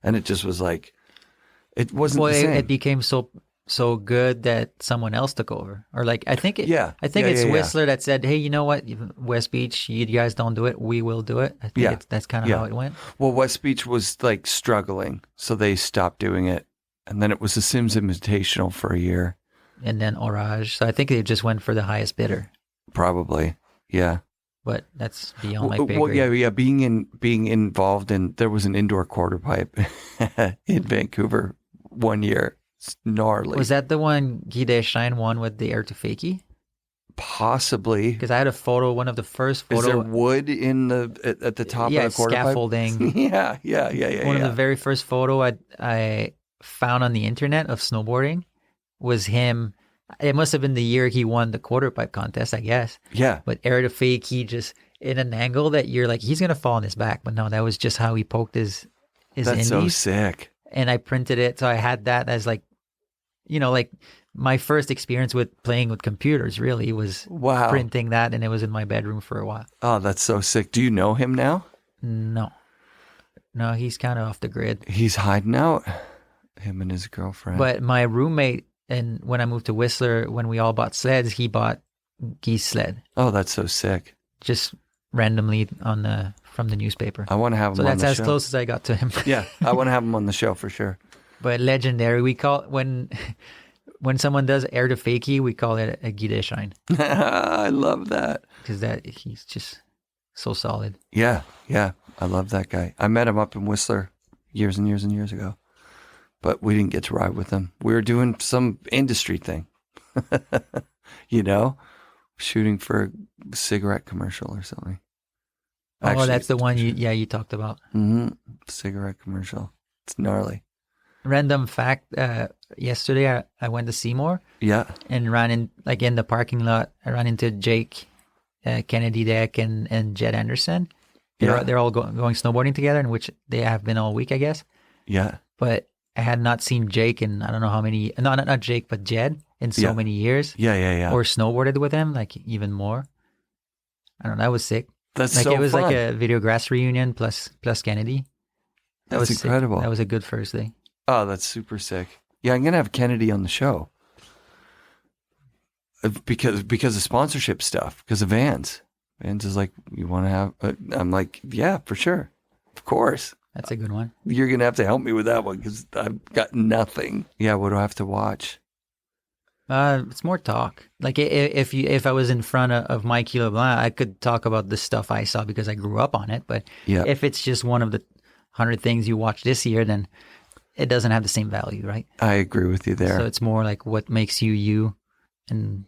Speaker 1: And it just was it wasn't the same.
Speaker 2: It became so so good that someone else took over, or like I think it's
Speaker 1: Yeah.
Speaker 2: Whistler that said, "Hey, you know what, West Beach, you guys don't do it, we will do it." I think that's kind of how it went.
Speaker 1: Well, West Beach was like struggling, so they stopped doing it, and then it was the Sims Invitational for a year,
Speaker 2: And then Orage, so I think they just went for the highest bidder.
Speaker 1: probably. Yeah.
Speaker 2: But that's beyond my pay
Speaker 1: Well,
Speaker 2: grade.
Speaker 1: yeah. Being involved in, there was an indoor quarter pipe in Vancouver one year. It's gnarly.
Speaker 2: Was that the one Guy Deschamps won with the Air to Fakie?
Speaker 1: Possibly.
Speaker 2: Because I had a photo, one of the first
Speaker 1: Is there
Speaker 2: photo.
Speaker 1: wood in at the top of the quarter
Speaker 2: scaffolding.
Speaker 1: pipe? Yeah.
Speaker 2: One of the very first photo I found on the internet of snowboarding was him. It must have been the year he won the quarter pipe contest, I guess.
Speaker 1: Yeah.
Speaker 2: But air to fake, he just in an angle that you're like, he's gonna fall on his back. But no, that was just how he poked his
Speaker 1: That's
Speaker 2: indies.
Speaker 1: so sick.
Speaker 2: And I printed it, so I had that as like, like my first experience with playing with computers. Really was
Speaker 1: Wow.
Speaker 2: printing that, and it was in my bedroom for a while.
Speaker 1: Oh, that's so sick. Do you know him now?
Speaker 2: No, he's kind of off the grid.
Speaker 1: He's hiding out. Him and his girlfriend.
Speaker 2: But my roommate, and when I moved to Whistler, when we all bought sleds, he bought Guy's sled
Speaker 1: Oh, that's so sick.
Speaker 2: just randomly from the newspaper.
Speaker 1: I want to have him
Speaker 2: So
Speaker 1: on
Speaker 2: that's
Speaker 1: the
Speaker 2: as
Speaker 1: show.
Speaker 2: close as I got to him.
Speaker 1: Yeah, I want to have him on the show for sure.
Speaker 2: But legendary, we call when someone does air to fakie, we call it a Guy Deschamps
Speaker 1: I love that.
Speaker 2: because that he's just so solid.
Speaker 1: Yeah. I love that guy. I met him up in Whistler years and years and years ago, but we didn't get to ride with him. We were doing some industry thing, shooting for a cigarette commercial or something.
Speaker 2: Oh, that's the one you talked about.
Speaker 1: Cigarette commercial. It's gnarly.
Speaker 2: Random fact, yesterday I went to Seymour
Speaker 1: Yeah.
Speaker 2: and ran in the parking lot. I ran into Jake, Kennedy Deck, and Jed Anderson. They're all going snowboarding together, in which they have been all week, I guess.
Speaker 1: Yeah.
Speaker 2: But I had not seen Jake in I don't know how many. No, not Jake, but Jed in so many years.
Speaker 1: Yeah.
Speaker 2: Or snowboarded with him, like even more. I don't know. That was sick.
Speaker 1: That's
Speaker 2: Like
Speaker 1: so
Speaker 2: it was
Speaker 1: fun.
Speaker 2: like a Videograss reunion plus Kennedy. That
Speaker 1: That's
Speaker 2: was sick.
Speaker 1: incredible.
Speaker 2: That was a good first day.
Speaker 1: Oh, that's super sick. Yeah, I'm going to have Kennedy on the show. Because of sponsorship stuff, because of Vans. Vans is like, you want to have... I'm like, yeah, for sure. Of course.
Speaker 2: That's a good one.
Speaker 1: You're going to have to help me with that one because I've got nothing. Yeah, what do I have to watch?
Speaker 2: It's more talk. Like if I was in front of Mikey LeBlanc, I could talk about the stuff I saw because I grew up on it. But
Speaker 1: Yeah.
Speaker 2: if it's just one of the 100 things you watched this year, then it doesn't have the same value, right?
Speaker 1: I agree with you there.
Speaker 2: So it's more like what makes you, and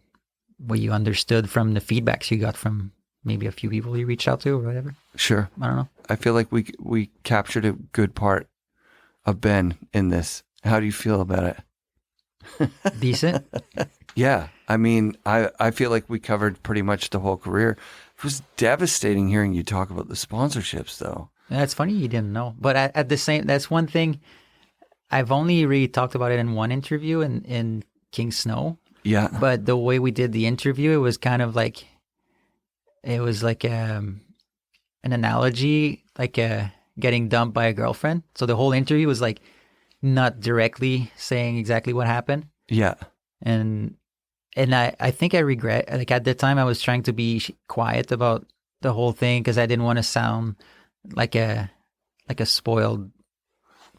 Speaker 2: what you understood from the feedbacks you got from maybe a few people you reached out to or whatever.
Speaker 1: Sure.
Speaker 2: I don't know.
Speaker 1: I feel like we captured a good part of Ben in this. How do you feel about it?
Speaker 2: Decent.
Speaker 1: Yeah. I mean, I feel like we covered pretty much the whole career. It was devastating hearing you talk about the sponsorships, though.
Speaker 2: That's funny you didn't know. But at the same, that's one thing. I've only really talked about it in one interview in King Snow.
Speaker 1: Yeah.
Speaker 2: But the way we did the interview, it was kind of like, it was like an analogy, like getting dumped by a girlfriend. So the whole interview was like not directly saying exactly what happened.
Speaker 1: Yeah.
Speaker 2: And I think I regret, like at the time I was trying to be quiet about the whole thing because I didn't want to sound like a spoiled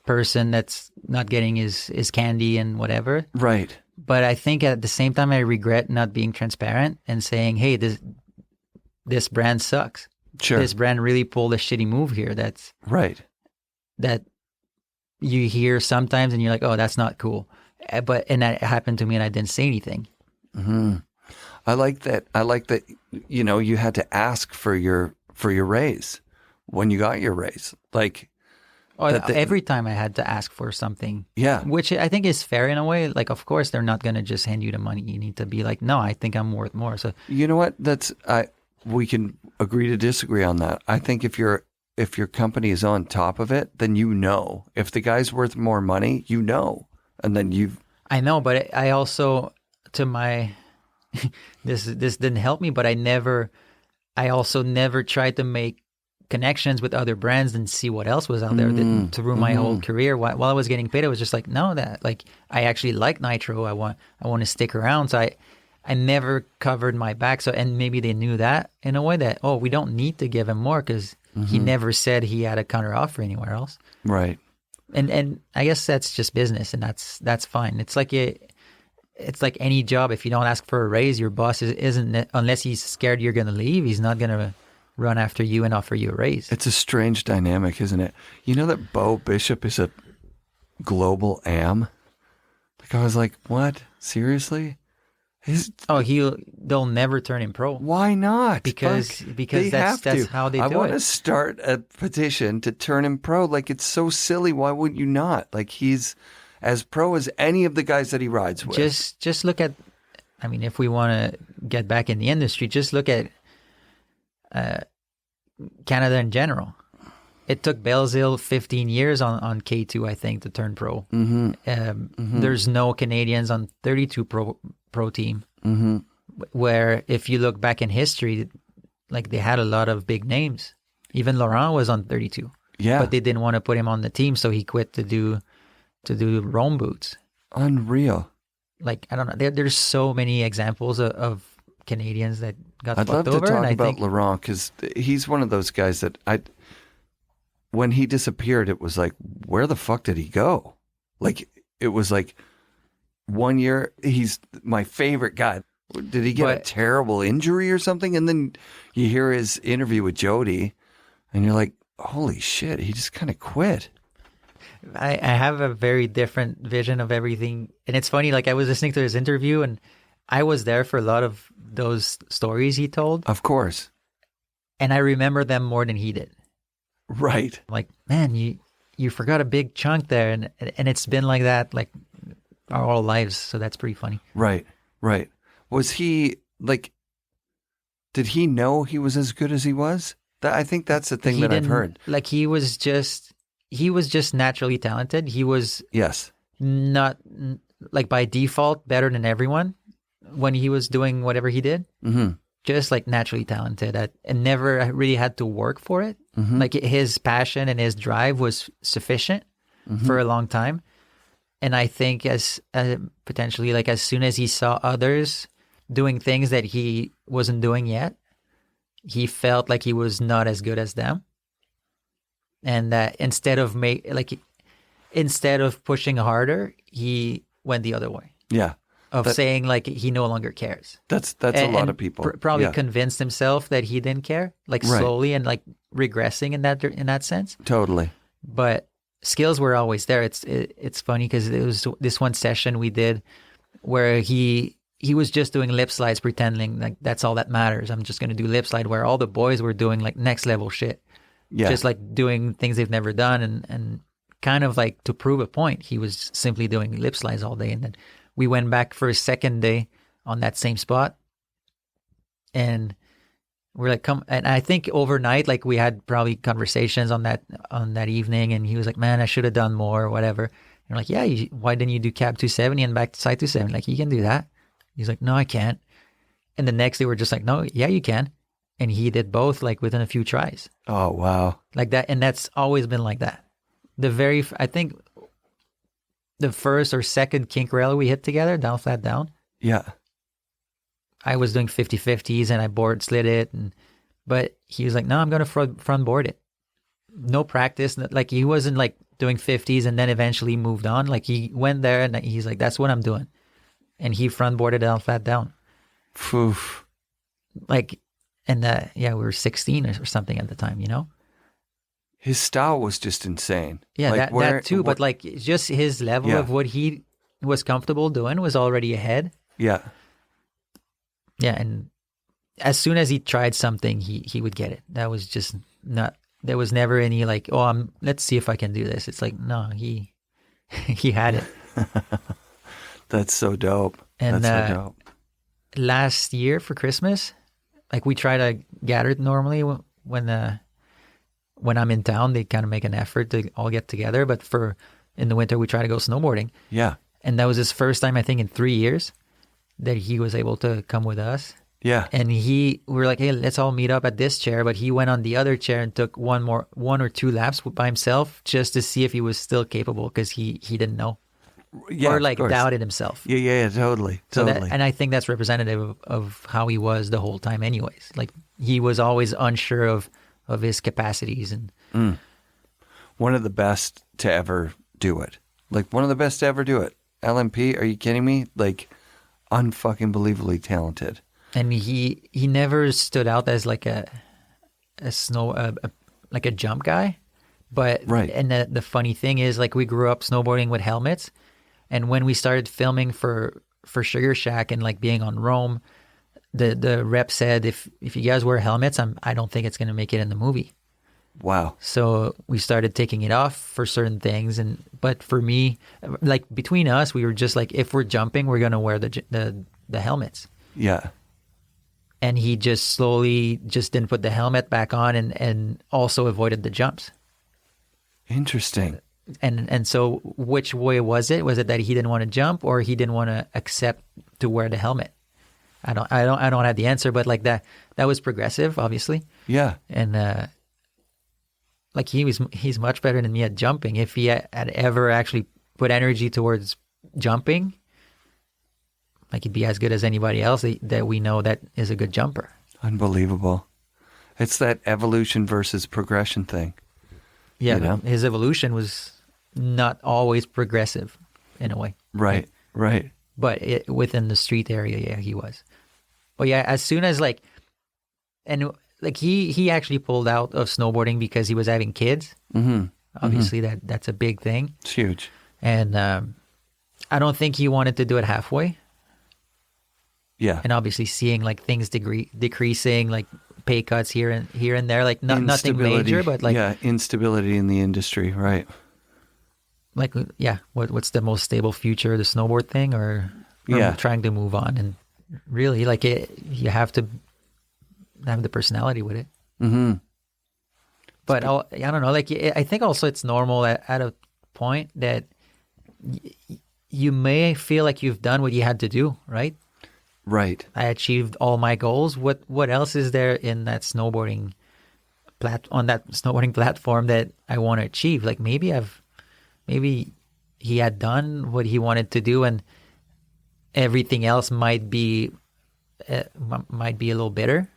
Speaker 2: person that's not getting his candy and whatever.
Speaker 1: Right.
Speaker 2: But I think at the same time I regret not being transparent and saying, hey, this brand sucks.
Speaker 1: Sure.
Speaker 2: This brand really pulled a shitty move here. That's
Speaker 1: Right.
Speaker 2: that you hear sometimes and you're like, oh, that's not cool. And that happened to me and I didn't say anything.
Speaker 1: Mm-hmm. I like that. You had to ask for your raise when you got your raise. Like,
Speaker 2: Every time I had to ask for something.
Speaker 1: yeah.
Speaker 2: Which I think is fair in a way. Like, of course, they're not going to just hand you the money. You need to be like, no, I think I'm worth more. So,
Speaker 1: You know what? We can agree to disagree on that. I think if your company is on top of it, then if the guy's worth more money, and then
Speaker 2: I know, but I also, this didn't help me, but I also never tried to make connections with other brands and see what else was out there through my whole career. While I was getting paid, I was just like, no, that like I actually like Nitro. I want to stick around. So I never covered my back. So, and maybe they knew that in a way that, oh, we don't need to give him more because he never said he had a counter offer anywhere else.
Speaker 1: Right.
Speaker 2: And I guess that's just business, and that's fine. It's like any job. If you don't ask for a raise, your boss isn't, unless he's scared you're going to leave, he's not going to run after you and offer you a raise.
Speaker 1: It's a strange dynamic, isn't it? You know that Bo Bishop is a global AM? Like, I was like, what? Seriously?
Speaker 2: They'll never turn him pro.
Speaker 1: Why not?
Speaker 2: Because that's how they do it.
Speaker 1: I want to start a petition to turn him pro. Like, it's so silly. Why wouldn't you not? Like, he's as pro as any of the guys that he rides with.
Speaker 2: Just look at, I mean, if we want to get back in the industry, just look at Canada in general. It took Belzile 15 years on K2, I think, to turn pro. There's no Canadians on 32 pro team. Where if you look back in history, like they had a lot of big names. Even Laurent was on 32.
Speaker 1: Yeah.
Speaker 2: But they didn't want to put him on the team, so he quit to do Rome boots.
Speaker 1: Unreal.
Speaker 2: Like, I don't know. There's so many examples of Canadians that got
Speaker 1: I'd love
Speaker 2: fucked over.
Speaker 1: to talk about Laurent because he's one of those guys that when he disappeared, it was like, where the fuck did he go? Like, it was like 1 year, he's my favorite guy. Did he get a terrible injury or something? And then you hear his interview with Jody and you're like, holy shit, he just kind of quit.
Speaker 2: I have a very different vision of everything. And it's funny, like I was listening to his interview and I was there for a lot of those stories he told.
Speaker 1: Of course.
Speaker 2: And I remember them more than he did.
Speaker 1: Right.
Speaker 2: Like, man, you forgot a big chunk there. And it's been like that, like our whole lives. So that's pretty funny.
Speaker 1: Right. Was he like, did he know he was as good as he was? I think that's the thing that I've heard.
Speaker 2: Like he was just naturally talented. He was not like by default better than everyone when he was doing whatever he did. Just like naturally talented and never really had to work for it. Like his passion and his drive was sufficient for a long time. And I think as potentially like as soon as he saw others doing things that he wasn't doing yet, he felt like he was not as good as them. And that instead of pushing harder, he went the other way.
Speaker 1: Yeah.
Speaker 2: Saying like he no longer cares.
Speaker 1: That's a lot of people.
Speaker 2: Probably convinced himself that he didn't care, like slowly and like regressing in that sense.
Speaker 1: Totally.
Speaker 2: But skills were always there. It's funny because it was this one session we did where he was just doing lip slides, pretending like that's all that matters. I'm just going to do lip slide, where all the boys were doing like next level shit. Yeah. Just like doing things they've never done and kind of like to prove a point. He was simply doing lip slides all day. And then we went back for a second day on that same spot. And we're like, come. And I think overnight, like we had probably conversations on that evening. And he was like, man, I should have done more or whatever. And we're like, yeah, why didn't you do cab 270 and back to side 270? Like, you can do that. He's like, no, I can't. And the next day we're just like, no, yeah, you can. And he did both like within a few tries.
Speaker 1: Oh, wow.
Speaker 2: Like that. And that's always been like that. I think the first or second kink rail we hit together, down, flat, down.
Speaker 1: Yeah.
Speaker 2: I was doing 50-50s and I board slid it. But he was like, no, I'm going to front board it. No practice. Like he wasn't like doing 50s and then eventually moved on. Like he went there and he's like, that's what I'm doing. And he front boarded down, flat, down.
Speaker 1: Oof.
Speaker 2: Like, and we were 16 or something at the time, you know?
Speaker 1: His style was just insane.
Speaker 2: Yeah, like that too. But like just his level of what he was comfortable doing was already ahead.
Speaker 1: Yeah.
Speaker 2: Yeah, and as soon as he tried something, he would get it. That was just not. There was never any like, let's see if I can do this. It's like, no, he had it.
Speaker 1: That's so dope.
Speaker 2: And
Speaker 1: that's so dope.
Speaker 2: Last year for Christmas, like we try to gather normally when I'm in town. They kind of make an effort to all get together. But in the winter, we try to go snowboarding.
Speaker 1: Yeah.
Speaker 2: And that was his first time, I think, in 3 years that he was able to come with us.
Speaker 1: Yeah.
Speaker 2: And we were like, hey, let's all meet up at this chair. But he went on the other chair and took one or two laps by himself just to see if he was still capable, because he didn't know.
Speaker 1: Yeah,
Speaker 2: Or
Speaker 1: of
Speaker 2: like
Speaker 1: course.
Speaker 2: doubted himself.
Speaker 1: Yeah, totally.
Speaker 2: So
Speaker 1: Totally.
Speaker 2: and I think that's representative of how he was the whole time anyways. Like he was always unsure of his capacities. And
Speaker 1: One of the best to ever do it. Like, one of the best to ever do it. LMP, are you kidding me? Like, unfucking believably talented.
Speaker 2: And he never stood out as like a jump guy. But
Speaker 1: Right.
Speaker 2: And the funny thing is, like, we grew up snowboarding with helmets, and when we started filming for Sugar Shack and like being on Rome, the rep said, if you guys wear helmets, I don't think it's gonna make it in the movie.
Speaker 1: Wow.
Speaker 2: So we started taking it off for certain things, but for me, like between us, we were just like, if we're jumping, we're gonna wear the helmets.
Speaker 1: Yeah.
Speaker 2: And he just slowly just didn't put the helmet back on, and also avoided the jumps.
Speaker 1: Interesting.
Speaker 2: And so which way was it? Was it that he didn't want to jump, or he didn't want to accept to wear the helmet? I don't have the answer, but like that was progressive, obviously.
Speaker 1: Yeah.
Speaker 2: And like he's much better than me at jumping. If he had ever actually put energy towards jumping, like he'd be as good as anybody else that we know that is a good jumper.
Speaker 1: Unbelievable. It's that evolution versus progression thing.
Speaker 2: Yeah,
Speaker 1: You know?
Speaker 2: his evolution was not always progressive in a way.
Speaker 1: Right.
Speaker 2: But within the street area, yeah, he was. But yeah, as soon as like he actually pulled out of snowboarding because he was having kids.
Speaker 1: Mm-hmm.
Speaker 2: Obviously, that's a big thing.
Speaker 1: It's huge.
Speaker 2: And I don't think he wanted to do it halfway.
Speaker 1: Yeah.
Speaker 2: And obviously, seeing like things decreasing, like pay cuts here and there, like nothing major, but like
Speaker 1: instability in the industry, right?
Speaker 2: Like, yeah, what's the most stable future, the snowboard thing, or trying to move on? And really, like, you have to have the personality with it.
Speaker 1: Mm-hmm.
Speaker 2: But I don't know, like, I think also it's normal at a point that you may feel like you've done what you had to do, right?
Speaker 1: Right.
Speaker 2: I achieved all my goals. What else is there in that snowboarding platform that I want to achieve? Like maybe he had done what he wanted to do, and everything else might be a little bitter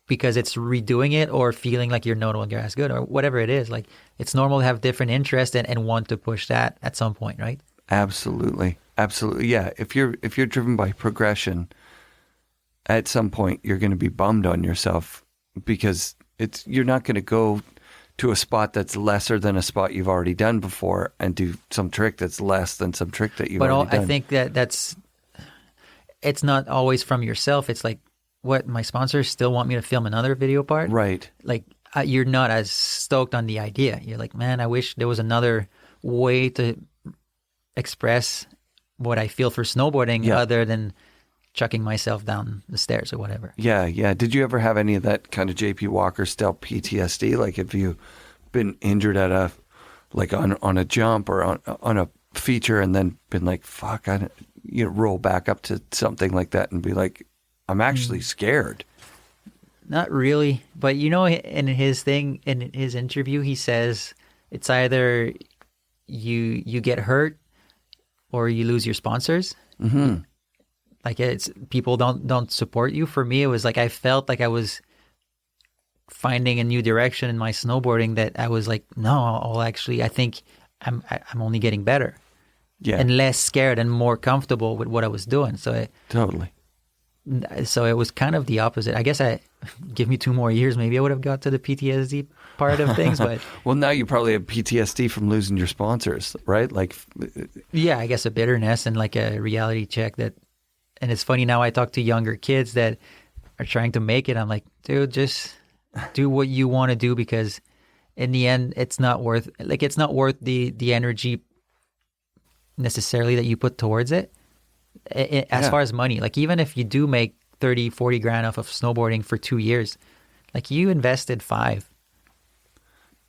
Speaker 2: because it's redoing it or feeling like you're no longer as good or whatever it is. Like, it's normal to have different interests and want to push that at some point, right?
Speaker 1: Absolutely. Yeah. If you're driven by progression, at some point you're going to be bummed on yourself because you're not going to go to a spot that's lesser than a spot you've already done before and do some trick that's less than some trick that you've already done.
Speaker 2: I think it's not always from yourself. It's like, what, my sponsors still want me to film another video part?
Speaker 1: Right.
Speaker 2: Like, you're not as stoked on the idea. You're like, man, I wish there was another way to express what I feel for snowboarding other than chucking myself down the stairs or whatever.
Speaker 1: Yeah. Did you ever have any of that kind of JP Walker style PTSD? Like, have you been injured at on a jump or on a feature and then been like, fuck, roll back up to something like that and be like, I'm actually scared.
Speaker 2: Not really, but in his interview, he says it's either you get hurt or you lose your sponsors.
Speaker 1: Mm-hmm.
Speaker 2: Like, it's people don't support you. For me, it was like I felt like I was finding a new direction in my snowboarding that I was like, no, I think I'm only getting better.
Speaker 1: Yeah.
Speaker 2: And less scared and more comfortable with what I was doing.
Speaker 1: Totally.
Speaker 2: So it was kind of the opposite. I guess give me 2 more years, maybe I would have got to the PTSD part of things. But
Speaker 1: well, now you probably have PTSD from losing your sponsors, right? Like,
Speaker 2: yeah, I guess a bitterness and like a reality check that. And it's funny now, I talk to younger kids that are trying to make it. I'm like, dude, just do what you want to do, because in the end, it's not worth the energy necessarily that you put towards it. As far as money, like, even if you do make 30, 40 grand off of snowboarding for 2 years, like, you invested 5.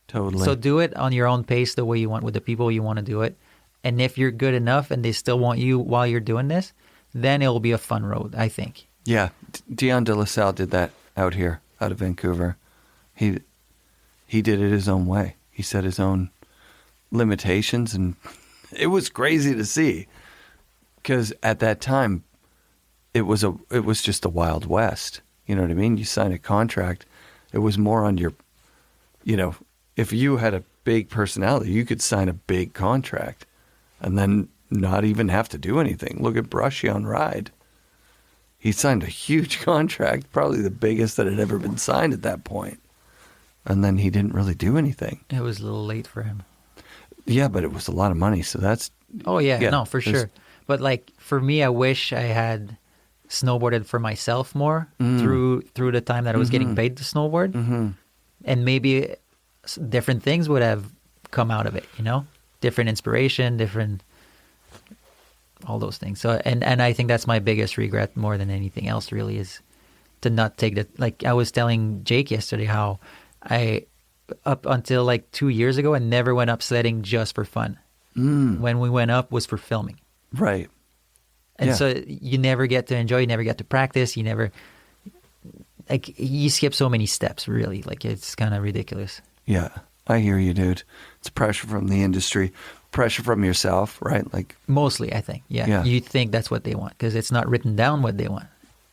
Speaker 1: Totally.
Speaker 2: So do it on your own pace, the way you want, with the people you want to do it. And if you're good enough and they still want you while you're doing this, then it'll be a fun road, I think.
Speaker 1: Yeah, Dion de La Salle did that out here, out of Vancouver. He did it his own way. He set his own limitations, and it was crazy to see. Because at that time, it was just the Wild West. You know what I mean? You sign a contract, it was more on your, if you had a big personality, you could sign a big contract, and then not even have to do anything. Look at Brushy on Ride. He signed a huge contract, probably the biggest that had ever been signed at that point. And then he didn't really do anything.
Speaker 2: It was a little late for him.
Speaker 1: Yeah, but it was a lot of money, so that's...
Speaker 2: Oh, yeah, no, for sure. But, like, for me, I wish I had snowboarded for myself more through the time that I was getting paid to snowboard. Mm-hmm. And maybe different things would have come out of it, Different inspiration, different... all those things. So, and I think that's my biggest regret more than anything else, really, is to not take that. Like, I was telling Jake yesterday how up until like 2 years ago, I never went up sledding just for fun. When we went up was for filming.
Speaker 1: Right.
Speaker 2: And so you never get to enjoy, you never get to practice, you never, like, you skip so many steps, really. Like, it's kind of ridiculous.
Speaker 1: Yeah, I hear you, dude. It's pressure from the industry, pressure from yourself, right? Like,
Speaker 2: mostly, I think. Yeah. You think that's what they want because it's not written down what they want.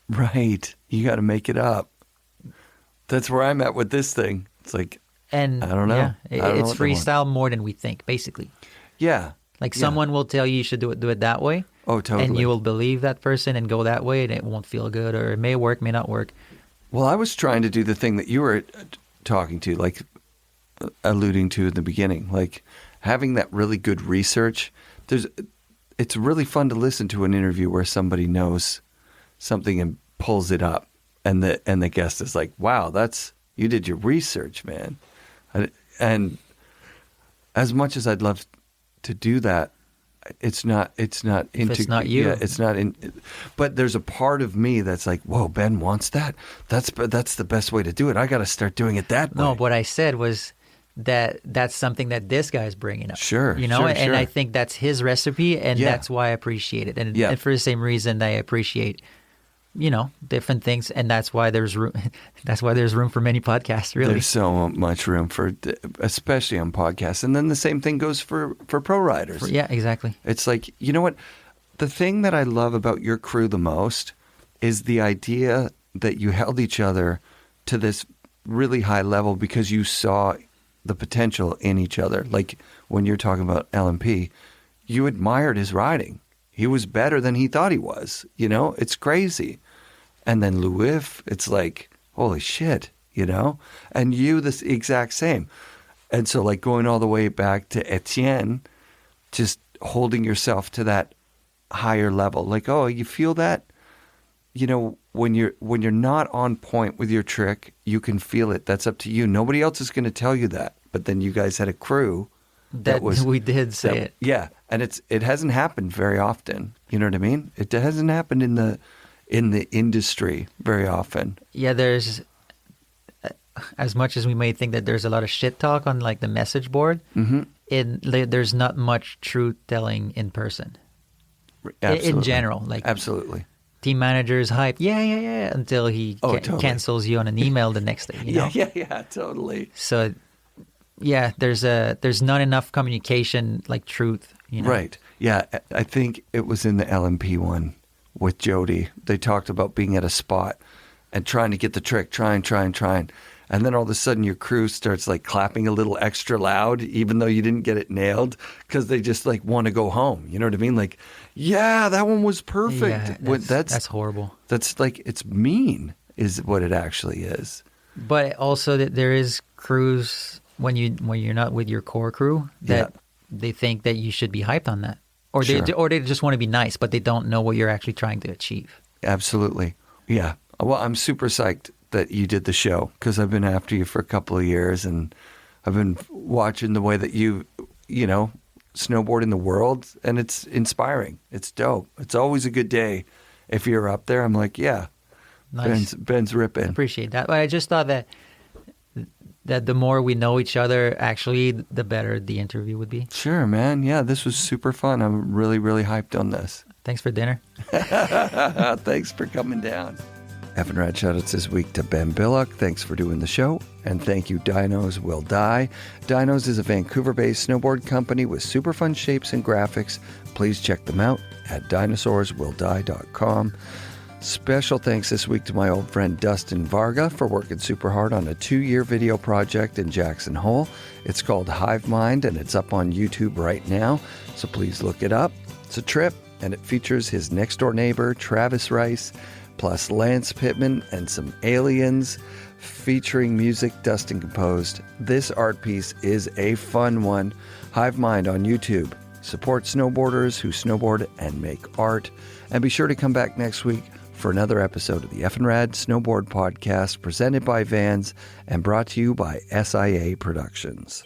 Speaker 1: Right. You got to make it up. That's where I'm at with this thing. It's like, I don't know.
Speaker 2: Yeah, it's freestyle more than we think, basically.
Speaker 1: Yeah.
Speaker 2: Like, someone will tell you should do it that way.
Speaker 1: Oh, totally.
Speaker 2: And you will believe that person and go that way, and it won't feel good, or it may work, may not work.
Speaker 1: Well, I was trying to do the thing that you were talking to, like, alluding to in the beginning, like having that really good research. It's really fun to listen to an interview where somebody knows something and pulls it up, and the guest is like, "Wow, you did your research, man." And as much as I'd love to do that, it's not you. Yeah, it's not in. But there's a part of me that's like, "Whoa, Ben wants that. That's the best way to do it. I got to start doing it that way."
Speaker 2: No, what I said was that's something that this guy's bringing up.
Speaker 1: Sure,
Speaker 2: and
Speaker 1: sure.
Speaker 2: I think that's his recipe, and that's why I appreciate it. And for the same reason I appreciate, different things, and that's why there's room. That's why there's room for many podcasts. Really,
Speaker 1: there's so much room for, especially on podcasts. And then the same thing goes for pro riders.
Speaker 2: Yeah, exactly.
Speaker 1: It's like, you know what? The thing that I love about your crew the most is the idea that you held each other to this really high level because you saw the potential in each other. Like when you're talking about LMP, you admired his riding. He was better than he thought he was. It's crazy. And then Louis, it's like, holy shit, And you, this exact same. And so, like, going all the way back to Etienne, just holding yourself to that higher level. Like, oh, you feel that? When you're not on point with your trick, you can feel it. That's up to you. Nobody else is going to tell you that. But then you guys had a crew that
Speaker 2: we did say it.
Speaker 1: Yeah, and it hasn't happened very often. You know what I mean? It hasn't happened in the industry very often.
Speaker 2: Yeah, there's, as much as we may think that there's a lot of shit talk on, like, the message board, there's not much truth telling in person.
Speaker 1: Absolutely.
Speaker 2: In general, like,
Speaker 1: absolutely.
Speaker 2: Team managers hype, yeah, until he
Speaker 1: totally.
Speaker 2: cancels you on an email the next day.
Speaker 1: Yeah, totally.
Speaker 2: So, yeah, there's not enough communication, like, truth.
Speaker 1: Right. Yeah, I think it was in the LMP one with Jody. They talked about being at a spot and trying to get the trick, trying. And then all of a sudden your crew starts, like, clapping a little extra loud, even though you didn't get it nailed, because they just, like, want to go home. You know what I mean? Like, yeah, that one was perfect.
Speaker 2: Yeah, that's horrible.
Speaker 1: That's, like, it's mean is what it actually is.
Speaker 2: But also that there is crews when you're not with your core crew that they think that you should be hyped on that. Or they just want to be nice, but they don't know what you're actually trying to achieve.
Speaker 1: Absolutely. Yeah. Well, I'm super psyched that you did the show because I've been after you for a couple of years, and I've been watching the way that you snowboard in the world, and it's inspiring. It's dope. It's always a good day if you're up there. I'm like, yeah, nice. Ben's ripping.
Speaker 2: I appreciate that. But I just thought that the more we know each other, actually, the better the interview would be.
Speaker 1: Sure, man. Yeah, this was super fun. I'm really, really hyped on this.
Speaker 2: Thanks for dinner.
Speaker 1: Thanks for coming down. FNRad shoutouts this week to Ben Bilocq. Thanks for doing the show. And thank you, Dinos Will Die. Dinos is a Vancouver-based snowboard company with super fun shapes and graphics. Please check them out at dinosaurswilldie.com. Special thanks this week to my old friend Dustin Varga for working super hard on a 2-year video project in Jackson Hole. It's called Hive Mind, and it's up on YouTube right now, so please look it up. It's a trip, and it features his next-door neighbor, Travis Rice, plus Lance Pittman and some aliens, featuring music Dustin composed. This art piece is a fun one. Hive Mind on YouTube. Support snowboarders who snowboard and make art. And be sure to come back next week for another episode of the FNRad Snowboard Podcast, presented by Vans and brought to you by SIA Productions.